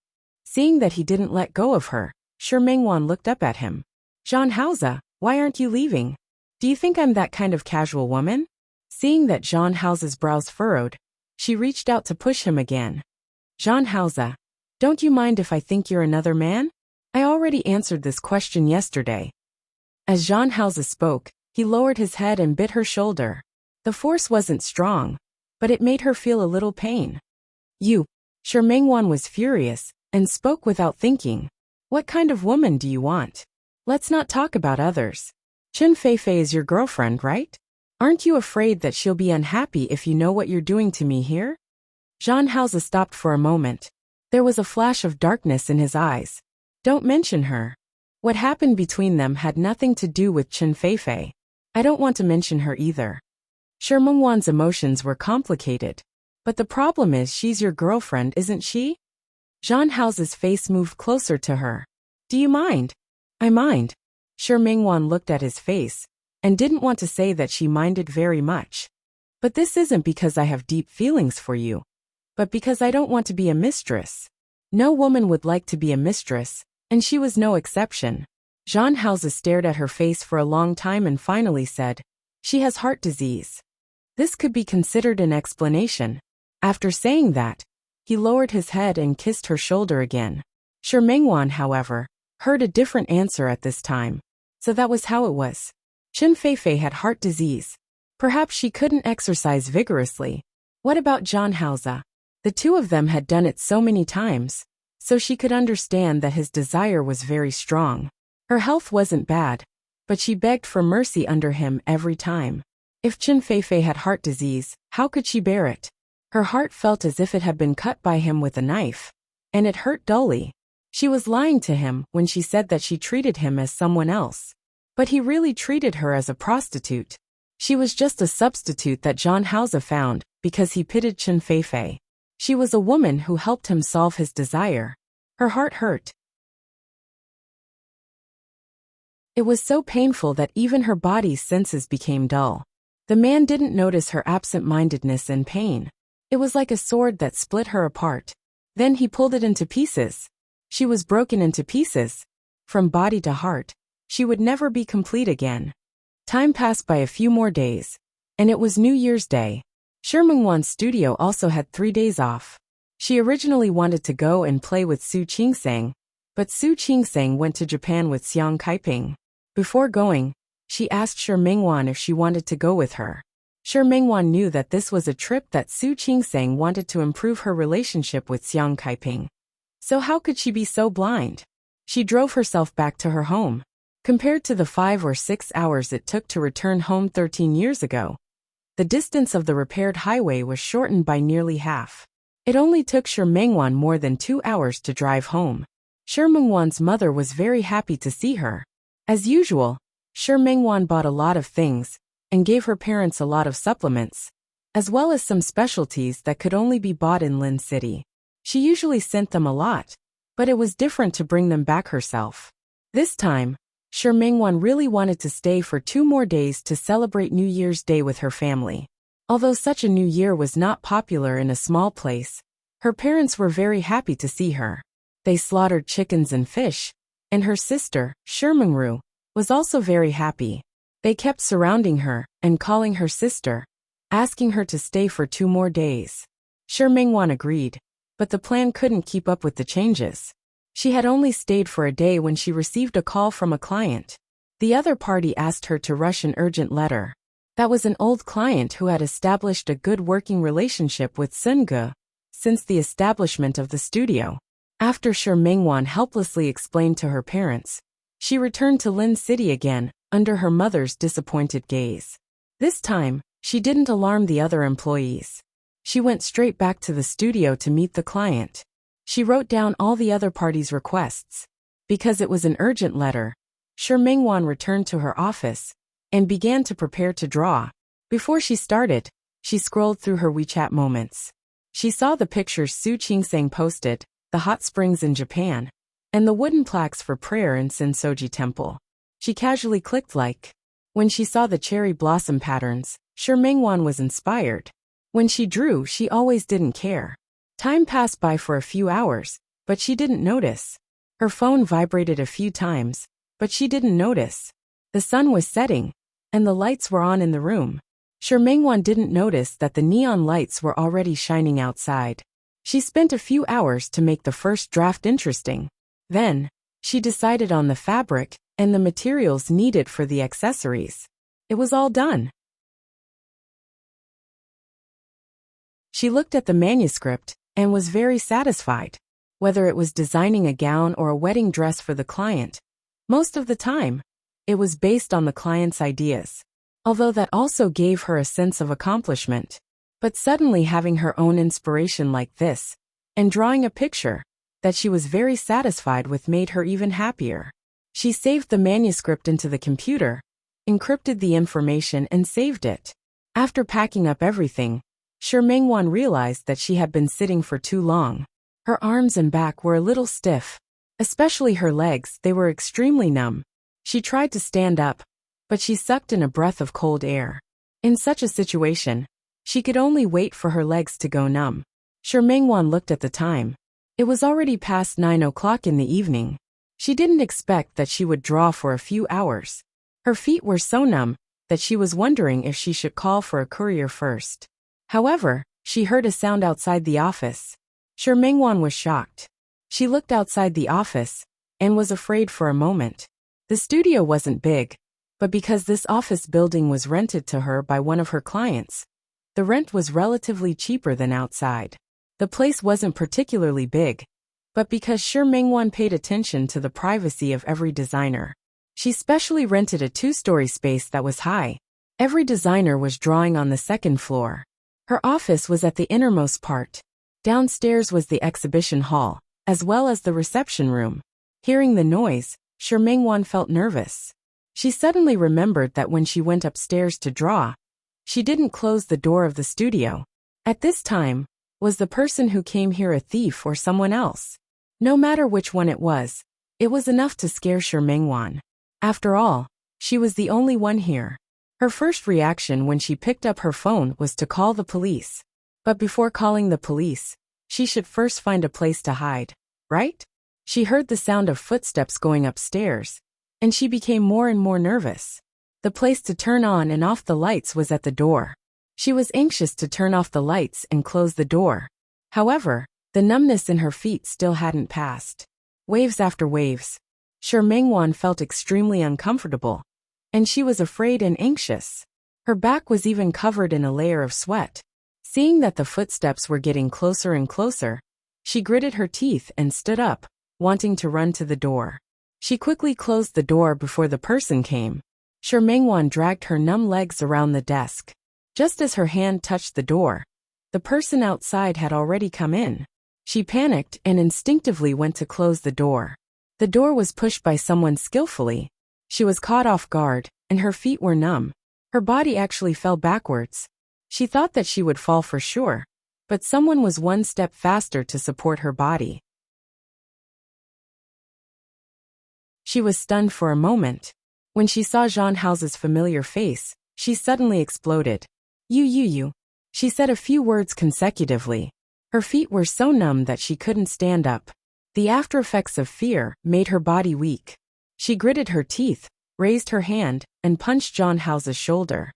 Seeing that he didn't let go of her, Shi Mengwan looked up at him. Jean Hausa, why aren't you leaving? Do you think I'm that kind of casual woman? Seeing that Jean Hausa's brows furrowed, she reached out to push him again. Jean Hausa, don't you mind if I think you're another man? I already answered this question yesterday. As Jean Hausa spoke, he lowered his head and bit her shoulder. The force wasn't strong, but it made her feel a little pain. You. Shi Mengwan was furious and spoke without thinking. What kind of woman do you want? Let's not talk about others. Chen Feifei is your girlfriend, right? Aren't you afraid that she'll be unhappy if you know what you're doing to me here? Jean Hausa stopped for a moment. There was a flash of darkness in his eyes. Don't mention her. What happened between them had nothing to do with Chen Feifei. I don't want to mention her either. Shi Mengwan's emotions were complicated. But the problem is she's your girlfriend, isn't she? Zhang Hao's face moved closer to her. Do you mind? I mind. Shi Mengwan looked at his face and didn't want to say that she minded very much. But this isn't because I have deep feelings for you, but because I don't want to be a mistress. No woman would like to be a mistress, and she was no exception. Zhang Hao stared at her face for a long time and finally said, she has heart disease. This could be considered an explanation. After saying that, he lowered his head and kissed her shoulder again. Shi Mengwan, however, heard a different answer at this time. So that was how it was. Chen Feifei had heart disease. Perhaps she couldn't exercise vigorously. What about Zhang Haoza? The two of them had done it so many times, so she could understand that his desire was very strong. Her health wasn't bad, but she begged for mercy under him every time. If Chen Feifei had heart disease, how could she bear it? Her heart felt as if it had been cut by him with a knife, and it hurt dully. She was lying to him when she said that she treated him as someone else. But he really treated her as a prostitute. She was just a substitute that Zhang Haoza found because he pitied Chen Feifei. She was a woman who helped him solve his desire. Her heart hurt. It was so painful that even her body's senses became dull. The man didn't notice her absent-mindedness and pain. It was like a sword that split her apart. Then he pulled it into pieces. She was broken into pieces. From body to heart. She would never be complete again. Time passed by a few more days, and it was New Year's Day. Shi Mengwan's studio also had 3 days off. She originally wanted to go and play with Su Qingsang, but Su Qingsang went to Japan with Xiang Kaiping. Before going, she asked Shi Mengwan if she wanted to go with her. Shi Mengwan knew that this was a trip that Su Qingsang wanted to improve her relationship with Xiang Kaiping. So how could she be so blind? She drove herself back to her home. Compared to the 5 or 6 hours it took to return home 13 years ago, the distance of the repaired highway was shortened by nearly half. It only took Shi Mengwan more than 2 hours to drive home. Shi Mengwan's mother was very happy to see her. As usual, Shi Mengwan bought a lot of things and gave her parents a lot of supplements, as well as some specialties that could only be bought in Lin City. She usually sent them a lot, but it was different to bring them back herself. This time, Shi Mengwan really wanted to stay for 2 more days to celebrate New Year's Day with her family. Although such a new year was not popular in a small place, her parents were very happy to see her. They slaughtered chickens and fish, and her sister, Shi Mengru, was also very happy. They kept surrounding her and calling her sister, asking her to stay for 2 more days. Shi Mengwan agreed, but the plan couldn't keep up with the changes. She had only stayed for a day when she received a call from a client. The other party asked her to rush an urgent letter. That was an old client who had established a good working relationship with Sun Ge since the establishment of the studio. After Shi Mengwan helplessly explained to her parents, she returned to Lin City again, under her mother's disappointed gaze. This time, she didn't alarm the other employees. She went straight back to the studio to meet the client. She wrote down all the other parties' requests. Because it was an urgent letter, Shi Mengwan returned to her office and began to prepare to draw. Before she started, she scrolled through her WeChat moments. She saw the pictures Su Qingsang posted, the hot springs in Japan, and the wooden plaques for prayer in Sensoji Temple. She casually clicked like. When she saw the cherry blossom patterns, Shi Mengwan was inspired. When she drew, she always didn't care. Time passed by for a few hours, but she didn't notice. Her phone vibrated a few times, but she didn't notice. The sun was setting, and the lights were on in the room. Shi Mengwan didn't notice that the neon lights were already shining outside. She spent a few hours to make the first draft interesting. Then, she decided on the fabric and the materials needed for the accessories. It was all done. She looked at the manuscript and was very satisfied. Whether it was designing a gown or a wedding dress for the client, most of the time, it was based on the client's ideas. Although that also gave her a sense of accomplishment. But suddenly having her own inspiration like this, and drawing a picture that she was very satisfied with made her even happier. She saved the manuscript into the computer, encrypted the information and saved it. After packing up everything, Shi Mengwan realized that she had been sitting for too long. Her arms and back were a little stiff. Especially her legs, they were extremely numb. She tried to stand up, but she sucked in a breath of cold air. In such a situation, she could only wait for her legs to go numb. Shi Mengwan looked at the time. It was already past 9 o'clock in the evening. She didn't expect that she would draw for a few hours. Her feet were so numb that she was wondering if she should call for a courier first. However, she heard a sound outside the office. Shi Mengwan was shocked. She looked outside the office and was afraid for a moment. The studio wasn't big, but because this office building was rented to her by one of her clients, the rent was relatively cheaper than outside. The place wasn't particularly big, but because Shi Mengwan paid attention to the privacy of every designer, she specially rented a 2-story space that was high. Every designer was drawing on the second floor. Her office was at the innermost part. Downstairs was the exhibition hall, as well as the reception room. Hearing the noise, Shi Mengwan felt nervous. She suddenly remembered that when she went upstairs to draw, she didn't close the door of the studio. At this time, was the person who came here a thief or someone else? No matter which one it was enough to scare Shi Mengwan. After all, she was the only one here. Her first reaction when she picked up her phone was to call the police. But before calling the police, she should first find a place to hide, right? She heard the sound of footsteps going upstairs, and she became more and more nervous. The place to turn on and off the lights was at the door. She was anxious to turn off the lights and close the door. However, the numbness in her feet still hadn't passed. Waves after waves. Shi Mengwan felt extremely uncomfortable, and she was afraid and anxious. Her back was even covered in a layer of sweat. Seeing that the footsteps were getting closer and closer, she gritted her teeth and stood up, wanting to run to the door. She quickly closed the door before the person came. Shi Mengwan dragged her numb legs around the desk. Just as her hand touched the door, the person outside had already come in. She panicked and instinctively went to close the door. The door was pushed by someone skillfully. She was caught off guard, and her feet were numb. Her body actually fell backwards. She thought that she would fall for sure, but someone was one step faster to support her body. She was stunned for a moment. When she saw Jean House's familiar face, she suddenly exploded. You. She said a few words consecutively. Her feet were so numb that she couldn't stand up. The aftereffects of fear made her body weak. She gritted her teeth, raised her hand, and punched Jean House's shoulder.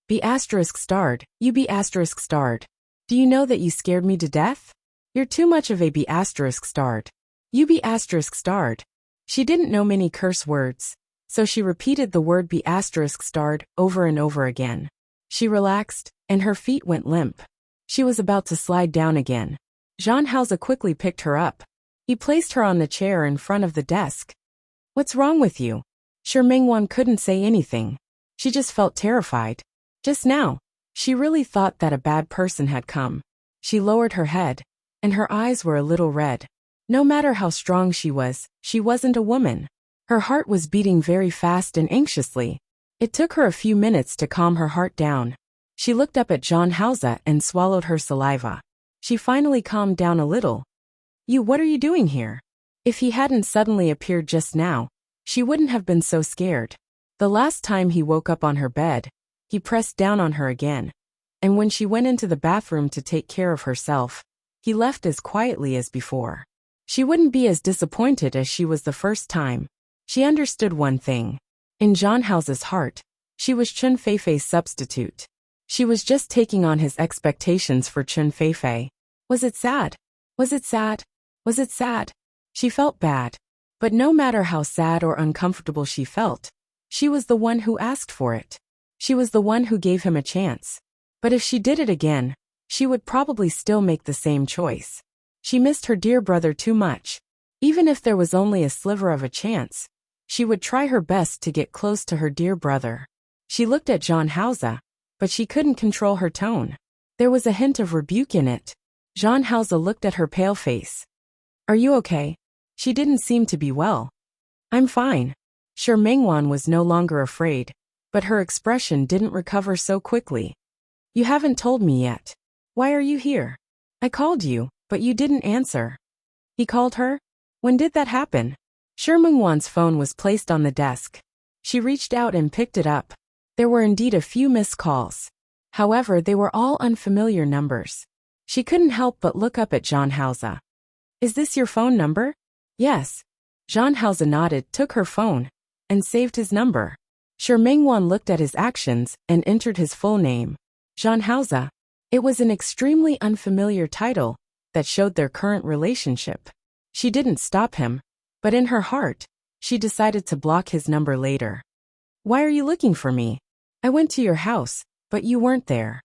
Be asterisk starred, you be asterisk starred. Do you know that you scared me to death? You're too much of a be asterisk starred. You be asterisk starred. She didn't know many curse words, so she repeated the word be asterisk starred over and over again. She relaxed, and her feet went limp. She was about to slide down again. Jean House quickly picked her up. He placed her on the chair in front of the desk. What's wrong with you? Shi Mengwan couldn't say anything. She just felt terrified. Just now, she really thought that a bad person had come. She lowered her head, and her eyes were a little red. No matter how strong she wasn't a woman. Her heart was beating very fast and anxiously. It took her a few minutes to calm her heart down. She looked up at Jean House and swallowed her saliva. She finally calmed down a little. What are you doing here? If he hadn't suddenly appeared just now, she wouldn't have been so scared. The last time he woke up on her bed, he pressed down on her again. And when she went into the bathroom to take care of herself, he left as quietly as before. She wouldn't be as disappointed as she was the first time. She understood one thing. In Jean House's heart, she was Chun Feifei's substitute. She was just taking on his expectations for Chun Feifei. Was it sad? Was it sad? Was it sad? She felt bad. But no matter how sad or uncomfortable she felt, she was the one who asked for it. She was the one who gave him a chance. But if she did it again, she would probably still make the same choice. She missed her dear brother too much. Even if there was only a sliver of a chance, she would try her best to get close to her dear brother. She looked at Jean House, but she couldn't control her tone. There was a hint of rebuke in it. Jean House looked at her pale face. Are you okay? She didn't seem to be well. I'm fine. Sure, Mingwan was no longer afraid, but her expression didn't recover so quickly. You haven't told me yet. Why are you here? I called you, but you didn't answer. He called her? When did that happen? Sure, Mingwan's phone was placed on the desk. She reached out and picked it up. There were indeed a few missed calls. However, they were all unfamiliar numbers. She couldn't help but look up at John Hausa. Is this your phone number? Yes. John Hausa nodded, took her phone, and saved his number. Sure, Mingwan looked at his actions and entered his full name. John Hausa. It was an extremely unfamiliar title that showed their current relationship. She didn't stop him, but in her heart, she decided to block his number later. Why are you looking for me? I went to your house, but you weren't there.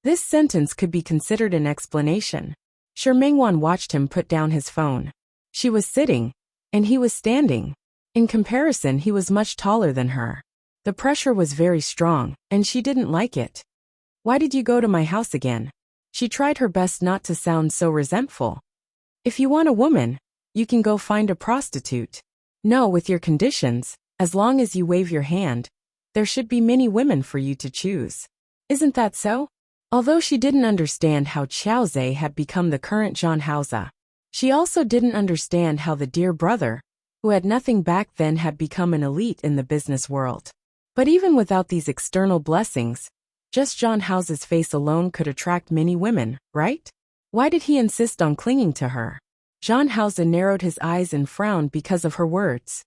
This sentence could be considered an explanation. Sure, Mingwan watched him put down his phone. She was sitting, and he was standing. In comparison, he was much taller than her. The pressure was very strong, and she didn't like it. Why did you go to my house again? She tried her best not to sound so resentful. If you want a woman, you can go find a prostitute. No, with your conditions, as long as you wave your hand, there should be many women for you to choose. Isn't that so? Although she didn't understand how Qiao Zhe had become the current John Hausa, she also didn't understand how the dear brother, who had nothing back then, had become an elite in the business world. But even without these external blessings, just John Hausa's face alone could attract many women, right? Why did he insist on clinging to her? John Hausa narrowed his eyes and frowned because of her words.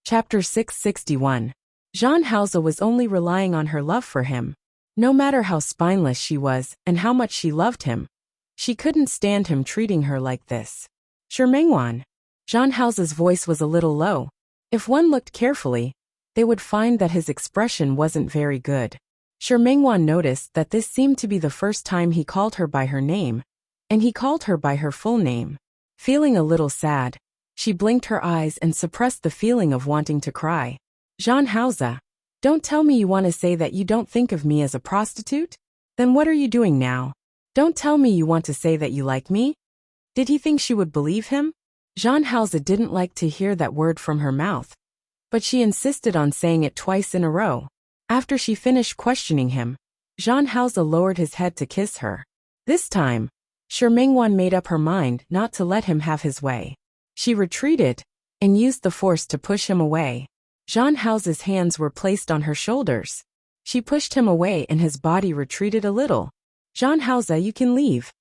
Chapter 661. John Hausa was only relying on her love for him. No matter how spineless she was and how much she loved him, she couldn't stand him treating her like this. Sure, Mingwan. John Hausa's voice was a little low. If one looked carefully, they would find that his expression wasn't very good. Sure, Mingwan noticed that this seemed to be the first time he called her by her name, and he called her by her full name. Feeling a little sad, she blinked her eyes and suppressed the feeling of wanting to cry. John Hausa, don't tell me you want to say that you don't think of me as a prostitute? Then what are you doing now? Don't tell me you want to say that you like me? Did he think she would believe him? John Hausa didn't like to hear that word from her mouth, but she insisted on saying it twice in a row. After she finished questioning him, John Hausa lowered his head to kiss her. This time, Sure Mingwan made up her mind not to let him have his way. She retreated and used the force to push him away. John Hausa's hands were placed on her shoulders. She pushed him away and his body retreated a little. John Hausa, you can leave.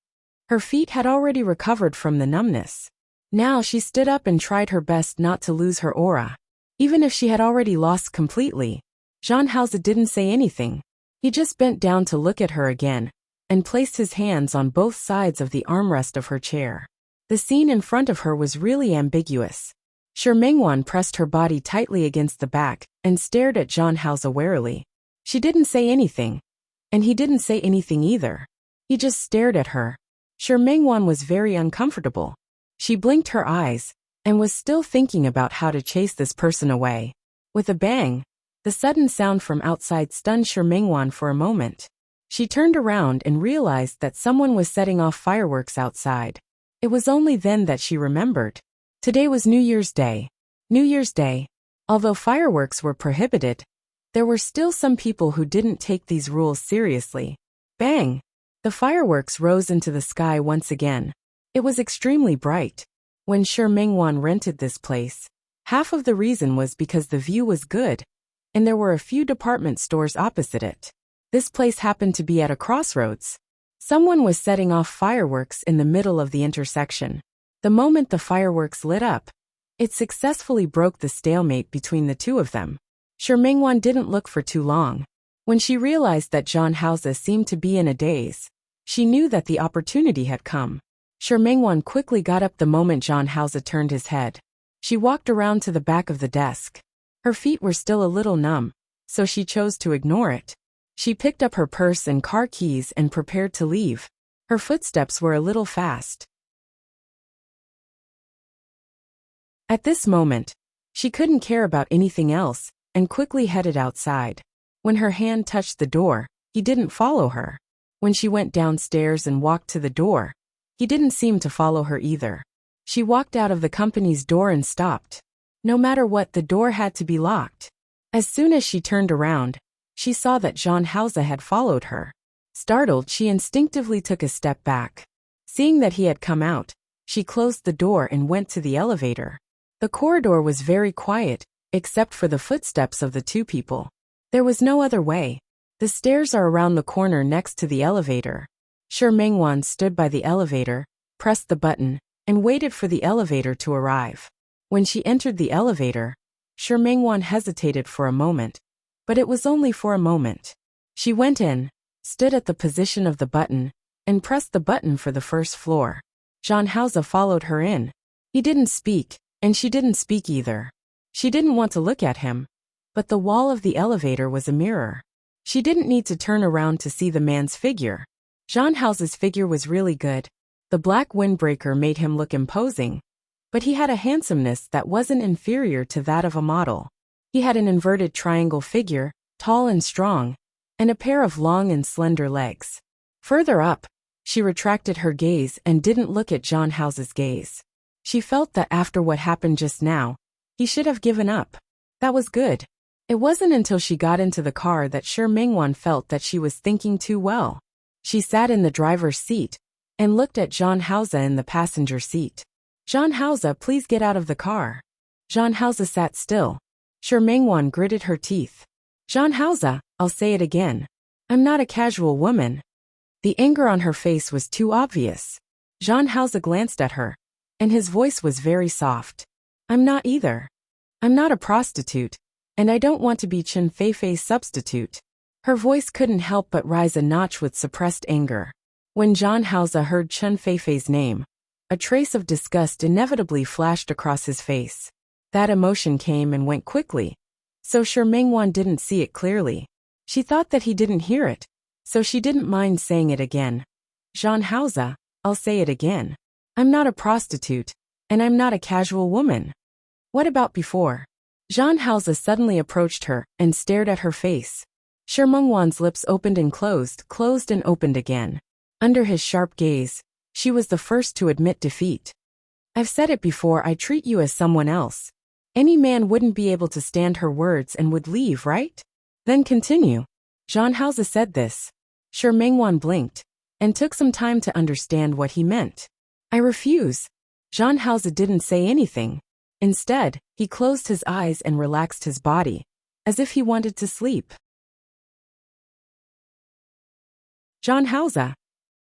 Her feet had already recovered from the numbness. Now she stood up and tried her best not to lose her aura. Even if she had already lost completely, John Hausa didn't say anything. He just bent down to look at her again and placed his hands on both sides of the armrest of her chair. The scene in front of her was really ambiguous. Sure Mingwan pressed her body tightly against the back and stared at John Hausa warily. She didn't say anything, and he didn't say anything either. He just stared at her. Sure Mingwan was very uncomfortable. She blinked her eyes and was still thinking about how to chase this person away. With a bang, the sudden sound from outside stunned Sure Mingwan for a moment. She turned around and realized that someone was setting off fireworks outside. It was only then that she remembered. Today was New Year's Day. New Year's Day. Although fireworks were prohibited, there were still some people who didn't take these rules seriously. Bang! The fireworks rose into the sky once again. It was extremely bright. When Sure Mingwan rented this place, half of the reason was because the view was good, and there were a few department stores opposite it. This place happened to be at a crossroads. Someone was setting off fireworks in the middle of the intersection. The moment the fireworks lit up, it successfully broke the stalemate between the two of them. Sure Mingwan didn't look for too long. When she realized that John Hausa seemed to be in a daze, she knew that the opportunity had come. Sure Mingwan quickly got up the moment John Hausa turned his head. She walked around to the back of the desk. Her feet were still a little numb, so she chose to ignore it. She picked up her purse and car keys and prepared to leave. Her footsteps were a little fast. At this moment, she couldn't care about anything else and quickly headed outside. When her hand touched the door, he didn't follow her. When she went downstairs and walked to the door, he didn't seem to follow her either. She walked out of the company's door and stopped. No matter what, the door had to be locked. As soon as she turned around, she saw that John Hauser had followed her. Startled, she instinctively took a step back. Seeing that he had come out, she closed the door and went to the elevator. The corridor was very quiet, except for the footsteps of the two people. There was no other way. The stairs are around the corner next to the elevator. Shi Mengwan stood by the elevator, pressed the button, and waited for the elevator to arrive. When she entered the elevator, Shi Mengwan hesitated for a moment, but it was only for a moment. She went in, stood at the position of the button, and pressed the button for the first floor. John Hauser followed her in. He didn't speak, and she didn't speak either. She didn't want to look at him, but the wall of the elevator was a mirror. She didn't need to turn around to see the man's figure. John Hauser's figure was really good. The black windbreaker made him look imposing, but he had a handsomeness that wasn't inferior to that of a model. He had an inverted triangle figure, tall and strong, and a pair of long and slender legs. Further up, she retracted her gaze and didn't look at John Hauser's gaze. She felt that after what happened just now, he should have given up. That was good. It wasn't until she got into the car that Shi Mengwan felt that she was thinking too well. She sat in the driver's seat and looked at John Hauser in the passenger seat. John Hauser, please get out of the car. John Hauser sat still. Shi Mengwan gritted her teeth. John Hauser, I'll say it again. I'm not a casual woman. The anger on her face was too obvious. John Hauser glanced at her, and his voice was very soft. I'm not either. I'm not a prostitute, and I don't want to be Chen Feifei's substitute. Her voice couldn't help but rise a notch with suppressed anger. When John Hauser heard Chen Feifei's name, a trace of disgust inevitably flashed across his face. That emotion came and went quickly, so Shi Mengwan didn't see it clearly. She thought that he didn't hear it, so she didn't mind saying it again. John Hauser, I'll say it again. I'm not a prostitute, and I'm not a casual woman. What about before? John Hauser suddenly approached her and stared at her face. Shi Mengwan's lips opened and opened again. Under his sharp gaze, she was the first to admit defeat. I've said it before, I treat you as someone else. Any man wouldn't be able to stand her words and would leave, right? Then continue. John Hauser said this. Shi Mengwan blinked and took some time to understand what he meant. I refuse. John Hauser didn't say anything. Instead, he closed his eyes and relaxed his body, as if he wanted to sleep. John Hauser.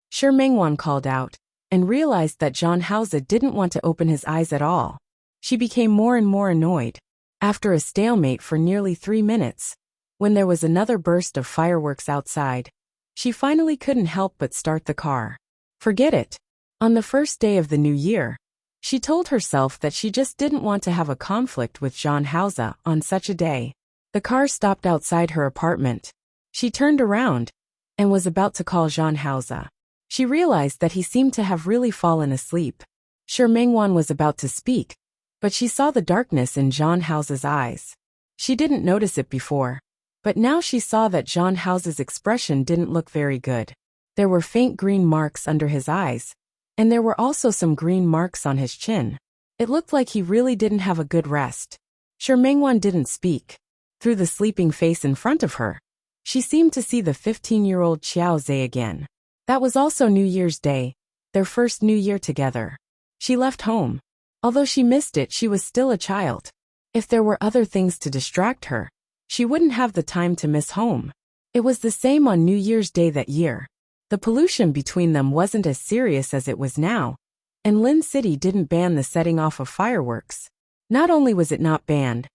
Shi Mengwan called out, and realized that John Hauser didn't want to open his eyes at all. She became more and more annoyed. After a stalemate for nearly 3 minutes, when there was another burst of fireworks outside, she finally couldn't help but start the car. Forget it. On the first day of the new year, she told herself that she just didn't want to have a conflict with John Hauser on such a day. The car stopped outside her apartment. She turned around and was about to call John Hauser. She realized that he seemed to have really fallen asleep. Shi Mengwan was about to speak, but she saw the darkness in John Hauser's eyes. She didn't notice it before, but now she saw that John Hauser's expression didn't look very good. There were faint green marks under his eyes, and there were also some green marks on his chin. It looked like he really didn't have a good rest. Shi Mengwan didn't speak. Through the sleeping face in front of her, she seemed to see the 15-year-old Xiao Zhe again. That was also New Year's Day, their first New Year together. She left home. Although she missed it, she was still a child. If there were other things to distract her, she wouldn't have the time to miss home. It was the same on New Year's Day that year. The pollution between them wasn't as serious as it was now, and Lin City didn't ban the setting off of fireworks. Not only was it not banned,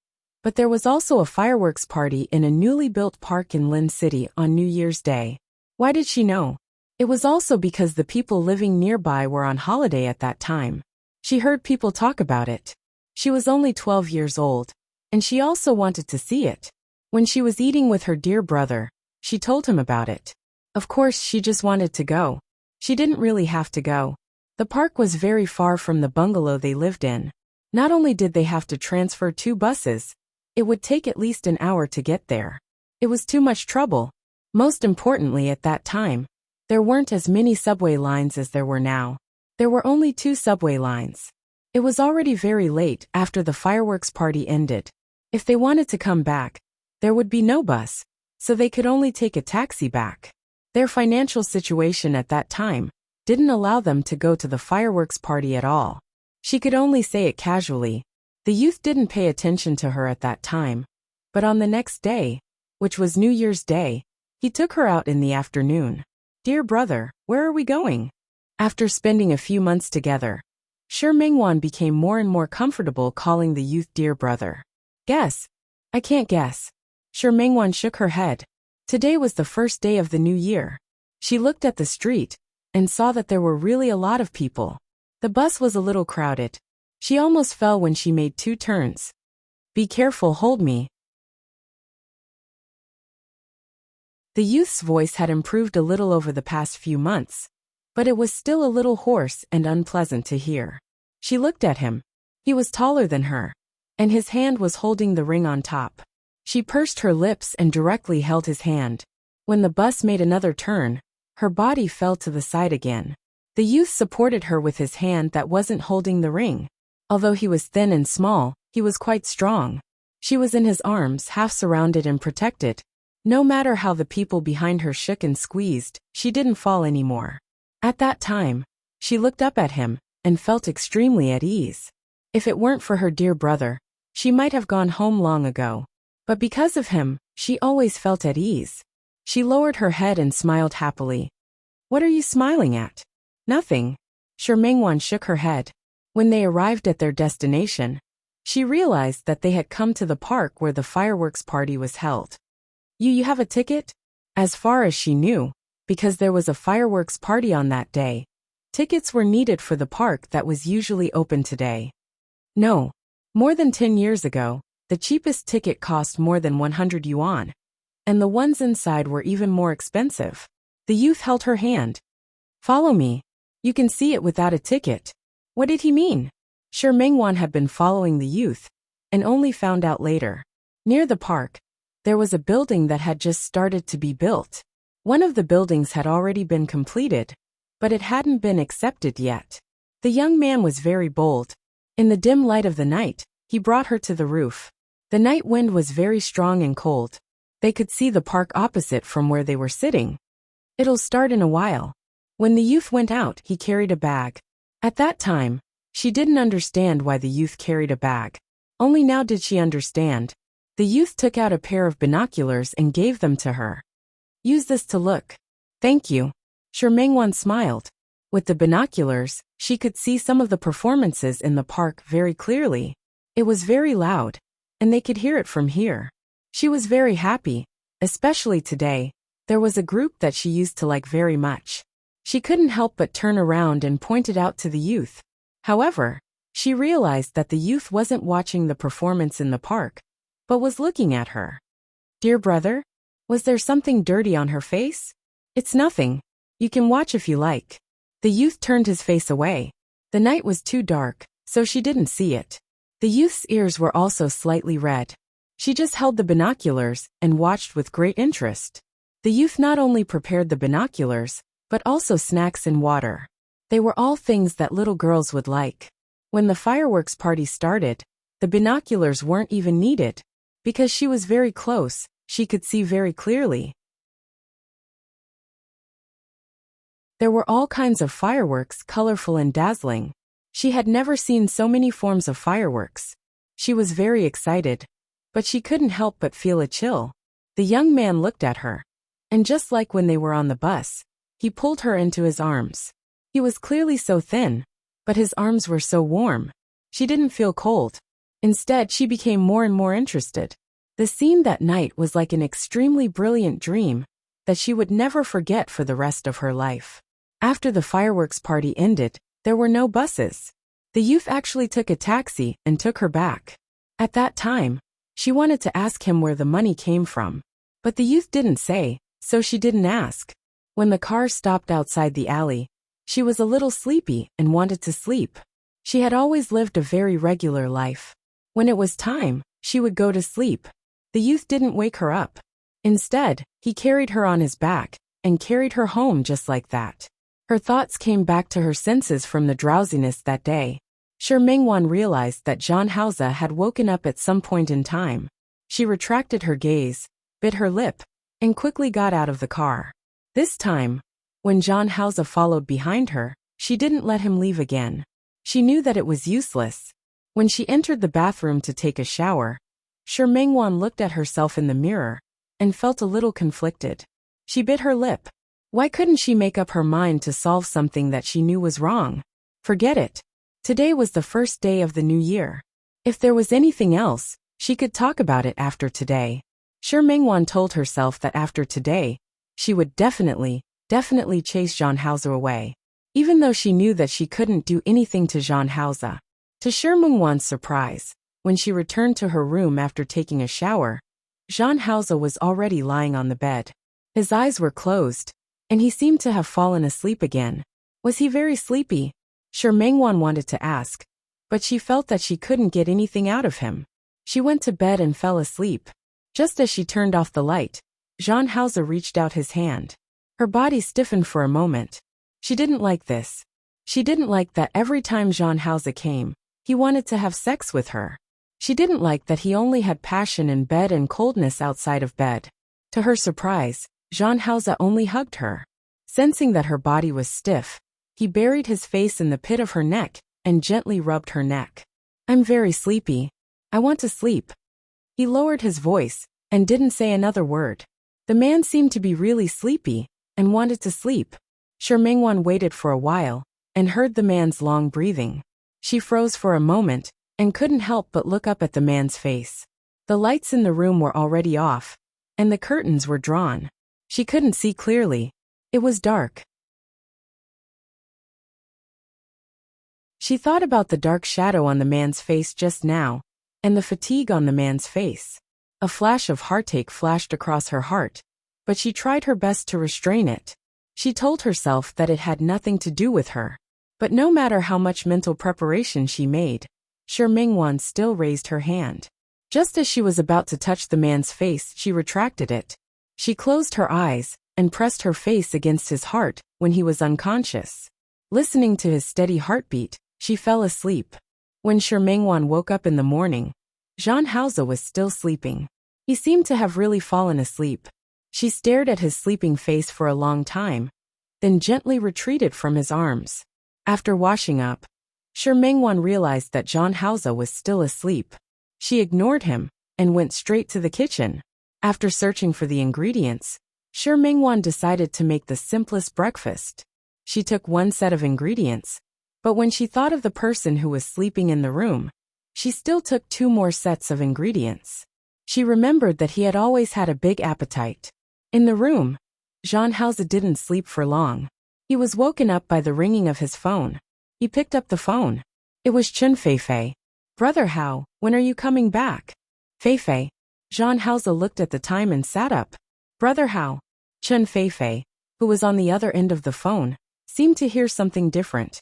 but there was also a fireworks party in a newly built park in Lin City on New Year's Day. Why did she know? It was also because the people living nearby were on holiday at that time. She heard people talk about it. She was only 12 years old, and she also wanted to see it. When she was eating with her dear brother, she told him about it. Of course, she just wanted to go. She didn't really have to go. The park was very far from the bungalow they lived in. Not only did they have to transfer 2 buses, it would take at least an hour to get there. It was too much trouble. Most importantly, at that time, There weren't as many subway lines as there were now. There were only 2 subway lines. It was already very late after the fireworks party ended. If they wanted to come back, there would be no bus, so they could only take a taxi back. Their financial situation at that time didn't allow them to go to the fireworks party at all. She could only say it casually. The youth didn't pay attention to her at that time, but on the next day, which was New Year's Day, he took her out in the afternoon. "Dear brother, where are we going?" After spending a few months together, Shi Mingwan became more and more comfortable calling the youth dear brother. "Guess." "I can't guess." Shi Mingwan shook her head. Today was the first day of the new year. She looked at the street and saw that there were really a lot of people. The bus was a little crowded. She almost fell when she made 2 turns. "Be careful, hold me." The youth's voice had improved a little over the past few months, but it was still a little hoarse and unpleasant to hear. She looked at him. He was taller than her, and his hand was holding the ring on top. She pursed her lips and directly held his hand. When the bus made another turn, her body fell to the side again. The youth supported her with his hand that wasn't holding the ring. Although he was thin and small, he was quite strong. She was in his arms, half surrounded and protected. No matter how the people behind her shook and squeezed, she didn't fall anymore. At that time, she looked up at him and felt extremely at ease. If it weren't for her dear brother, she might have gone home long ago. But because of him, she always felt at ease. She lowered her head and smiled happily. "What are you smiling at?" "Nothing." Shi Mingwan shook her head. When they arrived at their destination, she realized that they had come to the park where the fireworks party was held. You have a ticket?" As far as she knew, because there was a fireworks party on that day, tickets were needed for the park that was usually open today. "No. More than 10 years ago, the cheapest ticket cost more than 100 yuan, and the ones inside were even more expensive." The youth held her hand. "Follow me. You can see it without a ticket." What did he mean? Shi Mingwan had been following the youth, and only found out later. Near the park, there was a building that had just started to be built. One of the buildings had already been completed, but it hadn't been accepted yet. The young man was very bold. In the dim light of the night, he brought her to the roof. The night wind was very strong and cold. They could see the park opposite from where they were sitting. "It'll start in a while." When the youth went out, he carried a bag. At that time, she didn't understand why the youth carried a bag. Only now did she understand. The youth took out a pair of binoculars and gave them to her. "Use this to look." "Thank you." Shi Mingwan smiled. With the binoculars, she could see some of the performances in the park very clearly. It was very loud, and they could hear it from here. She was very happy, especially today. There was a group that she used to like very much. She couldn't help but turn around and point it out to the youth. However, she realized that the youth wasn't watching the performance in the park, but was looking at her. "Dear brother?" Was there something dirty on her face? "It's nothing. You can watch if you like." The youth turned his face away. The night was too dark, so she didn't see it. The youth's ears were also slightly red. She just held the binoculars and watched with great interest. The youth not only prepared the binoculars, but also snacks and water. They were all things that little girls would like. When the fireworks party started, the binoculars weren't even needed. Because she was very close, she could see very clearly. There were all kinds of fireworks, colorful and dazzling. She had never seen so many forms of fireworks. She was very excited, but she couldn't help but feel a chill. The young man looked at her, and just like when they were on the bus, he pulled her into his arms. He was clearly so thin, but his arms were so warm. She didn't feel cold. Instead, she became more and more interested. The scene that night was like an extremely brilliant dream that she would never forget for the rest of her life. After the fireworks party ended, there were no buses. The youth actually took a taxi and took her back. At that time, she wanted to ask him where the money came from, but the youth didn't say, so she didn't ask. When the car stopped outside the alley, she was a little sleepy and wanted to sleep. She had always lived a very regular life. When it was time, she would go to sleep. The youth didn't wake her up. Instead, he carried her on his back and carried her home just like that. Her thoughts came back to her senses from the drowsiness that day. Mengwan realized that Zhang Haoze had woken up at some point in time. She retracted her gaze, bit her lip, and quickly got out of the car. This time, when Zhang Haoze followed behind her, she didn't let him leave again. She knew that it was useless. When she entered the bathroom to take a shower, Mengwan looked at herself in the mirror and felt a little conflicted. She bit her lip. Why couldn't she make up her mind to solve something that she knew was wrong? Forget it. Today was the first day of the new year. If there was anything else, she could talk about it after today. Mengwan told herself that after today, she would definitely chase Zhang Haoze away. Even though she knew that she couldn't do anything to Zhang Haoze. To Mengwan's surprise, when she returned to her room after taking a shower, Zhang Haoze was already lying on the bed. His eyes were closed, and he seemed to have fallen asleep again. Was he very sleepy? Mengwan wanted to ask, but she felt that she couldn't get anything out of him. She went to bed and fell asleep. Just as she turned off the light, Zhang Haoze reached out his hand. Her body stiffened for a moment. She didn't like this. She didn't like that every time Zhang Haoze came, he wanted to have sex with her. She didn't like that he only had passion in bed and coldness outside of bed. To her surprise, Zhang Haoze only hugged her. Sensing that her body was stiff, he buried his face in the pit of her neck and gently rubbed her neck. I'm very sleepy. I want to sleep. He lowered his voice and didn't say another word. The man seemed to be really sleepy and wanted to sleep. Mengwan waited for a while and heard the man's long breathing. She froze for a moment and couldn't help but look up at the man's face. The lights in the room were already off, and the curtains were drawn. She couldn't see clearly. It was dark. She thought about the dark shadow on the man's face just now, and the fatigue on the man's face. A flash of heartache flashed across her heart, but she tried her best to restrain it. She told herself that it had nothing to do with her. But no matter how much mental preparation she made, Mengwan still raised her hand. Just as she was about to touch the man's face, she retracted it. She closed her eyes and pressed her face against his heart when he was unconscious. Listening to his steady heartbeat, she fell asleep. When Mengwan woke up in the morning, Zhang Haoze was still sleeping. He seemed to have really fallen asleep. She stared at his sleeping face for a long time, then gently retreated from his arms. After washing up, Mengwan realized that Zhang Haoze was still asleep. She ignored him and went straight to the kitchen. After searching for the ingredients, Mengwan decided to make the simplest breakfast. She took one set of ingredients, but when she thought of the person who was sleeping in the room, she still took 2 more sets of ingredients. She remembered that he had always had a big appetite. In the room, Zhang Haoze didn't sleep for long. He was woken up by the ringing of his phone. He picked up the phone. It was Chen Feifei. Brother Hao, when are you coming back? Feifei. Zhang Haoze looked at the time and sat up. Brother Hao. Chen Feifei, who was on the other end of the phone, seemed to hear something different.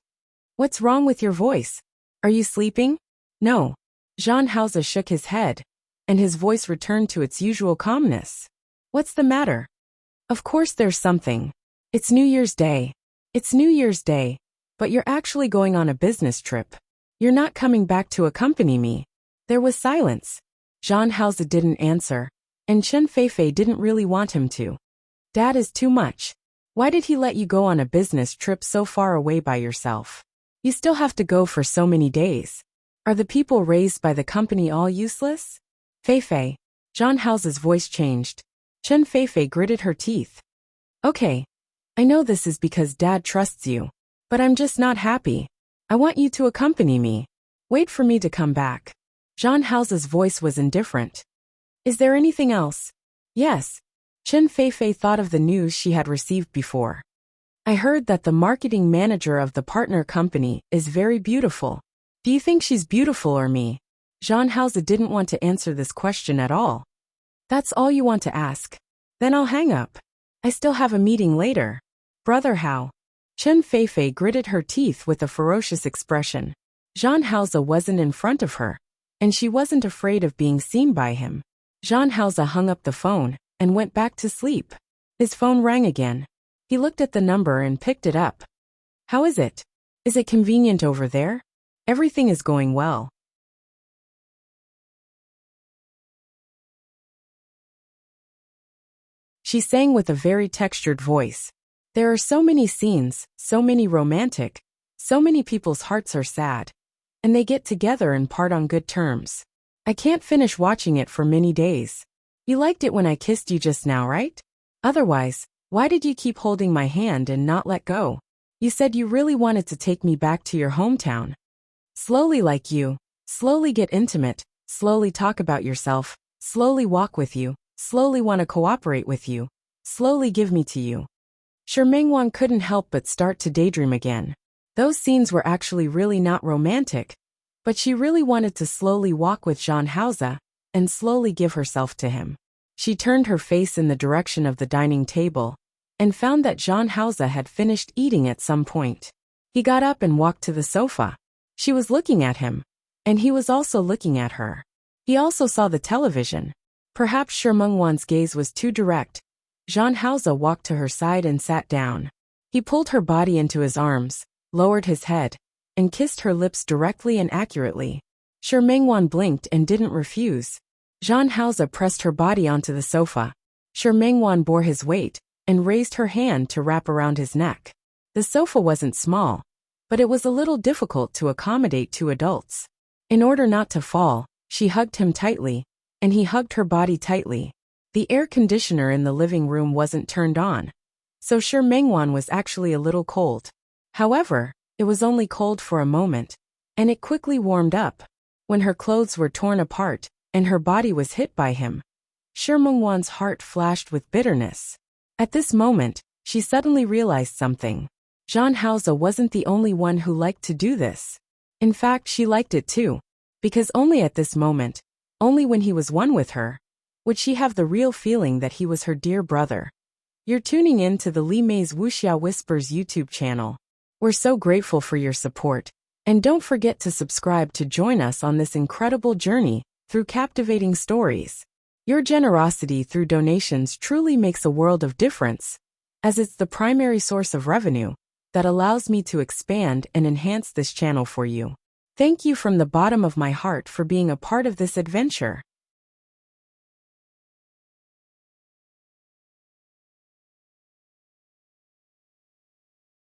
What's wrong with your voice? Are you sleeping? No. Zhang Haoze shook his head, and his voice returned to its usual calmness. What's the matter? Of course there's something. It's New Year's Day. It's New Year's Day, but you're actually going on a business trip. You're not coming back to accompany me. There was silence. Zhang Haoze didn't answer, and Chen Feifei didn't really want him to. Dad is too much. Why did he let you go on a business trip so far away by yourself? You still have to go for so many days. Are the people raised by the company all useless? Feifei. Zhang Haoze's voice changed. Chen Feifei gritted her teeth. Okay. I know this is because Dad trusts you, but I'm just not happy. I want you to accompany me. Wait for me to come back. Zhang Haoze's voice was indifferent. Is there anything else? Yes. Chen Feifei thought of the news she had received before. I heard that the marketing manager of the partner company is very beautiful. Do you think she's beautiful or me? Zhang Haoze didn't want to answer this question at all. That's all you want to ask. Then I'll hang up. I still have a meeting later. Brother Hao. Chen Feifei gritted her teeth with a ferocious expression. Zhang Haoze wasn't in front of her, and she wasn't afraid of being seen by him. Zhang Haoze hung up the phone and went back to sleep. His phone rang again. He looked at the number and picked it up. How is it? Is it convenient over there? Everything is going well. She sang with a very textured voice. There are so many scenes, so many romantic, so many people's hearts are sad. And they get together and part on good terms. I can't finish watching it for many days. You liked it when I kissed you just now, right? Otherwise, why did you keep holding my hand and not let go? You said you really wanted to take me back to your hometown. Slowly like you, slowly get intimate, slowly talk about yourself, slowly walk with you, slowly want to cooperate with you, slowly give me to you. Sure, Mengwan couldn't help but start to daydream again. Those scenes were actually really not romantic, but she really wanted to slowly walk with Jean Hausa and slowly give herself to him. She turned her face in the direction of the dining table and found that Jean Hausa had finished eating at some point. He got up and walked to the sofa. She was looking at him, and he was also looking at her. He also saw the television. Perhaps Sher Mengwan's gaze was too direct. Jean Hausa walked to her side and sat down. He pulled her body into his arms, lowered his head, and kissed her lips directly and accurately. Sher Mengwan blinked and didn't refuse. Jean Hausa pressed her body onto the sofa. Sher Mengwan bore his weight and raised her hand to wrap around his neck. The sofa wasn't small, but it was a little difficult to accommodate two adults. In order not to fall, she hugged him tightly, and he hugged her body tightly. The air conditioner in the living room wasn't turned on, so Sher Mengwan was actually a little cold. However, it was only cold for a moment, and it quickly warmed up. When her clothes were torn apart, and her body was hit by him, Sher Mengwan's heart flashed with bitterness. At this moment, she suddenly realized something. Jean Hausa wasn't the only one who liked to do this. In fact, she liked it too, because only at this moment, only when he was one with her, would she have the real feeling that he was her dear brother. You're tuning in to the Li Mei's Wuxia Whispers YouTube channel. We're so grateful for your support, and don't forget to subscribe to join us on this incredible journey through captivating stories. Your generosity through donations truly makes a world of difference, as it's the primary source of revenue that allows me to expand and enhance this channel for you. Thank you from the bottom of my heart for being a part of this adventure.